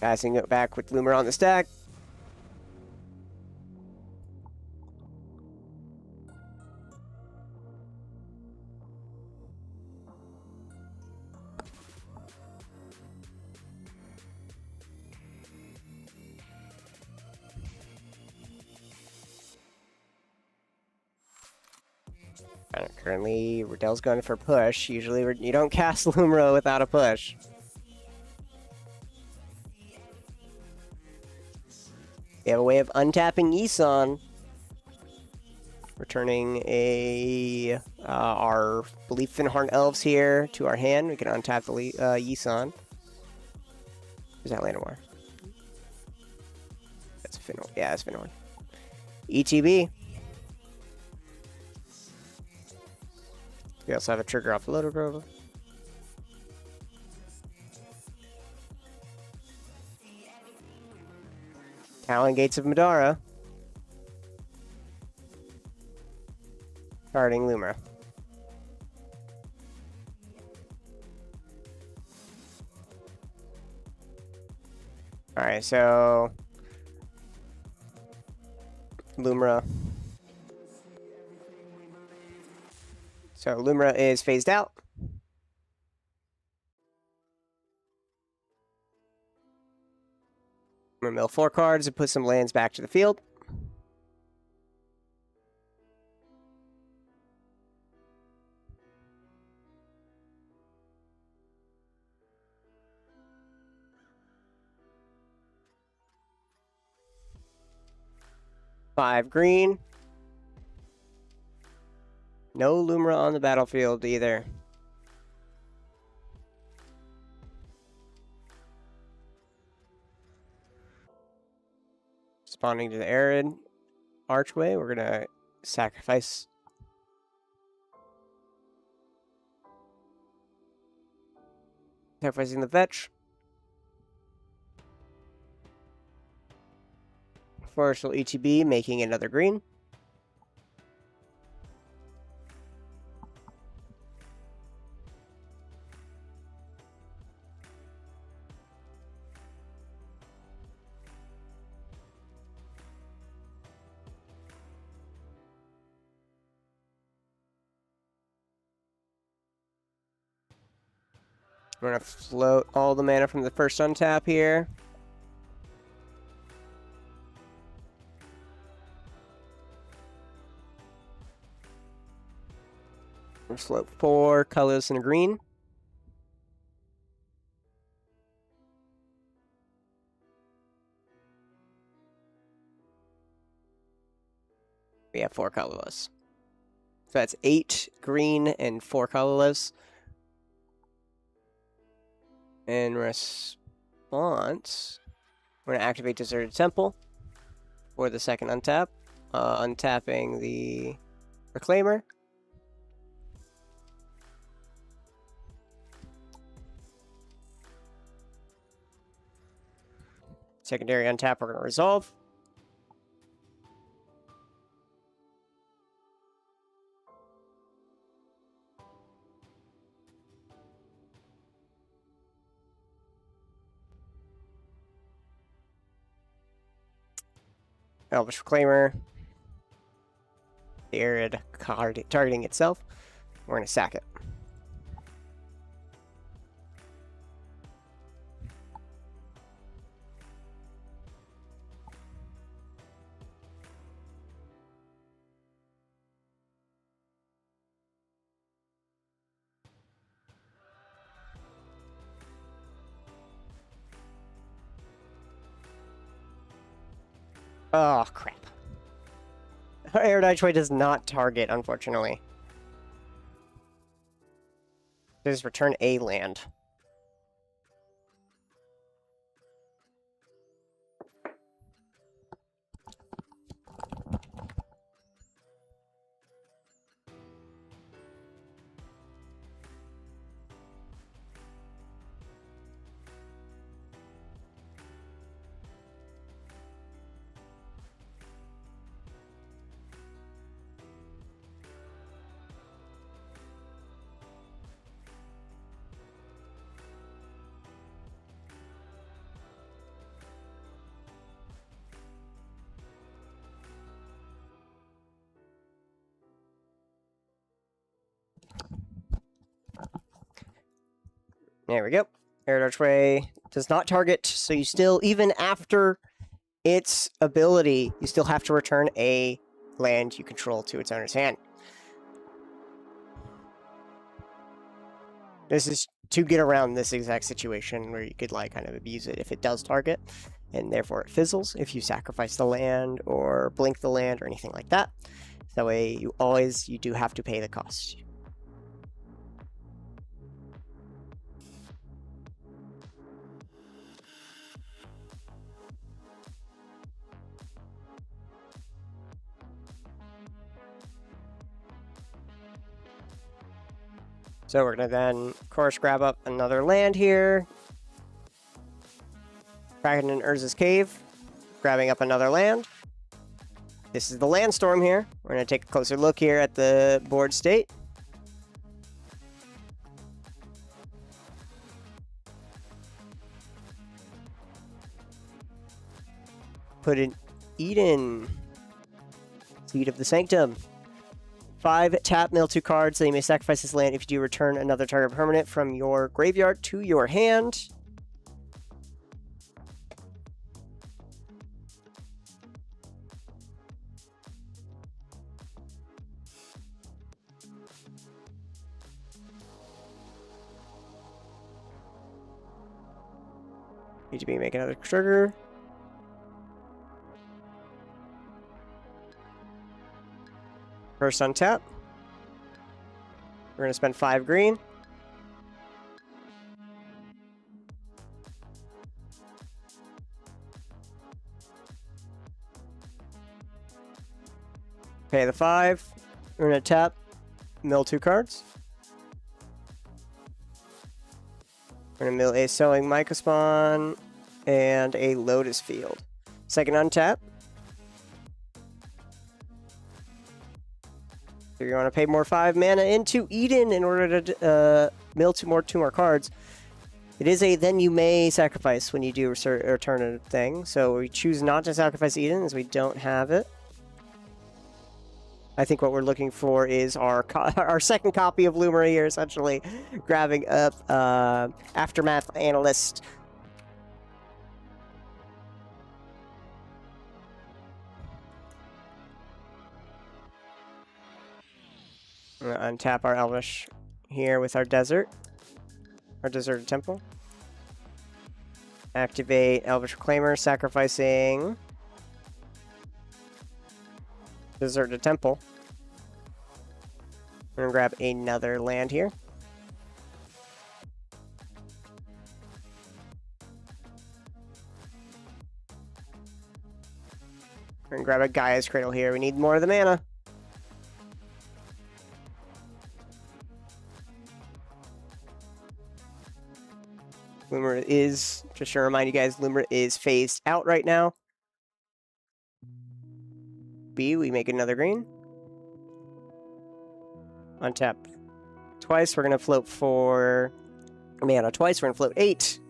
[SPEAKER 1] Passing it back with Loomer on the stack. Currently, Riddell's going for push. Usually, you don't cast Lumra without a push. We have a way of untapping Yisan. Returning our Belief Finhorn Elves here to our hand. We can untap the Yisan. Is that Llanowar? That's Finhorn. Yeah, that's Finhorn. ETB. We also have a trigger off the Loader Grove. Talon Gates of Madara. Guarding Lumra. Alright, so Lumra. So Lumra is phased out. I'm gonna mill 4 cards and put some lands back to the field. Five green. No Lumra on the battlefield either. Responding to the Arid Archway, we're gonna sacrificing the fetch. Forestial ETB making another green. We're going to float all the mana from the first untap here. We're going to float 4 colors in a green. We have 4 colorless. So that's 8 green and 4 colorless. In response, we're going to activate Deserted Temple for the second untap. Untapping the Reclaimer. Secondary untap, we're going to resolve. Elvish Reclaimer. The Arid card targeting itself. We're going to sack it. Oh, crap. Arid Archway does not target, unfortunately. Just return a land. There we go. Arid Archway does not target, so you still, even after its ability, you still have to return a land you control to its owner's hand. This is to get around this exact situation where you could like kind of abuse it if it does target, and therefore it fizzles if you sacrifice the land or blink the land or anything like that. That way you do have to pay the cost. So we're going to then, of course, grab up another land here. Kraken and Urza's Cave. Grabbing up another land. This is the Landstorm here. We're going to take a closer look here at the board state. Put in Eden. Seed of the Sanctum. 5 tap, mill 2 cards, so you may sacrifice this land. If you do, return another target permanent from your graveyard to your hand. Need to be make another trigger. First untap. We're going to spend 5 green. Pay the 5. We're going to tap, mill 2 cards. We're going to mill a Sowing Mycospawn and a Lotus Field. Second untap. So you're going to pay more 5 mana into Eden in order to mill 2 more cards. It is a then you may sacrifice when you do return a thing. So we choose not to sacrifice Eden as we don't have it. I think what we're looking for is our second copy of Lumera here, essentially grabbing up Aftermath Analyst. I'm going to untap our Elvish here with our Desert. Our Deserted Temple. Activate Elvish Reclaimer, sacrificing Deserted Temple. We're going to grab another land here. We're going to grab a Gaia's Cradle here. We need more of the mana. Lumera is, just to remind you guys, Lumera is phased out right now. B, we make another green. Untap twice. We're going to float for mana twice. We're going to float 8.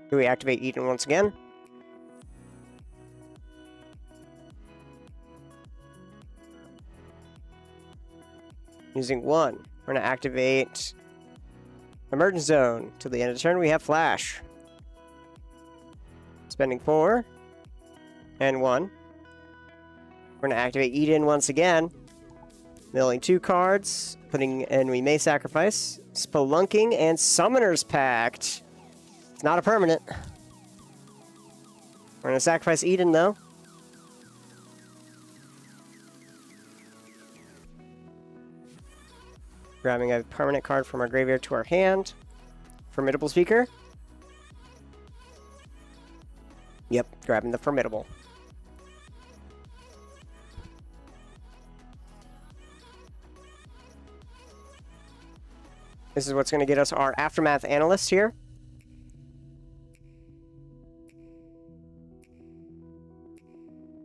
[SPEAKER 1] Do we activate Eden once again? Using 1. We're going to activate Emergence Zone. Till the end of the turn, we have Flash. Spending 4. And 1. We're going to activate Eden once again. Milling 2 cards. And we may sacrifice Spelunking and Summoner's Pact. It's not a permanent. We're going to sacrifice Eden, though. Grabbing a permanent card from our graveyard to our hand. Formidable Speaker. Yep, grabbing the Formidable. This is what's going to get us our Aftermath Analyst here.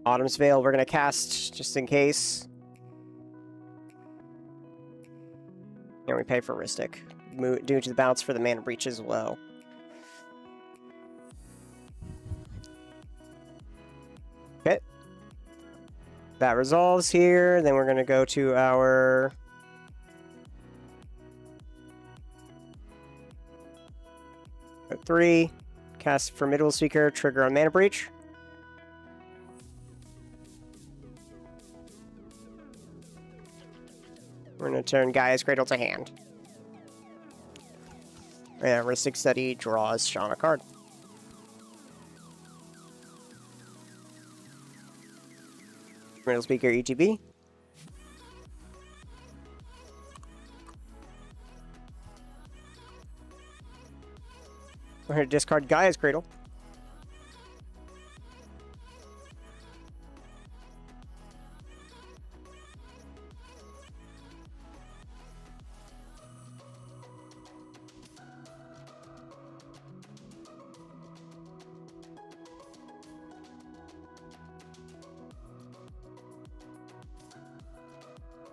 [SPEAKER 1] Autumn's Veil we're going to cast just in case. And we pay for Ristic. Due to the bounce for the Mana Breach as well. That resolves here. Then we're going to go to our... Three. Cast Formidable Speaker, trigger on Mana Breach. We're going to turn Gaia's Cradle to hand. And Ristic Study draws Sean a card. Formidable Speaker, ETB. We're going to discard Gaia's Cradle.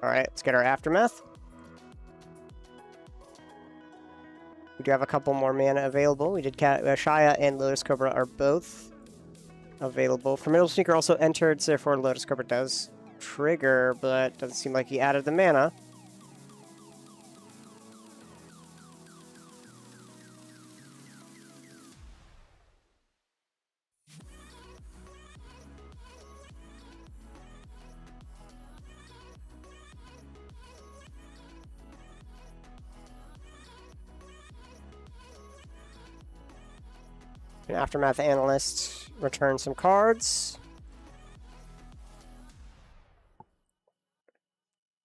[SPEAKER 1] All right, let's get our Aftermath. We do have a couple more mana available. We did Shaya and Lotus Cobra are both available. Formidable Speaker also entered, so therefore Lotus Cobra does trigger, but doesn't seem like he added the mana. An Aftermath Analyst return some cards.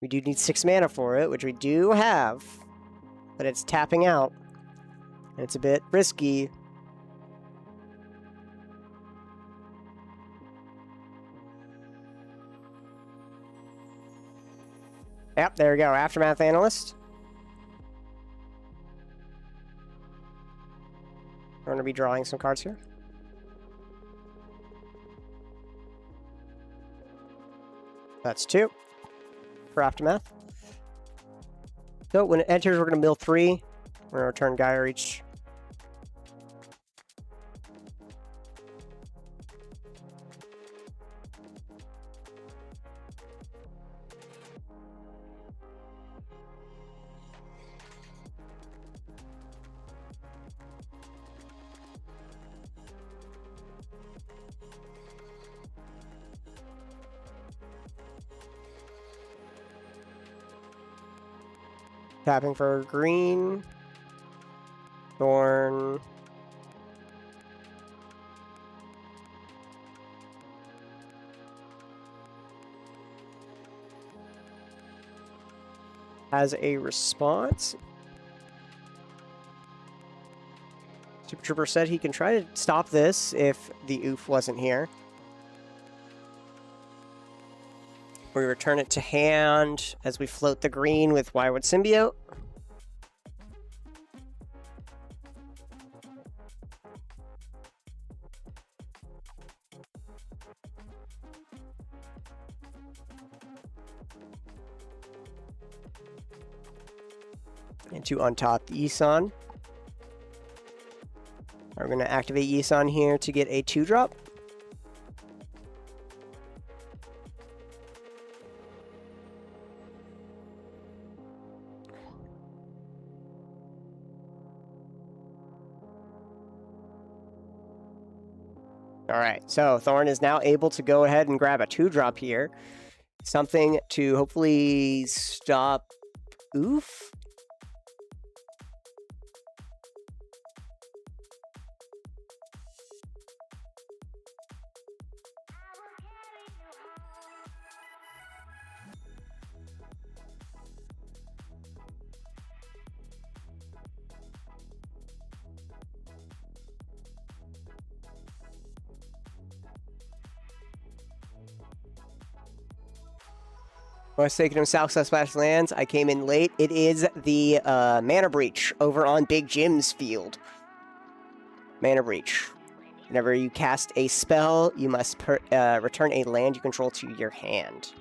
[SPEAKER 1] We do need 6 mana for it, which we do have, but it's tapping out. And it's a bit risky. Yep, there we go. Aftermath Analyst. We're going to be drawing some cards here. That's 2 for Aftermath. So when it enters, we're going to mill 3. We're going to return Gaia each. Tapping for green. Thorn. Has a response. Super Trooper said he can try to stop this if the oof wasn't here. We return it to hand as we float the green with Wildwood Symbiote. And to untop the Yisan. We're going to activate Yisan here to get a 2-drop. Alright, so Thorn is now able to go ahead and grab a 2-drop here. Something to hopefully stop oof. I was taking him South Splash Lands. I came in late. It is the Mana Breach over on Big Jim's field. Mana Breach. Whenever you cast a spell, you must return a land you control to your hand.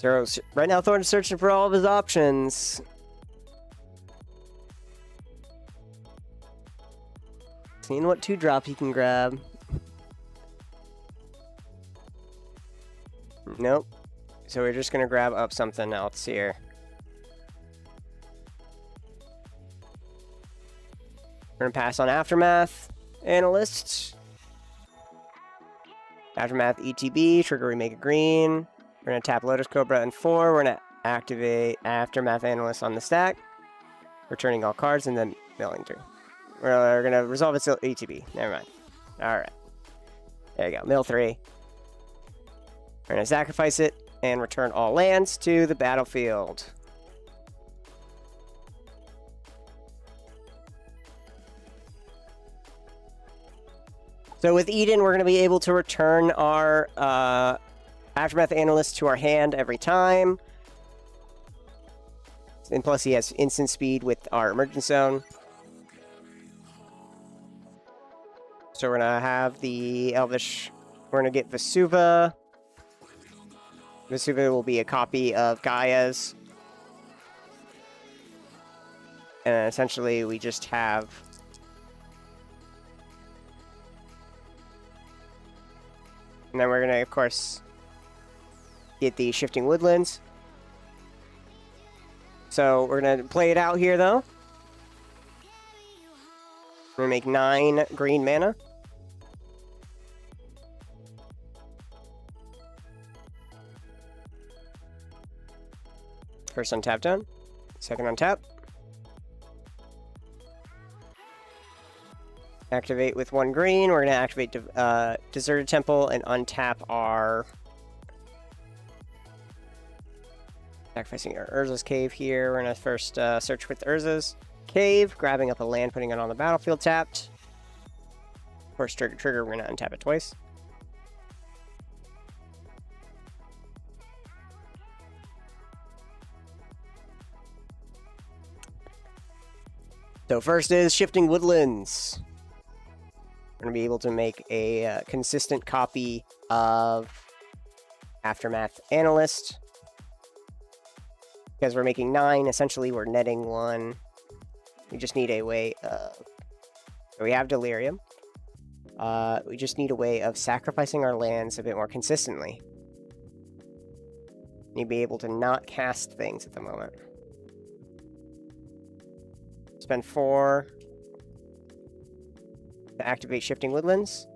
[SPEAKER 1] Right now, Thorn's searching for all of his options. Seeing what 2-drop he can grab. Nope. So we're just gonna grab up something else here. We're gonna pass on Aftermath Analyst. Aftermath ETB, trigger remake a green. We're gonna tap Lotus Cobra in 4. We're gonna activate Aftermath Analyst on the stack. Returning all cards and then milling through. We're gonna resolve its ETB. Never mind. Alright. There you go. Mill 3. We're gonna sacrifice it and return all lands to the battlefield. So with Eden, we're going to be able to return our Aftermath Analyst to our hand every time. And plus he has instant speed with our Emergence Zone. So we're going to have the Elvish... We're going to get Vesuva. Vesuva will be a copy of Gaia's. And essentially we just have... And then we're going to, of course, get the Shifting Woodlands. So we're going to play it out here, though. We're going to make 9 green mana. First on tap down. Second on tap. Activate with 1 green. We're going to activate Deserted Temple and untap our... Sacrificing our Urza's Cave here. We're going to first search with Urza's Cave, grabbing up a land, putting it on the battlefield tapped. Of course, trigger, we're going to untap it twice. So first is Shifting Woodlands. We're going to be able to make a consistent copy of Aftermath Analyst. Because we're making 9, essentially we're netting 1. We just need a way of... So we have Delirium. We just need a way of sacrificing our lands a bit more consistently. Need to be able to not cast things at the moment. Spend 4... to activate Shifting Woodlands.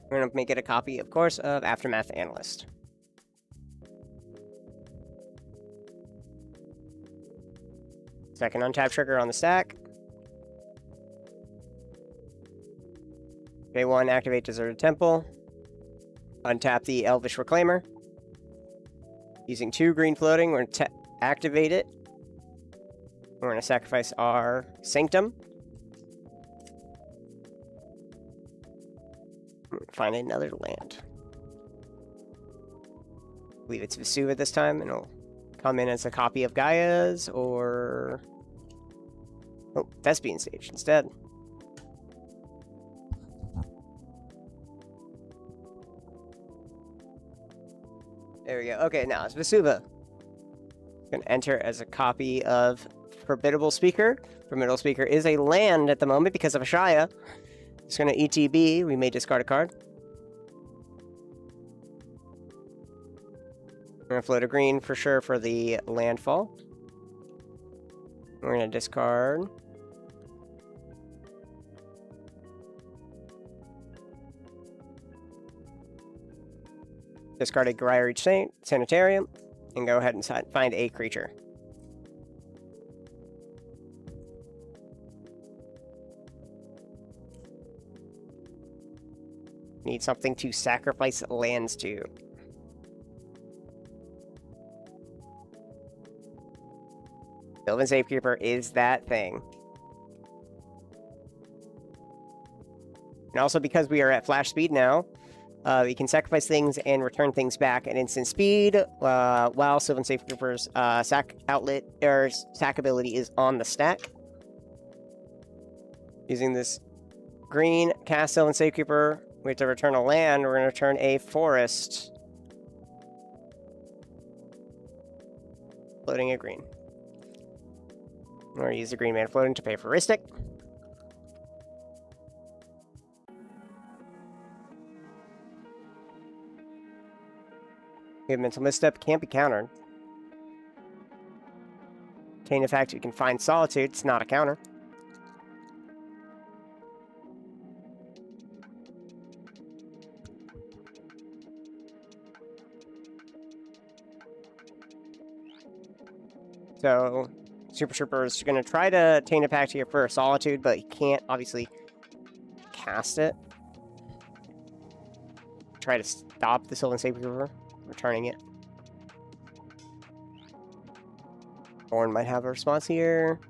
[SPEAKER 1] We're going to make it a copy, of course, of Aftermath Analyst. Second untap trigger on the stack. Day 1, activate Deserted Temple. Untap the Elvish Reclaimer. Using 2 green floating, we're going to activate it. We're going to sacrifice our Sanctum. Find another land. I believe it's Vesuva this time, and it'll come in as a copy of Gaia's, or... Oh, Thespian Sage instead. There we go. Okay, now it's Vesuva. Going to enter as a copy of Formidable Speaker. Formidable Speaker is a land at the moment because of Ashaya. It's going to ETB. We may discard a card. We're going to float a green for sure for the landfall. We're going to discard. Discard a Gyre Sanitarium and go ahead and find a creature. Need something to sacrifice lands to. Sylvan Safekeeper is that thing. And also because we are at flash speed now, we can sacrifice things and return things back at instant speed, while Sylvan Safekeeper's sack outlet or sack ability is on the stack. Using this green, cast Sylvan Safekeeper. We have to return a land. We're going to return a forest. Floating a green. We're going to use the green man floating to pay for Ristic. We have Mental Misstep, can't be countered. Taint Effect, you can find Solitude, it's not a counter. So, Super Trooper is going to try to Taint Effect here for Solitude, but he can't obviously cast it. Try to stop the Sylvan Safekeeper, returning it. Thorn might have a response here.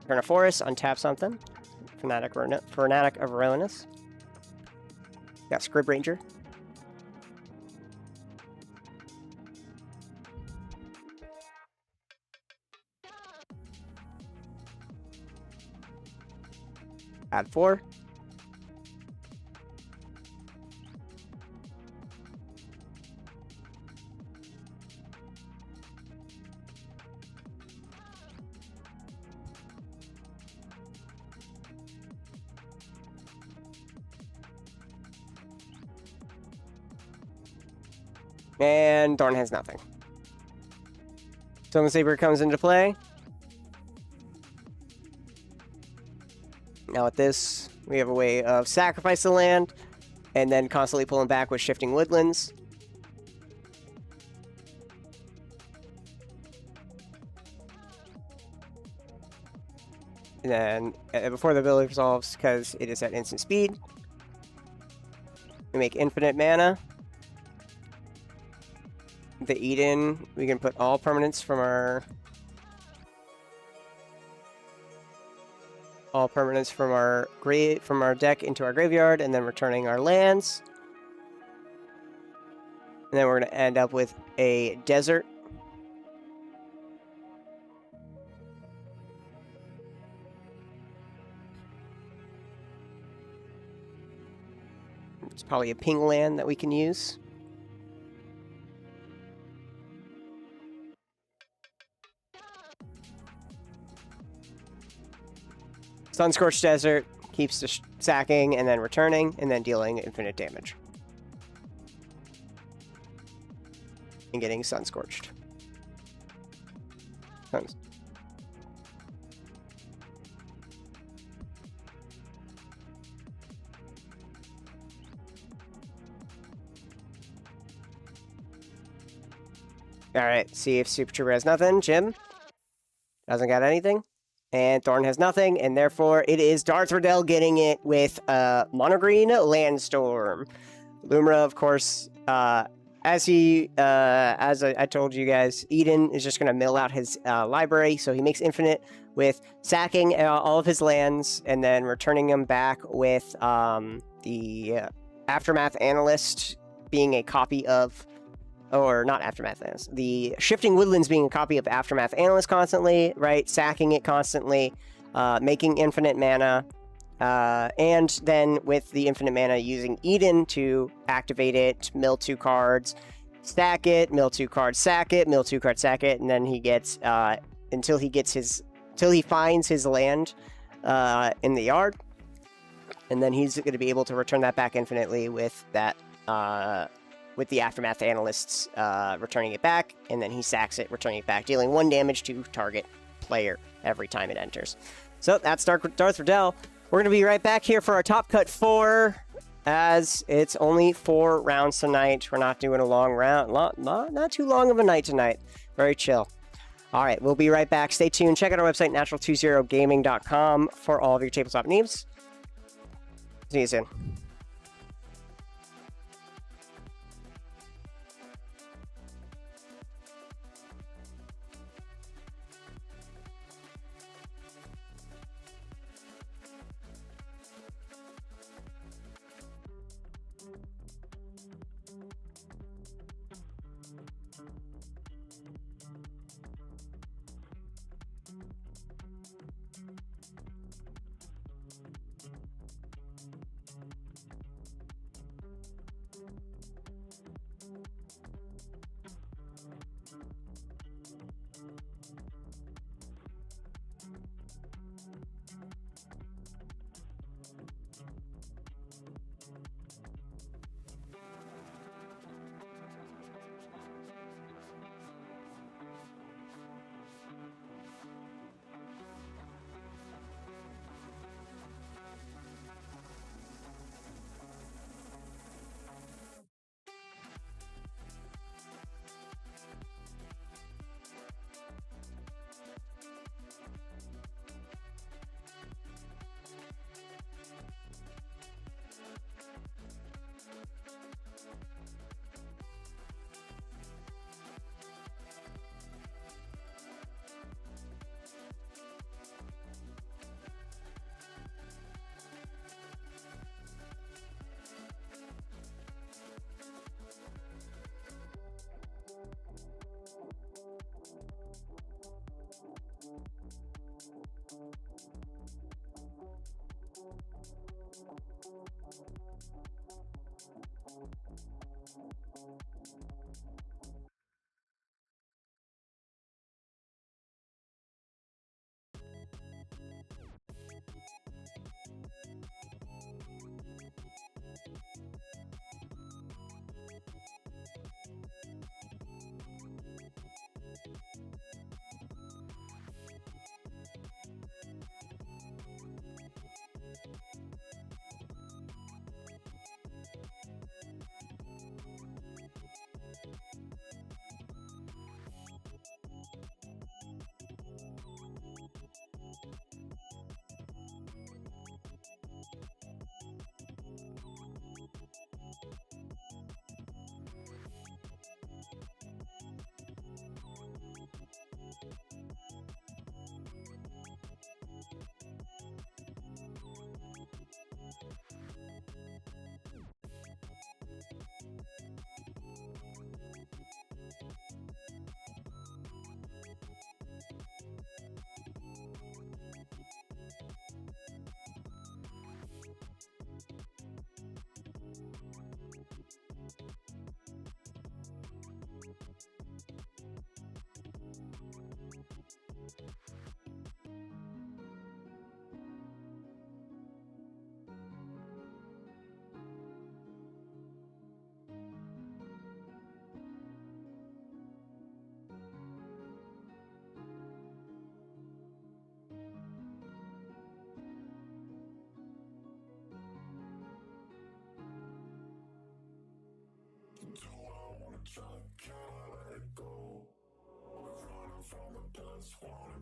[SPEAKER 1] Turn a forest, untap something. Fanatic of Ruinous. Got Scrib Ranger. Add 4. And Thorn has nothing. Sylvan Saber comes into play. Now with this, we have a way of sacrificing the land, and then constantly pulling back with Shifting Woodlands. And then, before the ability resolves, because it is at instant speed, we make infinite mana. The Eden, we can put all permanents from our deck into our graveyard, and then returning our lands. And then we're going to end up with a desert. It's probably a ping land that we can use. Sunscorched Desert keeps the sacking and then returning and then dealing infinite damage. And getting Sunscorched. Alright, see if Super Trooper has nothing. Jim doesn't got anything. And Thorn has nothing, and therefore it is Darth Riddell getting it with Monogreen Landstorm. Lumra, of course, as I told you guys, Eden is just going to mill out his library, so he makes infinite with sacking all of his lands and then returning them back with the Aftermath Analyst being a copy of... Or not Aftermath Analyst. The Shifting Woodlands being a copy of Aftermath Analyst constantly, right? Sacking it constantly, making infinite mana, and then with the infinite mana using Eden to activate it, mill 2 cards, stack it, mill 2 cards, sack it, mill 2 cards, sack it, and then he gets until he finds his land in the yard, and then he's going to be able to return that back infinitely with that. With the Aftermath Analysts returning it back, and then he sacks it, returning it back, dealing 1 damage to target player every time it enters. So that's Darth Riddell. We're going to be right back here for our Top Cut 4, as it's only 4 rounds tonight. We're not doing a long round, not too long of a night tonight. Very chill. All right, we'll be right back. Stay tuned. Check out our website, natural20gaming.com, for all of your tabletop needs. See you soon.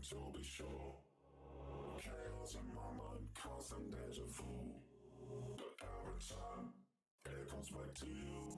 [SPEAKER 2] to be sure. Chaos in my mind, constant deja vu. But every time, it comes back to you.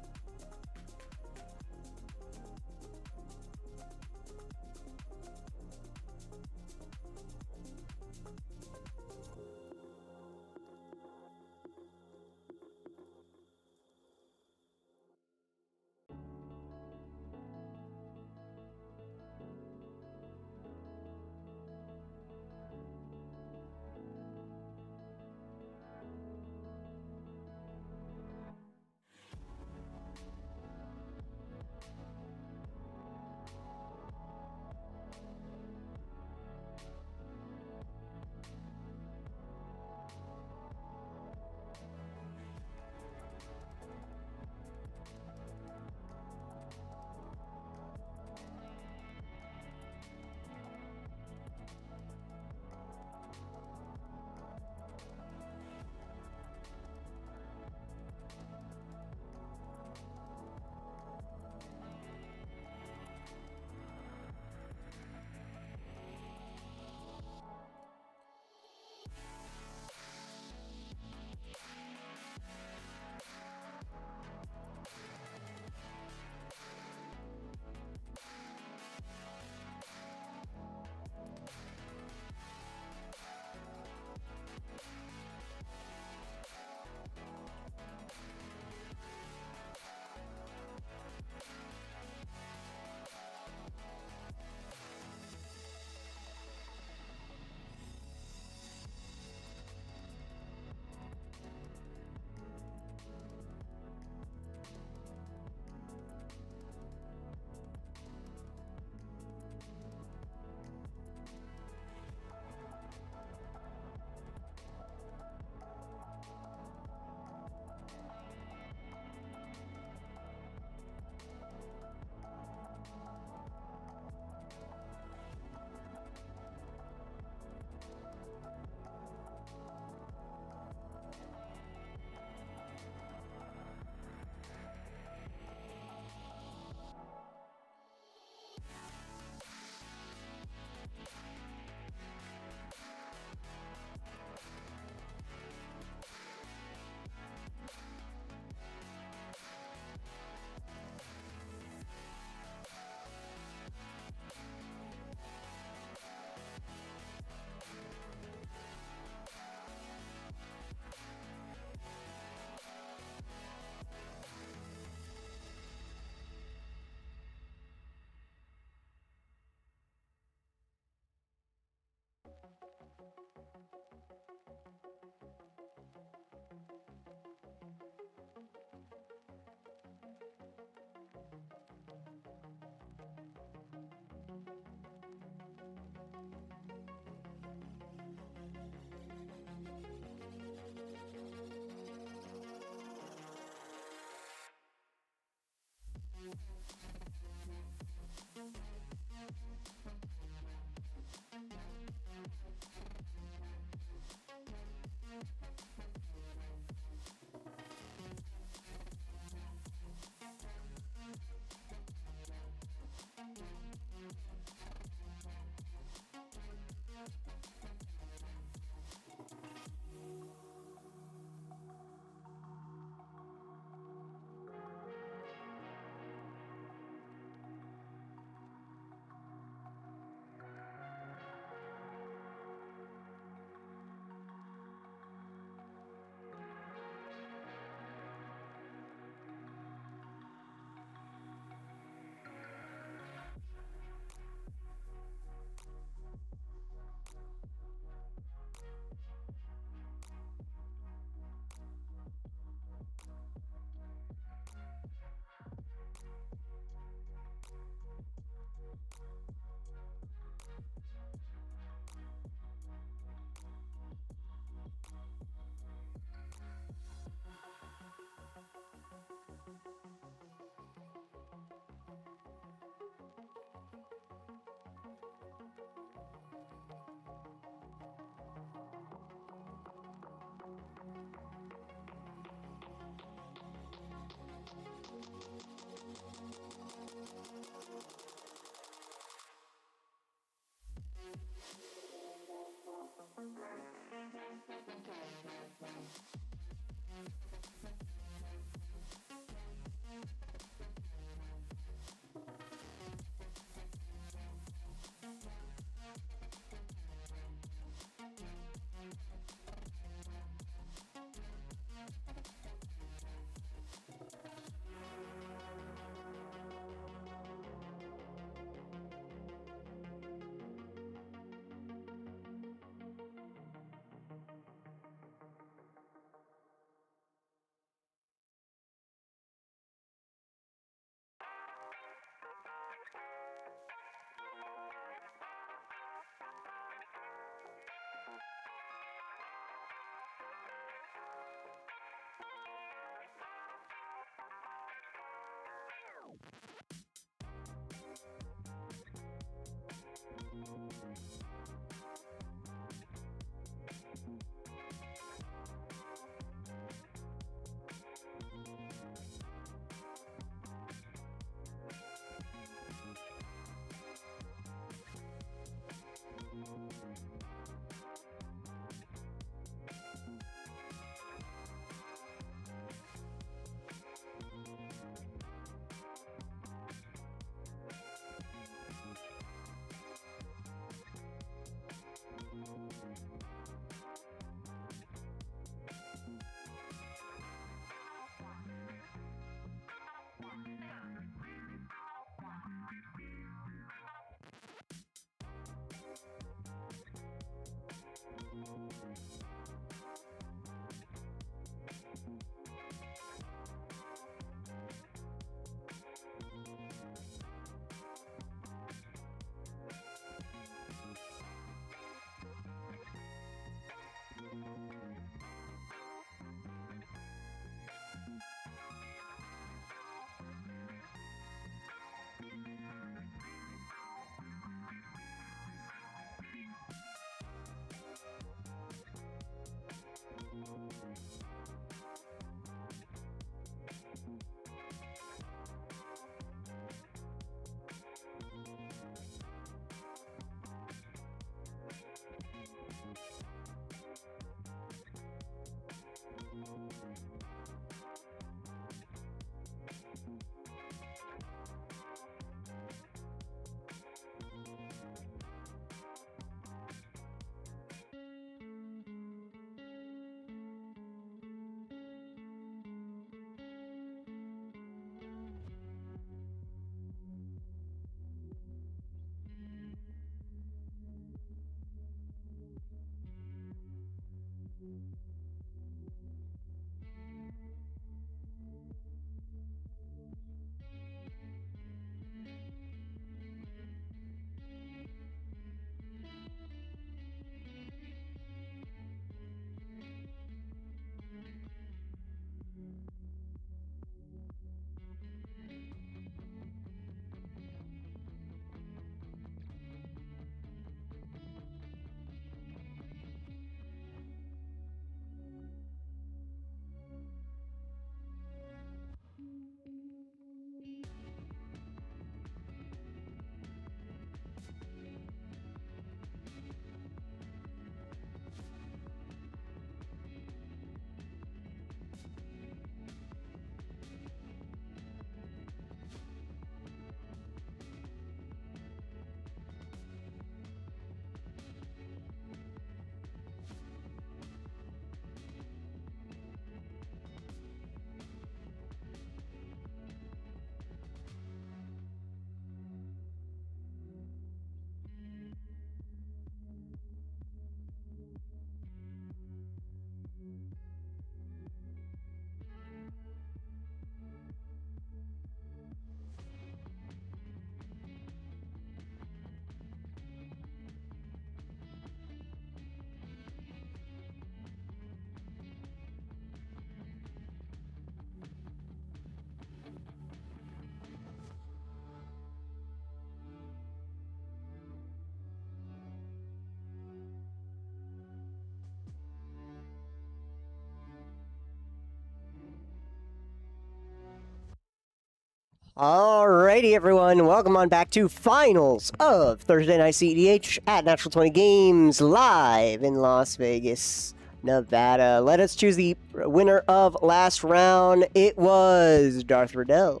[SPEAKER 1] Alrighty, everyone. Welcome on back to finals of Thursday Night CEDH at Nat20 Games live in Las Vegas, Nevada. Let us choose the winner of last round. It was Darth Riddell,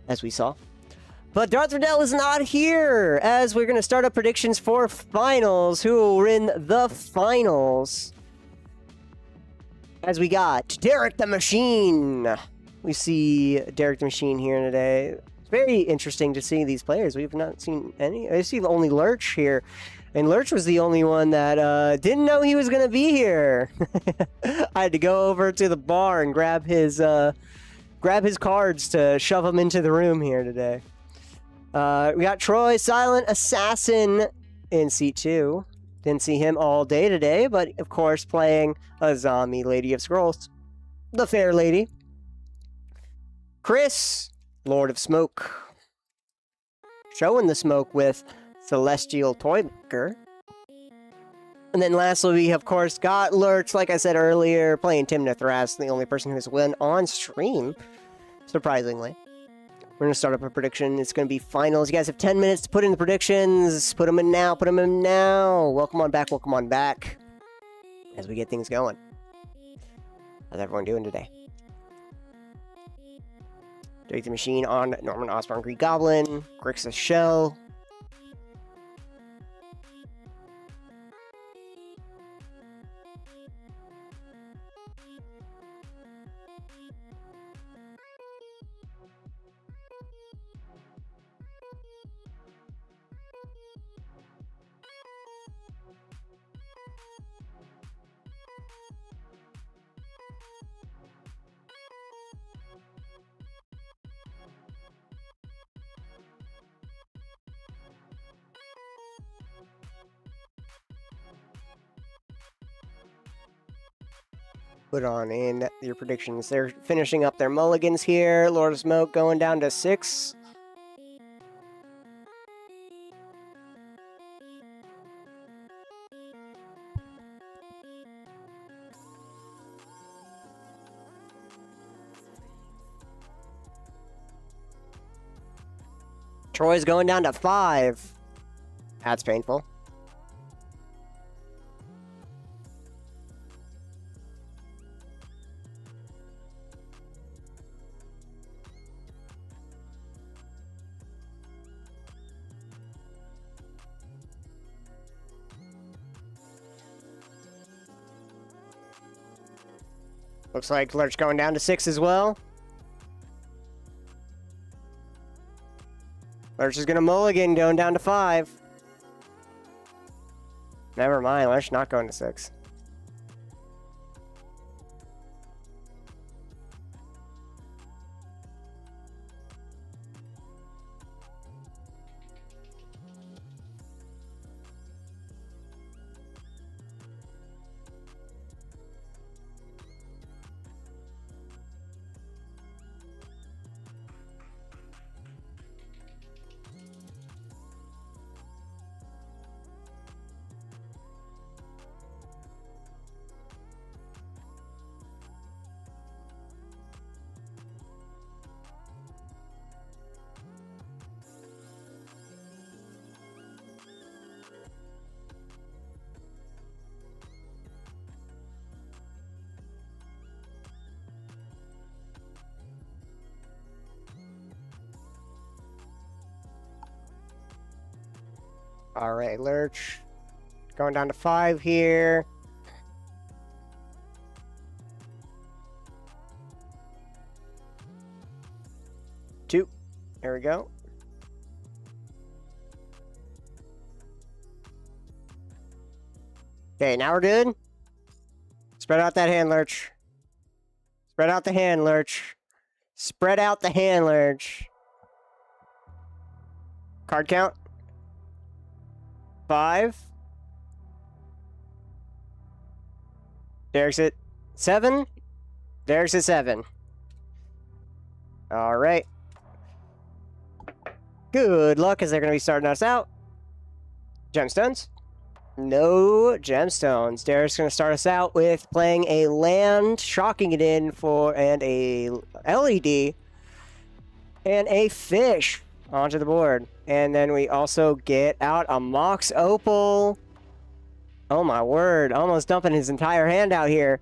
[SPEAKER 1] as we saw. But Darth Riddell is not here, as we're going to start up predictions for finals. Who will win the finals? As we got Derek the Machine. We see Derek the Machine here today. It's very interesting to see these players. We've not seen any. I see only Lurch here. And Lurch was the only one that didn't know he was going to be here. I had to go over to the bar and grab his cards to shove them into the room here today. We got Troy, Silent Assassin in seat 2. Didn't see him all day today, but of course playing a zombie Lady of Scrolls. The Fair Lady. Chris Lord of Smoke. Showing the smoke with Celestial Toymaker. And then lastly, we of course got Lurch, like I said earlier, playing Timna Thras, the only person who's won on stream, surprisingly. We're going to start up a prediction. It's going to be finals. You guys have 10 minutes to put in the predictions. Put them in now. Put them in now. Welcome on back. Welcome on back. As we get things going. How's everyone doing today? Drake the Machine on Norman Osborn Green Goblin. Grixis Shell. Put on in your predictions. They're finishing up their mulligans here. Lord of Smoke going down to 6. Troy's going down to 5. That's painful. Looks like Lurch going down to 6 as well. Lurch is going to mulligan, going down to 5. Never mind, Lurch not going to 6. All right, Lurch going down to 5 here. Two. There we go. Okay, now we're good. Spread out that hand, Lurch. Spread out the hand, Lurch. Spread out the hand, Lurch. Card count. 5. Derek's at 7. Derek's at 7. All right. Good luck as they're going to be starting us out. Gemstones. No gemstones. Derek's going to start us out with playing a land, shocking it in for, and a LED, and a fish onto the board. And then we also get out a Mox Opal. Oh my word. Almost dumping his entire hand out here.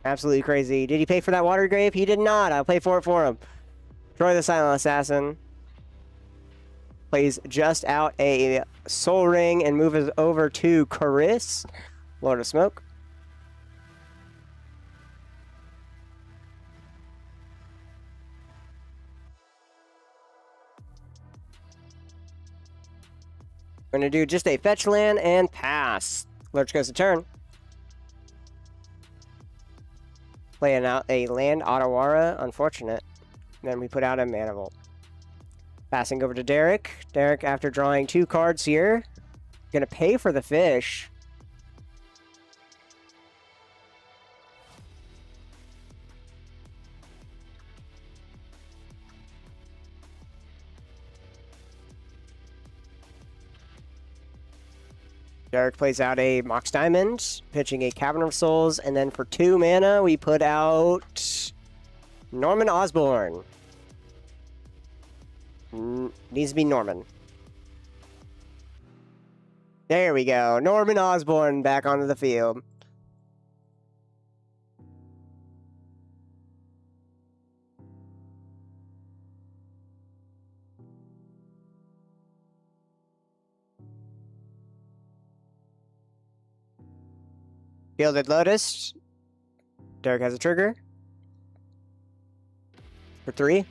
[SPEAKER 1] Absolutely crazy. Did he pay for that water grave? He did not. I'll pay for it for him. Troy the Silent Assassin. Plays just out a Soul Ring and moves over to Chris, Lord of Smoke. We're going to do just a fetch land and pass. Lurch goes to turn. Playing out a land, Ottawara, unfortunate. And then we put out a Manifold. Passing over to Derek. Derek, after drawing 2 cards here, going to pay for the fish. Derek plays out a Mox Diamond, pitching a Cavern of Souls, and then for 2 mana, we put out Norman Osborn. Needs to be Norman. There we go. Norman Osborn back onto the field. Gilded Lotus. Derek has a trigger. For 3.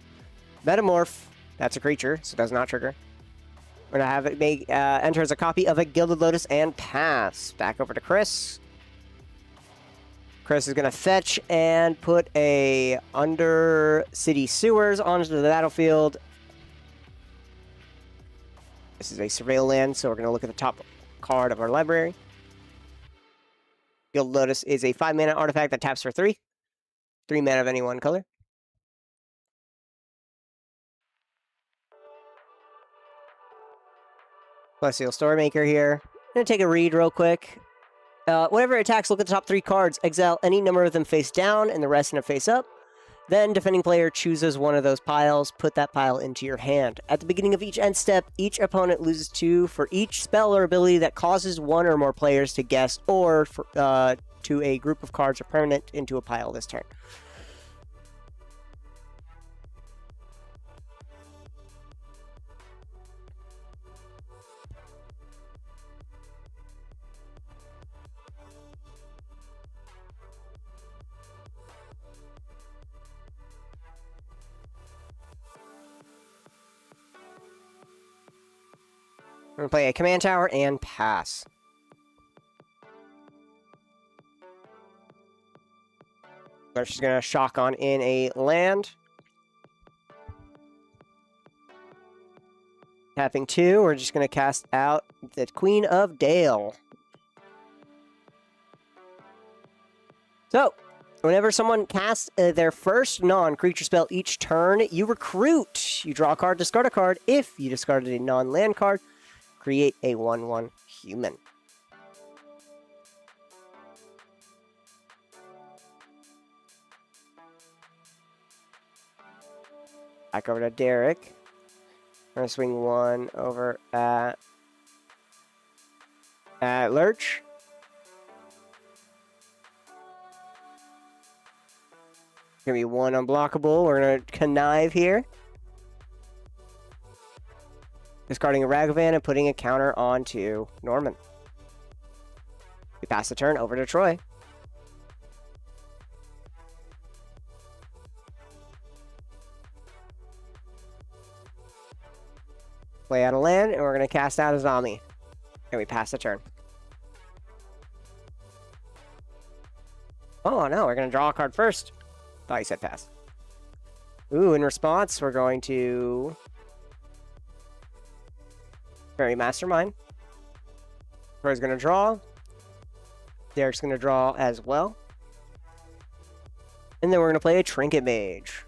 [SPEAKER 1] Metamorph. That's a creature, so it does not trigger. We're going to have it make enter as a copy of a Gilded Lotus and pass. Back over to Chris. Chris is going to fetch and put a Under City Sewers onto the battlefield. This is a Surveil land, so we're going to look at the top card of our library. Gilded Lotus is a 5-mana artifact that taps for 3. 3 mana of any one color. Celestial Storemaker here. I'm going to take a read real quick. Whenever it attacks, look at the top 3 cards. Exile any number of them face down and the rest in a face up. Then, defending player chooses one of those piles. Put that pile into your hand. At the beginning of each end step, each opponent loses 2 for each spell or ability that causes 1 or more players to guess or to a group of cards or permanent into a pile this turn. We're going to play a Command Tower and pass. We're just going to shock on in a land. Tapping 2, we're just going to cast out the Queen of Dale. So, whenever someone casts their first non-creature spell each turn, you recruit. You draw a card, discard a card. If you discarded a non-land card, create a 1/1 human. Back over to Derek. I'm going to swing 1 over at Lurch. Going to be 1 unblockable. We're going to connive here. Discarding a Ragavan and putting a counter onto Norman. We pass the turn over to Troy. Play out a land, and we're going to cast out a Zami. And we pass the turn. Oh, no, we're going to draw a card first. Thought you said pass. Ooh, in response, we're going to Fairy Mastermind. Troy's going to draw. Derek's going to draw as well. And then we're going to play a Trinket Mage.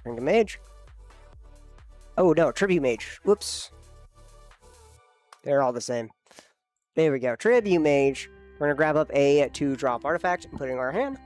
[SPEAKER 1] Trinket Mage. Oh, no, Tribute Mage. Whoops. They're all the same. There we go. Tribute Mage. We're going to grab up a 2-drop artifact and put it in our hand.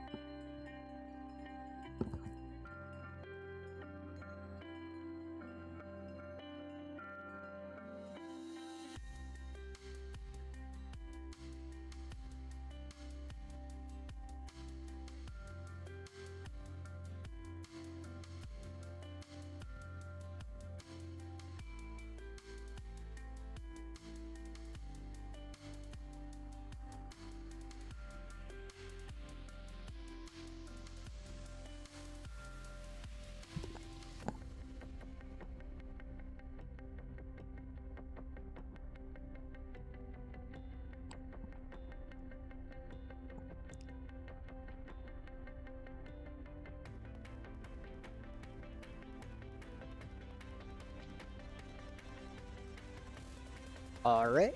[SPEAKER 1] Alright.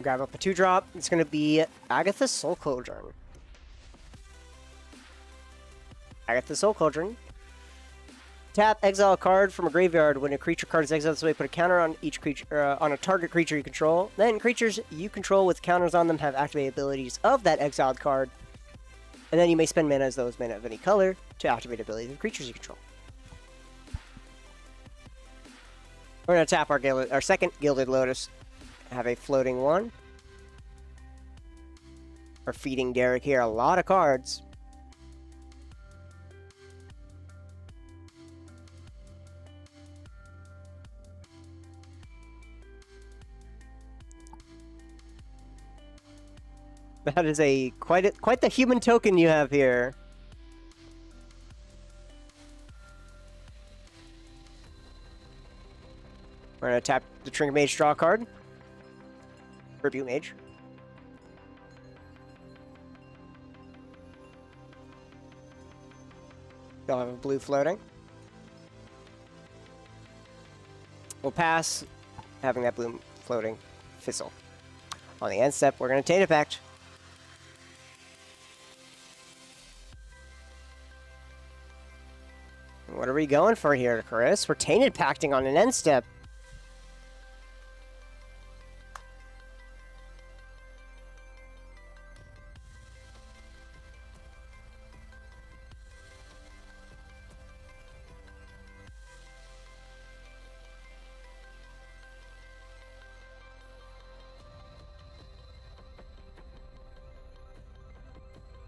[SPEAKER 1] Grab up a 2-drop. It's going to be Agatha's Soul Cauldron. Agatha's Soul Cauldron. Tap, exile a card from a graveyard. When a creature card is exiled this way, put a counter on each creature, on a target creature you control. Then creatures you control with counters on them have activated abilities of that exiled card. And then you may spend mana as those mana of any color to activate abilities of creatures you control. We're going to tap our second Gilded Lotus. Have a floating one. We're feeding Derek here a lot of cards. That is quite the human token you have here. We're gonna tap the Trinket Mage, draw a card. Tribute Mage. They'll have a blue floating. We'll pass having that blue floating fizzle. On the end step, we're gonna Tainted Pact. What are we going for here, Chris? We're Tainted Pacting on an end step.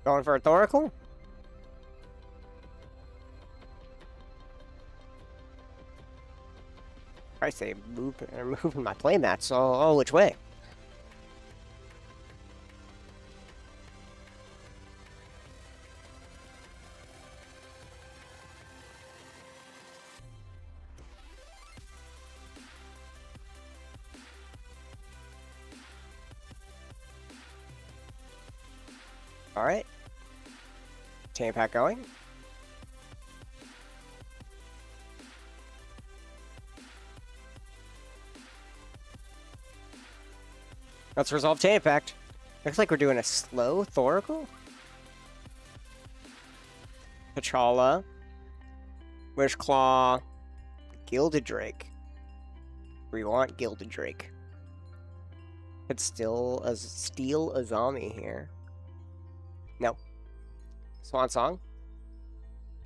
[SPEAKER 1] Going for a Thoracle? I say moving my playmats all which way. All right. Tainted Pact going. Let's resolve Tainted Pact. Looks like we're doing a slow Thoracle. T'Challa. Wishclaw. Gilded Drake. We want Gilded Drake. Could still steal a Azami here. No. Swan Song.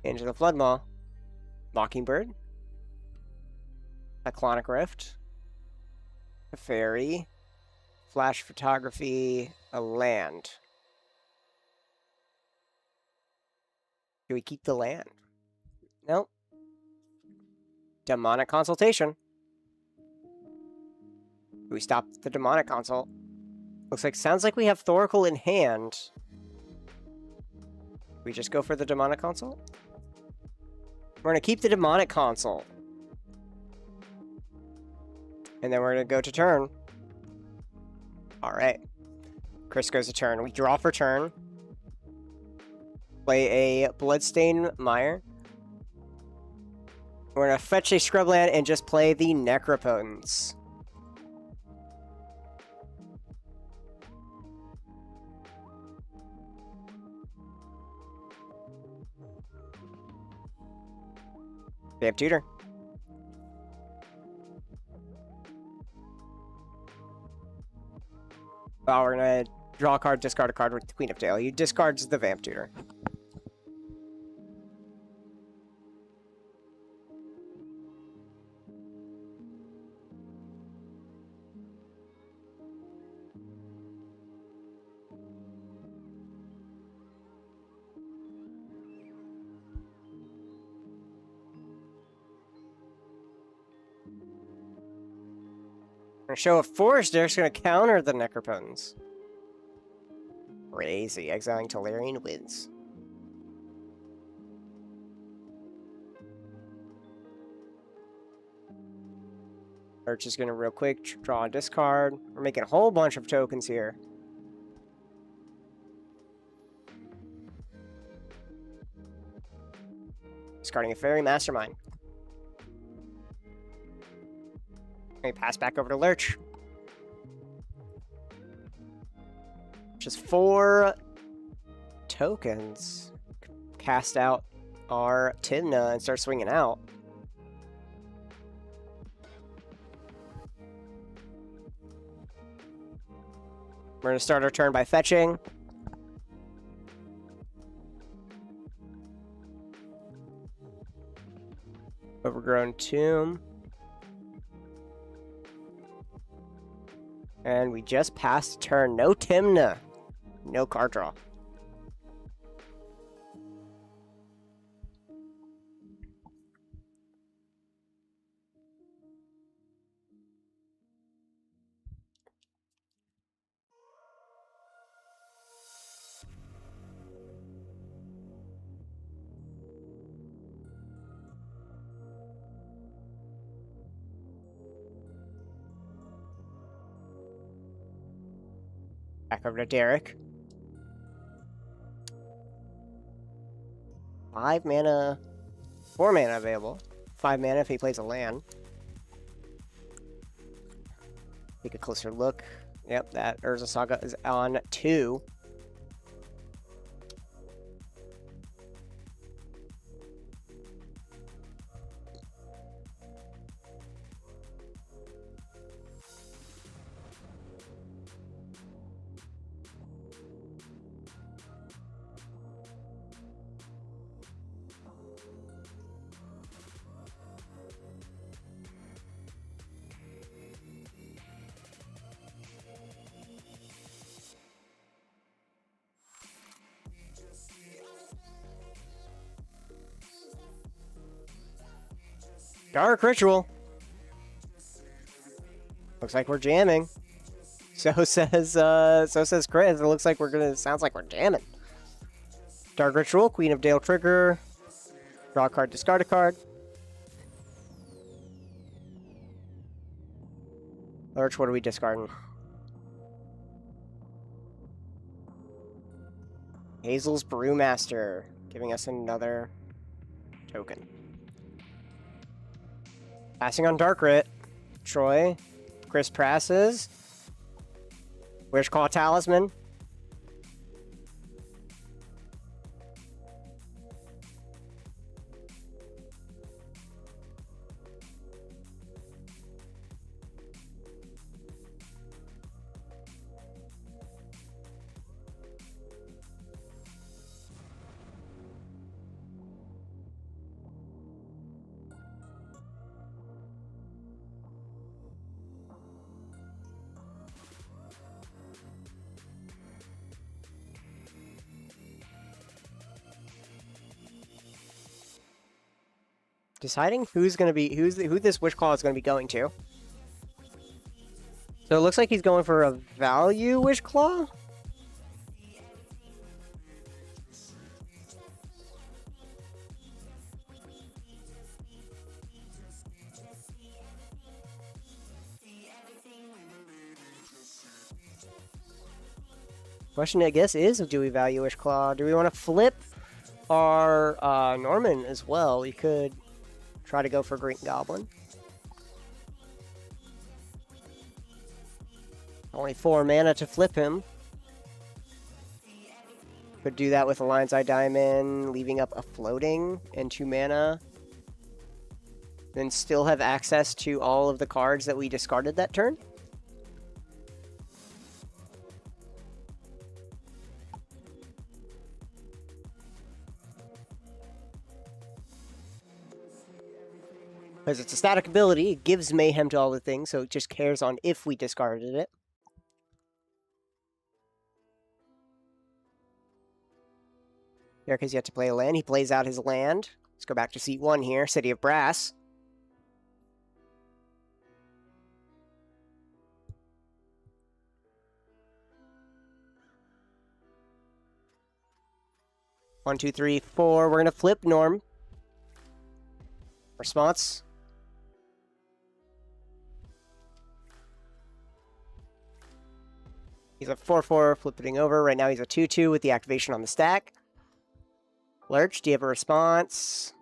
[SPEAKER 1] Into the Floodmaw. Mockingbird. Cyclonic Rift. A Fairy. Flash Photography, a land. Do we keep the land? Nope. Demonic Consultation. Do we stop the Demonic Consult? Sounds like we have Thoracle in hand. We just go for the Demonic Consult? We're gonna keep the Demonic Consult. And then we're gonna go to turn. Alright. Chris goes to turn. We draw for turn. Play a Bloodstained Mire. We're going to fetch a Scrubland and just play the Necropotence. We have Tutor. Oh, we're gonna draw a card, discard a card with Queen of Tail. He discards the Vamp Tutor. Gonna show a Forest Derek's gonna counter the Necropotence. Crazy. Exiling Tolarian wins. Arch is gonna real quick draw a discard. We're making a whole bunch of tokens here. Discarding a Fairy Mastermind. We pass back over to Lurch. Just 4 tokens. Cast out our Timna and start swinging out. We're going to start our turn by fetching. Overgrown Tomb. And we just passed turn. No Timna. No card draw. Back over to Derek. 5 mana, 4 mana available. 5 mana if he plays a land. Take a closer look. Yep, that Urza Saga is on 2. Dark Ritual. Looks like we're jamming. So says Chris. It looks like sounds like we're jamming. Dark Ritual, Queen of Dale trigger. Draw a card, discard a card. Lurch, what are we discarding? Hazel's Brewmaster, giving us another token. Passing on Dark Rit. Troy. Chris passes. Wishclaw Talisman. Deciding who this Wishclaw is going to be going to. So it looks like he's going for a value Wishclaw. Question, I guess, is do we value Wishclaw? Do we want to flip our Norman as well? We could try to go for Green Goblin. Only 4 mana to flip him. Could do that with a Lion's Eye Diamond, leaving up a floating and 2 mana. Then still have access to all of the cards that we discarded that turn. Because it's a static ability, it gives mayhem to all the things, so it just cares on if we discarded it. Derek has yet to play a land. He plays out his land. Let's go back to seat 1 here, City of Brass. One, two, three, four. We're going to flip Norm. Response. He's a 4-4, flipping over. Right now he's a 2-2 with the activation on the stack. Lurch, do you have a response?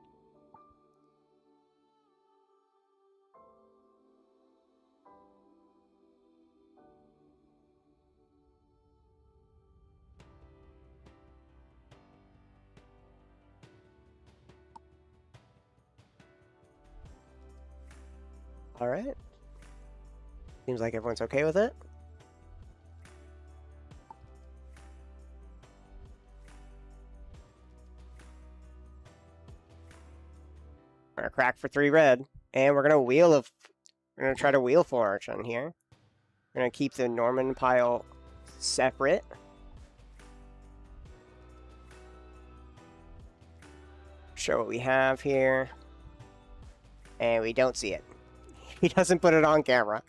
[SPEAKER 1] All right. Seems like everyone's okay with it. We're gonna crack for 3 red, and we're gonna try to wheel forge on here. We're gonna keep the Norman pile separate. Show what we have here, and we don't see it. He doesn't put it on camera.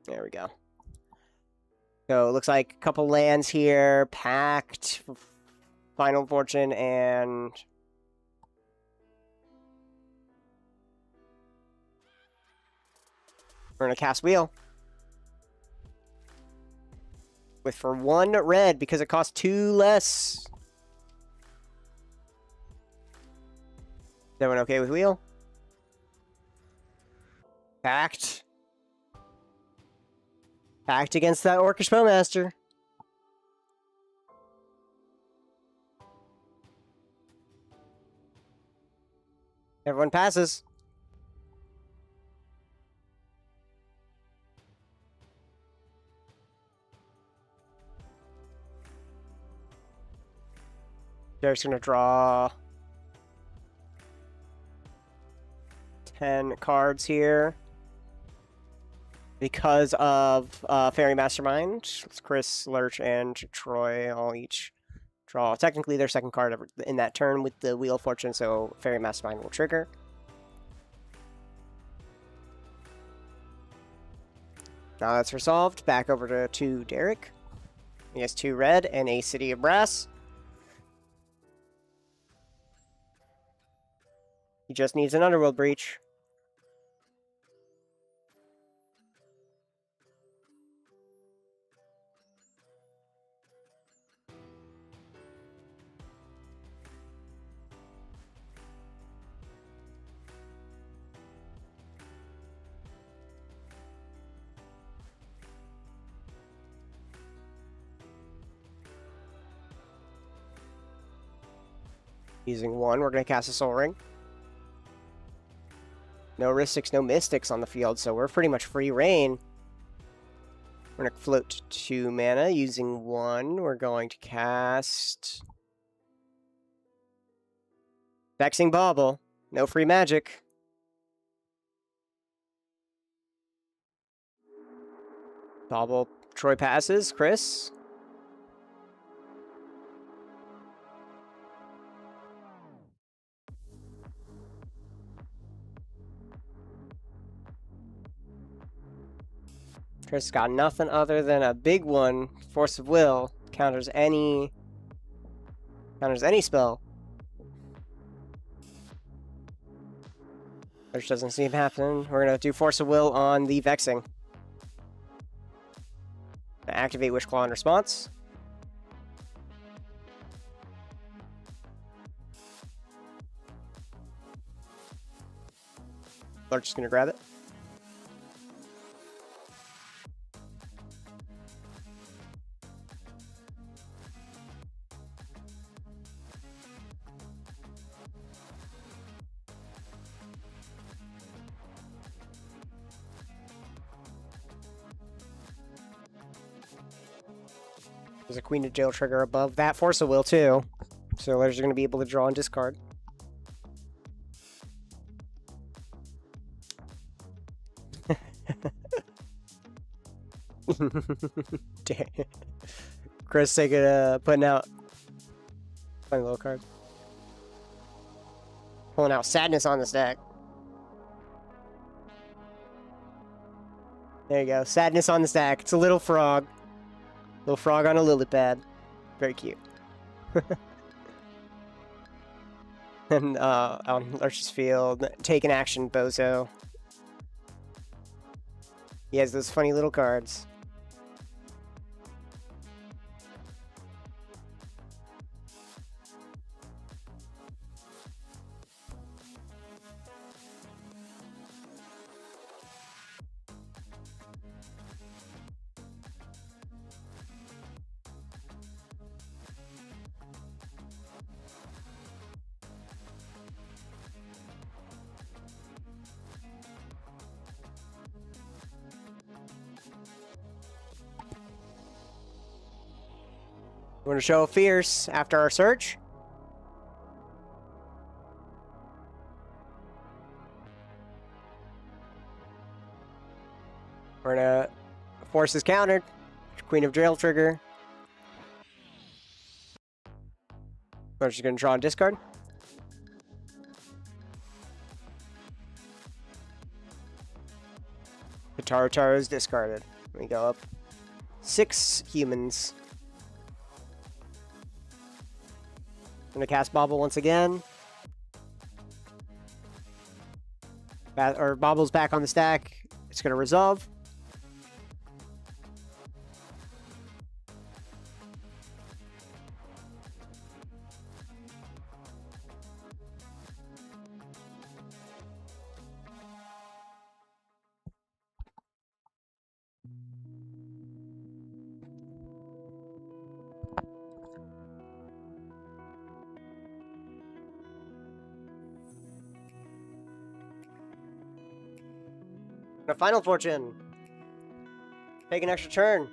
[SPEAKER 1] There we go. So it looks like a couple lands here, packed, Final Fortune, and we're gonna cast wheel. With for 1 red because it costs 2 less. Is everyone okay with wheel? Packed. Packed against that Orcish Bowmaster. Everyone passes. Derek's gonna draw 10 cards here. Because of Fairy Mastermind, Chris, Lurch, and Troy all each draw technically their second card in that turn with the Wheel of Fortune, so Fairy Mastermind will trigger. Now that's resolved. Back over to Derek. He has 2 red and a City of Brass. He just needs an Underworld Breach. Using 1, we're going to cast a Soul Ring. No Ristics, no Mystics on the field, so we're pretty much free reign. We're going to float 2 mana. Using 1, we're going to cast Vexing Bauble. No free magic. Bauble, Troy passes. Chris? Chris got nothing other than a big one. Force of Will counters any spell. Which doesn't seem happening. We're gonna do Force of Will on the Vexing. Activate Wishclaw in response. Lurch is gonna grab it. There's a Queen of Jail trigger above that Force of Will, too. So Lurch is going to be able to draw and discard. Chris putting out funny little card. Pulling out Sadness on this deck. There you go. Sadness on the stack. It's a little frog. Little frog on a lily pad. Very cute. And on Lurch's field, take an action, Bozo. He has those funny little cards. We're going to show fierce after our search. We're going to force is countered. Queen of Drill trigger. We're just going to draw and discard. Taro is discarded. We go up 6 humans. I'm gonna cast Bobble once again. Bobble's back on the stack. It's gonna resolve. A Final Fortune. Take an extra turn.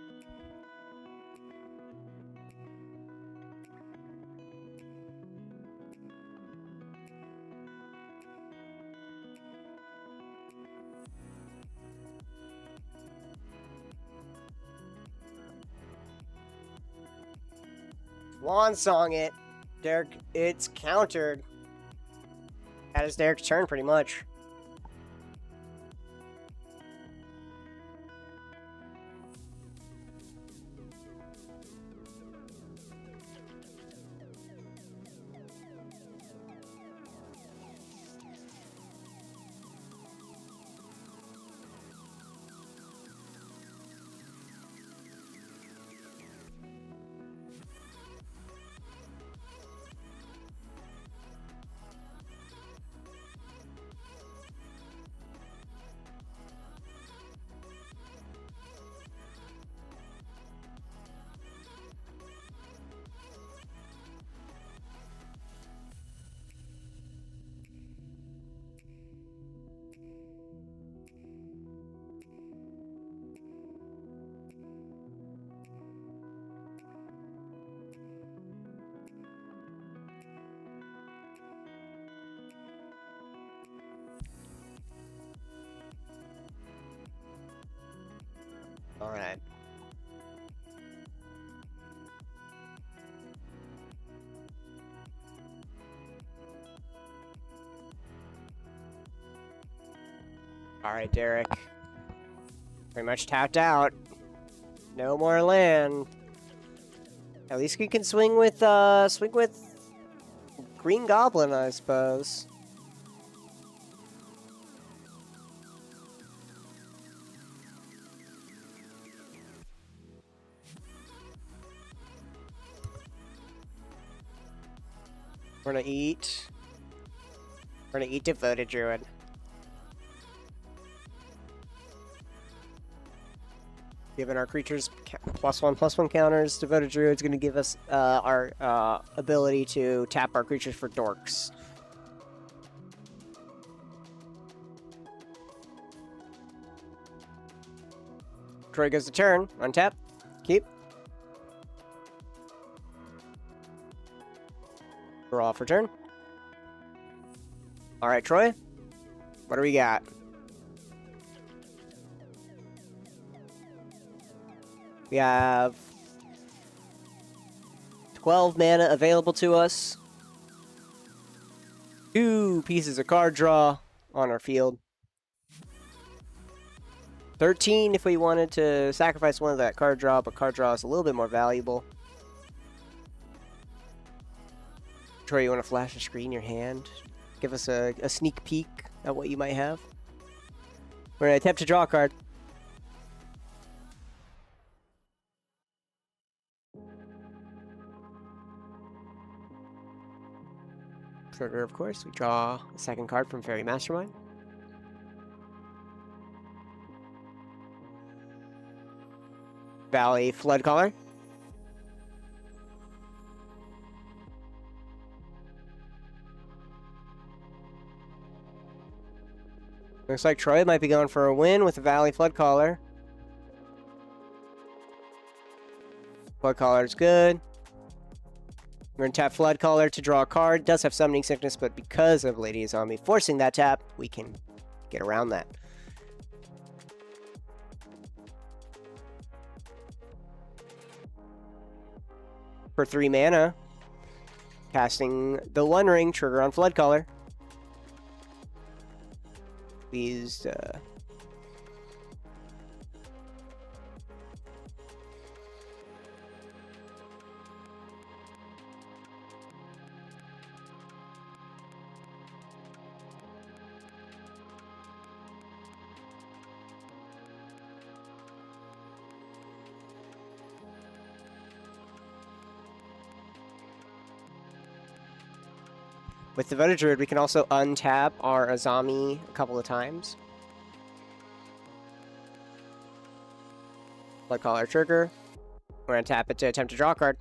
[SPEAKER 1] Swan Song it. Derek, it's countered. That is Derek's turn, pretty much. All right. All right, Derek. Pretty much tapped out. No more land. At least we can swing with Green Goblin, I suppose. We're gonna eat. We're gonna eat Devoted Druid. Given our creatures +1/+1 counters, Devoted Druid's gonna give us our ability to tap our creatures for dorks. Troy goes to turn. Untap. Keep. Draw for turn. All right, Troy. What do we got? We have 12 mana available to us. 2 pieces of card draw on our field. 13 if we wanted to sacrifice one of that card draw, but card draw is a little bit more valuable. Troy, you want to flash a screen in your hand? Give us a sneak peek at what you might have. We're going to attempt to draw a card. Trigger, of course. We draw a second card from Fairy Mastermind. Valley Floodcaller. Looks like Troy might be going for a win with the Valley Floodcaller. Floodcaller's good. We're going to tap Flood Caller to draw a card. It does have Summoning Sickness, but because of Lady Azami forcing that tap, we can get around that. For 3 mana, casting the One Ring, trigger on Flood Caller. These, with the Voodoo Druid, we can also untap our Azami a couple of times. Flood Caller trigger. We're going to tap it to attempt to draw a card.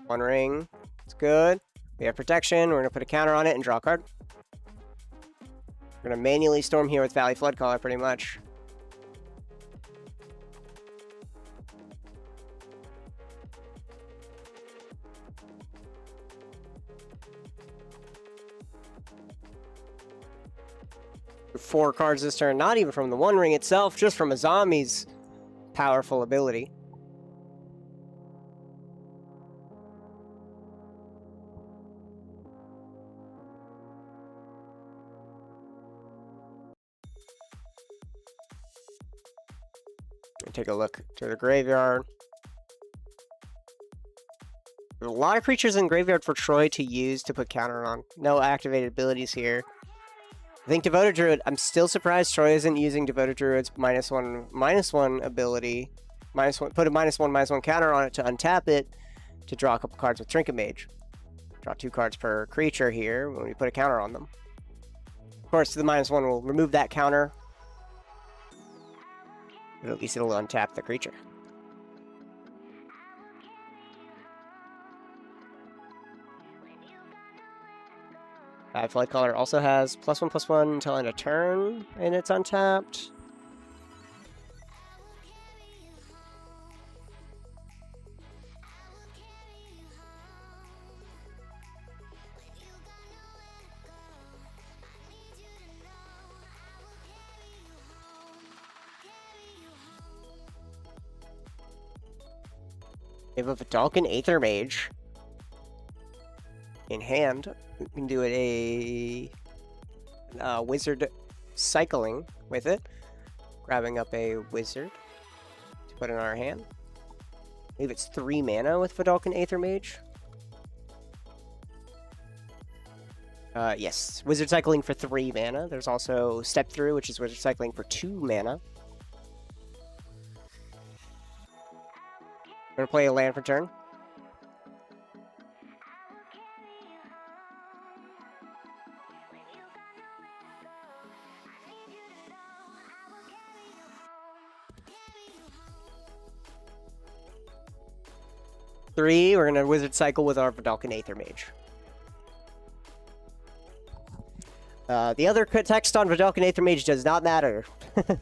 [SPEAKER 1] One Ring. It's good. We have protection. We're going to put a counter on it and draw a card. We're going to manually storm here with Valley Flood Caller pretty much. Four cards this turn, not even from the One Ring itself, just from Azami's powerful ability. Take a look to the graveyard. There's a lot of creatures in graveyard for Troy to use to put counter on. No activated abilities here. I think Devoted Druid, I'm still surprised Troy isn't using Devoted Druid's -1/-1 ability. Put a -1/-1 counter on it to untap it to draw a couple cards with Trinket Mage. Draw 2 cards per creature here when we put a counter on them. Of course, the -1 will remove that counter. But at least it'll untap the creature. Flood Caller also has +1/+1 until end of turn, and it's untapped. We have a Vidalcan Aether Mage in hand. We can do a wizard cycling with it. Grabbing up a wizard to put in our hand. I believe it's 3 mana with Vidalcan Aether Mage. Yes, wizard cycling for 3 mana. There's also Step Through, which is wizard cycling for 2 mana. I'm going to play a land for turn. We're going to wizard cycle with our Vidalcan Aether Mage. The other text on Vidalcan Aether Mage does not matter. But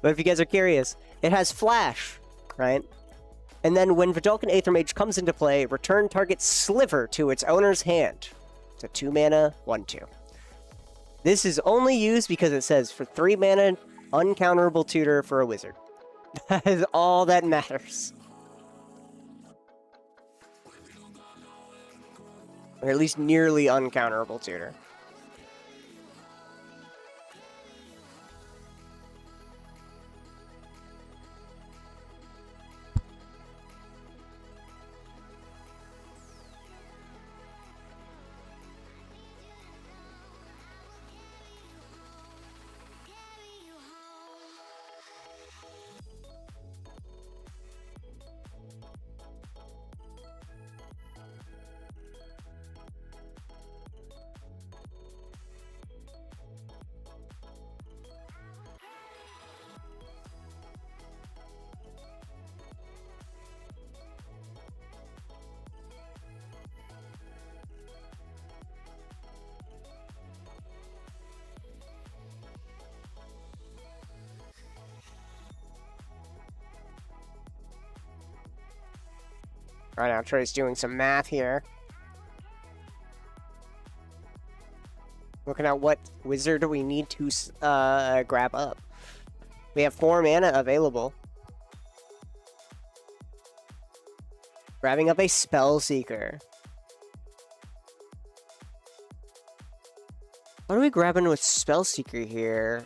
[SPEAKER 1] if you guys are curious, it has Flash, right? And then when Vidalcan Aether Mage comes into play, return target Sliver to its owner's hand. It's a 2 mana, 1/2. This is only used because it says for 3 mana, uncounterable tutor for a wizard. That is all that matters. Or at least nearly uncounterable tutor. Right now, Trey's doing some math here. Looking at what wizard we need to grab up. We have 4 mana available. Grabbing up a Spellseeker. What are we grabbing with Spellseeker here?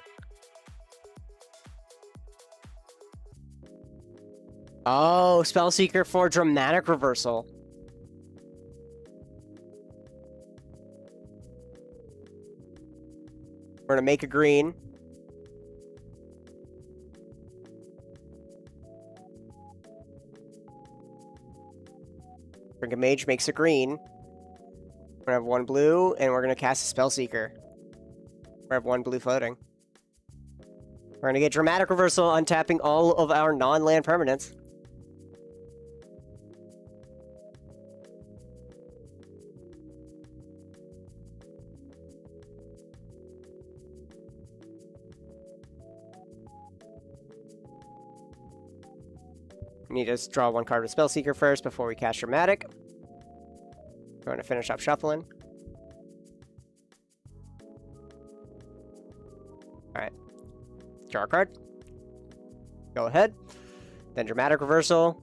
[SPEAKER 1] Oh, Spellseeker for Dramatic Reversal. We're gonna make a green. Bring a mage makes a green. We're gonna have 1 blue, and we're gonna cast a Spellseeker. We have 1 blue floating. We're gonna get Dramatic Reversal, untapping all of our non-land permanents. We need to draw 1 card with Spellseeker first before we cast Dramatic. We're going to finish up shuffling. Alright. Draw a card. Go ahead. Then Dramatic Reversal.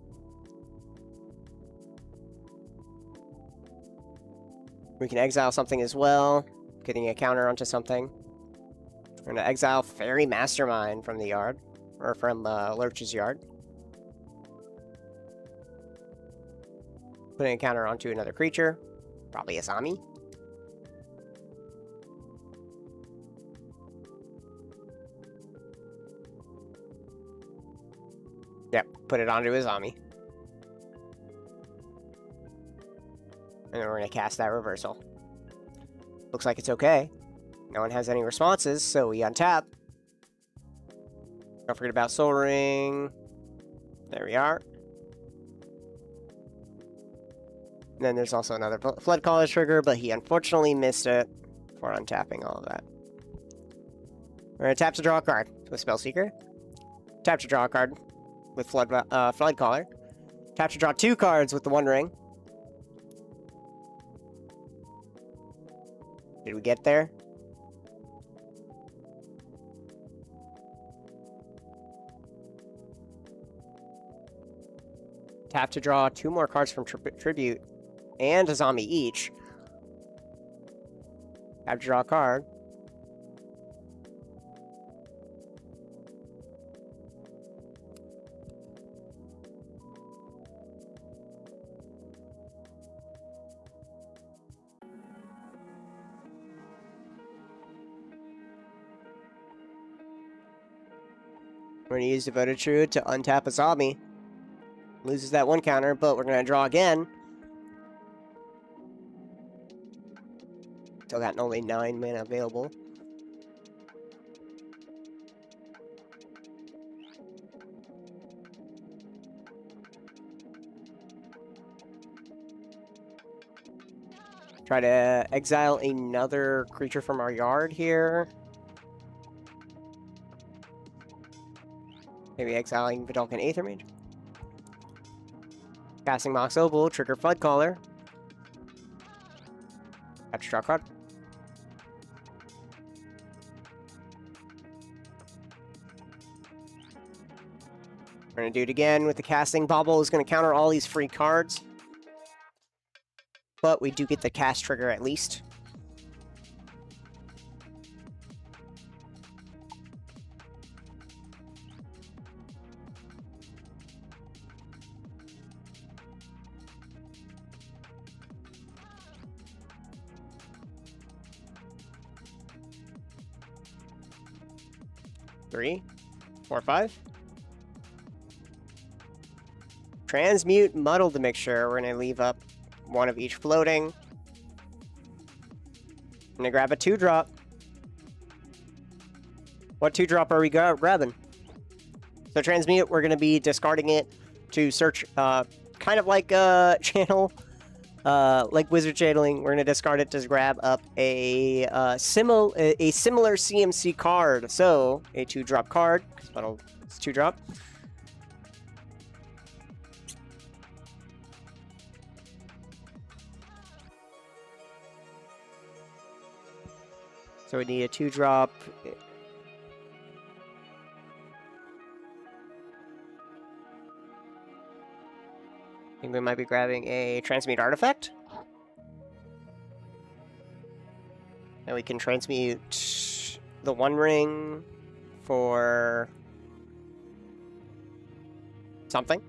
[SPEAKER 1] We can exile something as well, getting a counter onto something. We're going to exile Fairy Mastermind from the yard, or from Lurch's yard. Putting a counter onto another creature, probably a Zami. Yep, put it onto a Zami. And then we're going to cast that reversal. Looks like it's okay. No one has any responses, so we untap. Don't forget about Soul Ring. There we are. And then there's also another Flood Caller trigger, but he unfortunately missed it for untapping all of that. We're going to tap to draw a card with Spellseeker. Tap to draw a card with Flood Caller. Tap to draw 2 cards with the One Ring. Did we get there? Tap to draw 2 more cards from Tribute and a Zami each. Tap to draw a card. We're going to use Devoted Druid to untap a Zami. Loses that 1 counter, but we're going to draw again. Still got only 9 mana available. Try to exile another creature from our yard here. Maybe exiling Vidalcan Aethermage. Casting Mox Opal, trigger Flood Caller. Have to draw a card. We're going to do it again with the casting. Bauble is going to counter all these free cards. But we do get the cast trigger at least. Three, 4, 5. Transmute, Muddle the Mixture. We're going to leave up 1 of each floating. I'm going to grab a 2-drop. What 2-drop are we grabbing? So Transmute, we're going to be discarding it to search, kind of like channel, like Wizard Channeling. We're going to discard it to grab up a similar CMC card. So a 2-drop card, because it's 2-drop. So we need a 2-drop. I think we might be grabbing a transmute artifact. And we can transmute the One Ring for something.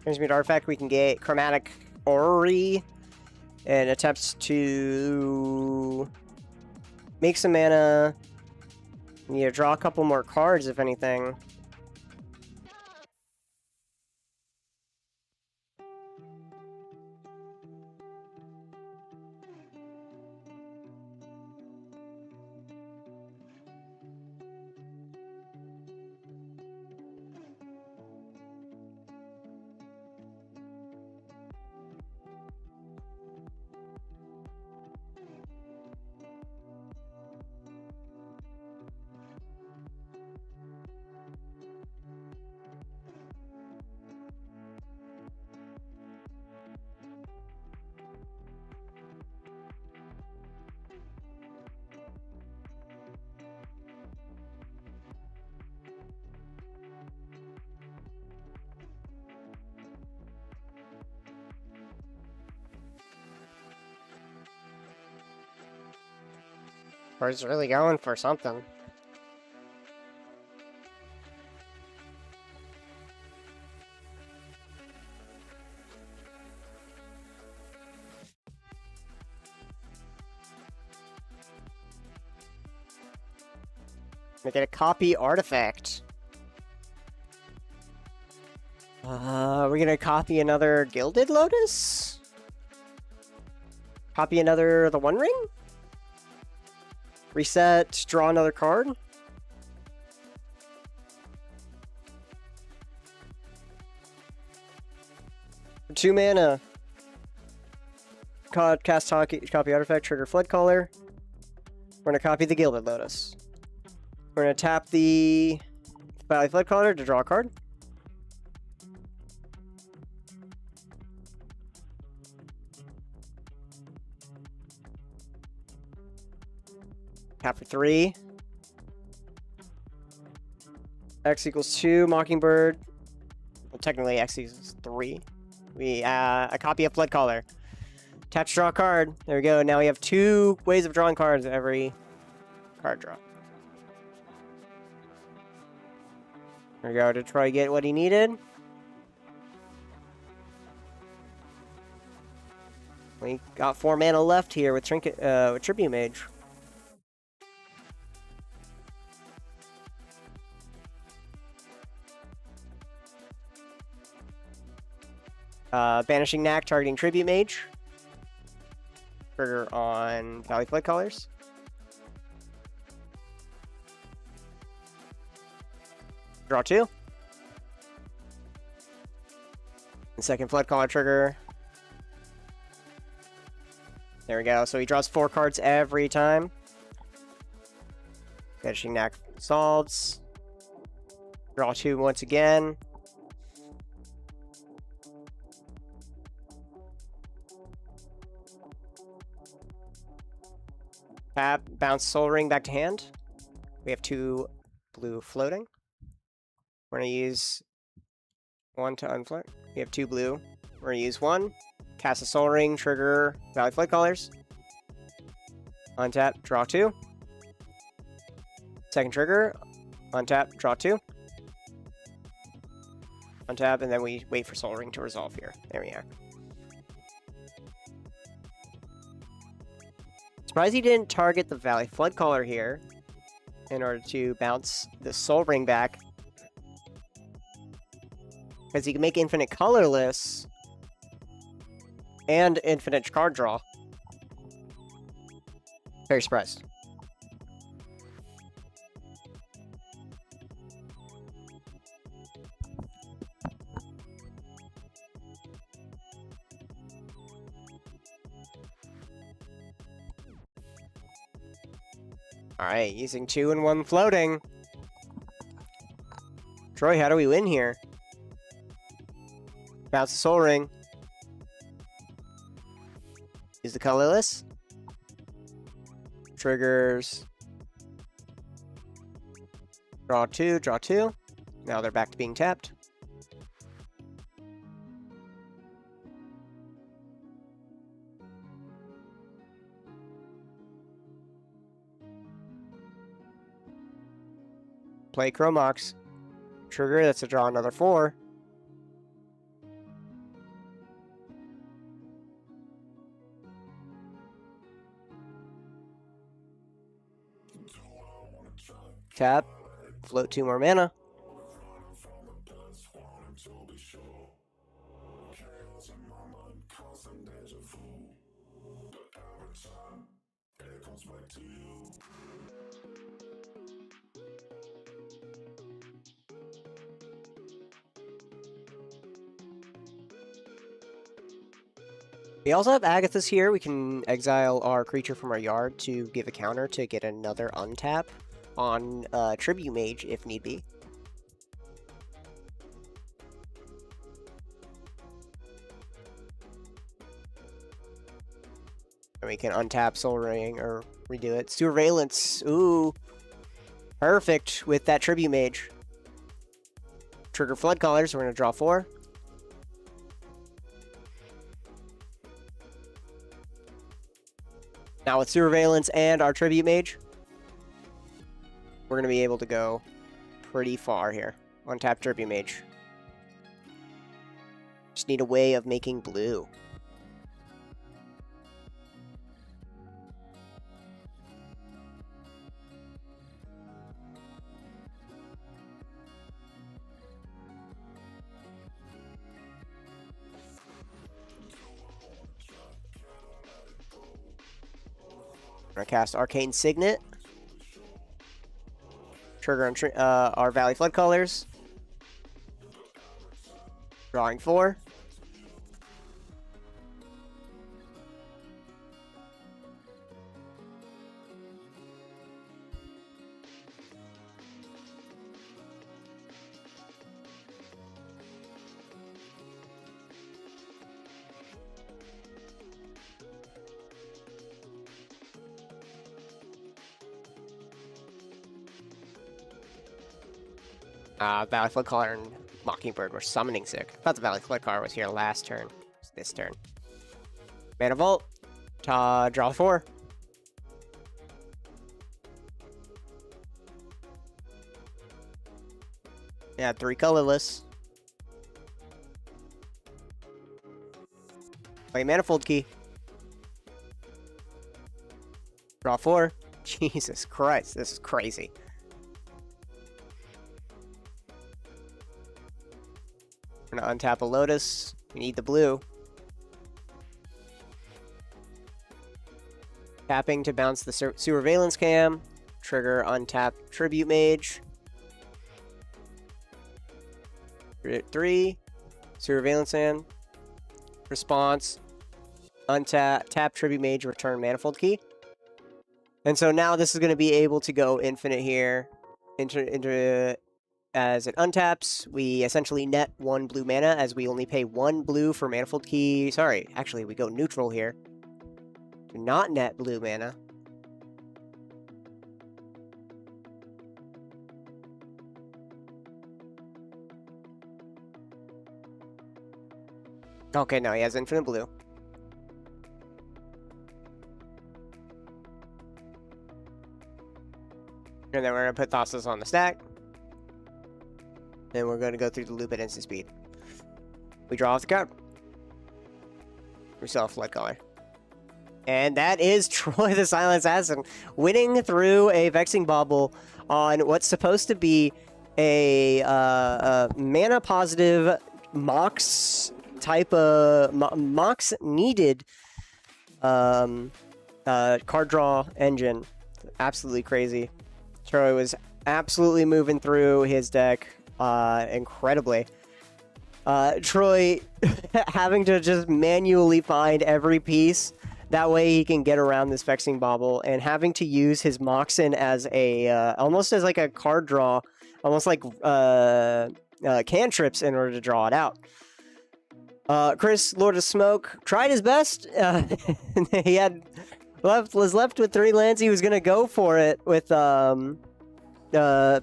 [SPEAKER 1] Transmute artifact, we can get Chromatic Orrery and attempts to make some mana. We need to draw a couple more cards, if anything. Or is really going for something. We get a copy artifact. We're gonna copy another Gilded Lotus? Copy another The One Ring? Reset, draw another card? For 2 mana. Cast copy artifact, trigger Flood Caller. We're gonna copy the Gilded Lotus. We're gonna tap the Valley Flood Caller to draw a card. Tap for 3. X equals 2. Mockingbird. Well, technically X equals 3. We a copy of Flood Caller. Tap to draw a card. There we go. Now we have 2 ways of drawing cards every card draw. There we go. To try to get what he needed. We got 4 mana left here with with Tribute Mage. Banishing Knack, targeting Tribute Mage. Trigger on Valley Flood Callers. Draw 2. And second Flood Caller trigger. There we go. So he draws 4 cards every time. Banishing Knack solves. Draw 2 once again. Tap, bounce Soul Ring back to hand. We have 2 blue floating. We're going to use 1 to unflick. We have 2 blue. We're going to use 1. Cast a Soul Ring, trigger Valley Flood Callers. Untap, draw 2. Second trigger, untap, draw 2. Untap, and then we wait for Soul Ring to resolve here. There we are. Surprised he didn't target the Valley Flood Caller here in order to bounce the Soul Ring back. Because he can make infinite colorless and infinite card draw. Very surprised. Alright, using 2 and 1 floating. Troy, how do we win here? Bounce the Soul Ring. Use the colorless. Triggers. Draw 2, draw 2. Now they're back to being tapped. Play Chromox. Trigger, that's to draw another 4. Tap. Float 2 more mana. We also have Agathis here. We can exile our creature from our yard to give a counter to get another untap on Tribute Mage if need be. And we can untap Soul Ring or redo it. Surveillance. Ooh. Perfect with that Tribute Mage. Trigger Flood Colors. We're going to draw 4. Now with Surveillance and our Tribute Mage, we're going to be able to go pretty far here. Untap Tribute Mage. Just need a way of making blue. We're going to cast Arcane Signet. Trigger on our Valley Flood Colors. Drawing 4. Valley Flood Caller and Mockingbird were summoning sick. I thought the Valley Flood Caller was here last turn. It's this turn. Mana Vault. Draw 4. Yeah, 3 colorless. Play Manifold Key. Draw 4. Jesus Christ, this is crazy. We're going to untap a Lotus. We need the blue. Tapping to bounce the Surveillance Cam. Trigger untap Tribute Mage. 3. Surveillance Cam. Response. Untap. Tap Tribute Mage. Return Manifold Key. And so now this is going to be able to go infinite here. As it untaps, we essentially net 1 blue mana as we only pay 1 blue for Manifold Key. Sorry, actually, we go neutral here. Do not net blue mana. Okay, no, he has infinite blue. And then we're going to put Thassa's on the stack. And we're going to go through the loop at instant speed. We draw off the card. We still have Flood Color. And that is Troy the Silent Assassin winning through a Vexing Bauble on what's supposed to be a mana positive Mox type of Mox needed card draw engine. Absolutely crazy. Troy was absolutely moving through his deck incredibly. Troy having to just manually find every piece That way he can get around this Vexing Bobble, and having to use his Moxen as a almost as like a card draw, almost like cantrips in order to draw it out. Chris, Lord of Smoke, tried his best. He was left with 3 lands. He was gonna go for it with a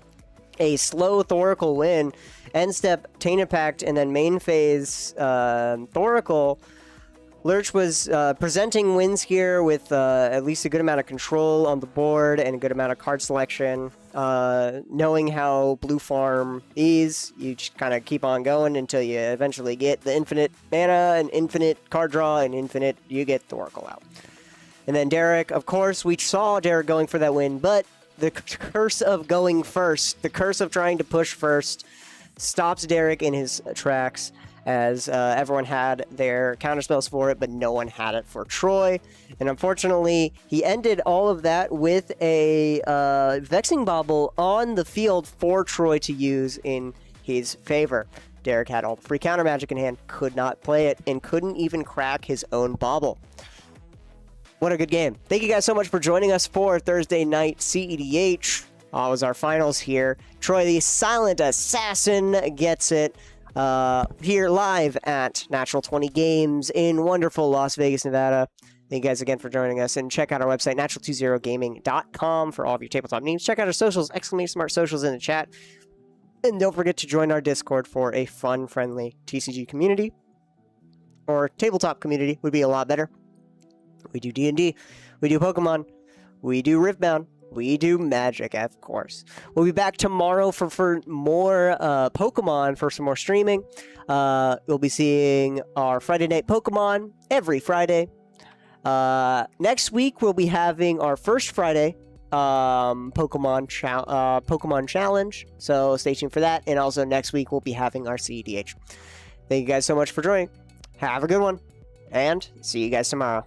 [SPEAKER 1] slow Thoracle win, end step Tainted Pact, and then main phase Thoracle. Lurch was presenting wins here with at least a good amount of control on the board and a good amount of card selection. Knowing how blue farm is, you just kind of keep on going until you eventually get the infinite mana and infinite card draw and infinite, you get Thoracle out. And then Derek, of course, we saw Derek going for that win, but the curse of going first, the curse of trying to push first, stops Derek in his tracks, as everyone had their counterspells for it, but no one had it for Troy. And unfortunately, he ended all of that with a Vexing Bobble on the field for Troy to use in his favor. Derek had all the free counter magic in hand, could not play it, and couldn't even crack his own Bobble. What a good game. Thank you guys so much for joining us for Thursday night CEDH. Was our finals here. Troy the Silent Assassin gets it. Here live at Nat20 Games in wonderful Las Vegas, Nevada. Thank you guys again for joining us, and check out our website, Nat20gaming.com, for all of your tabletop needs. Check out our socials, !smart socials in the chat, and don't forget to join our Discord for a fun, friendly TCG community, or tabletop community would be a lot better. We do D&D, we do Pokemon, we do Riftbound, we do Magic, of course. We'll be back tomorrow for more Pokemon, for some more streaming. We'll be seeing our Friday Night Pokemon every Friday. Next week, we'll be having our first Friday Pokemon Challenge. So stay tuned for that. And also next week, we'll be having our CEDH. Thank you guys so much for joining. Have a good one. And see you guys tomorrow.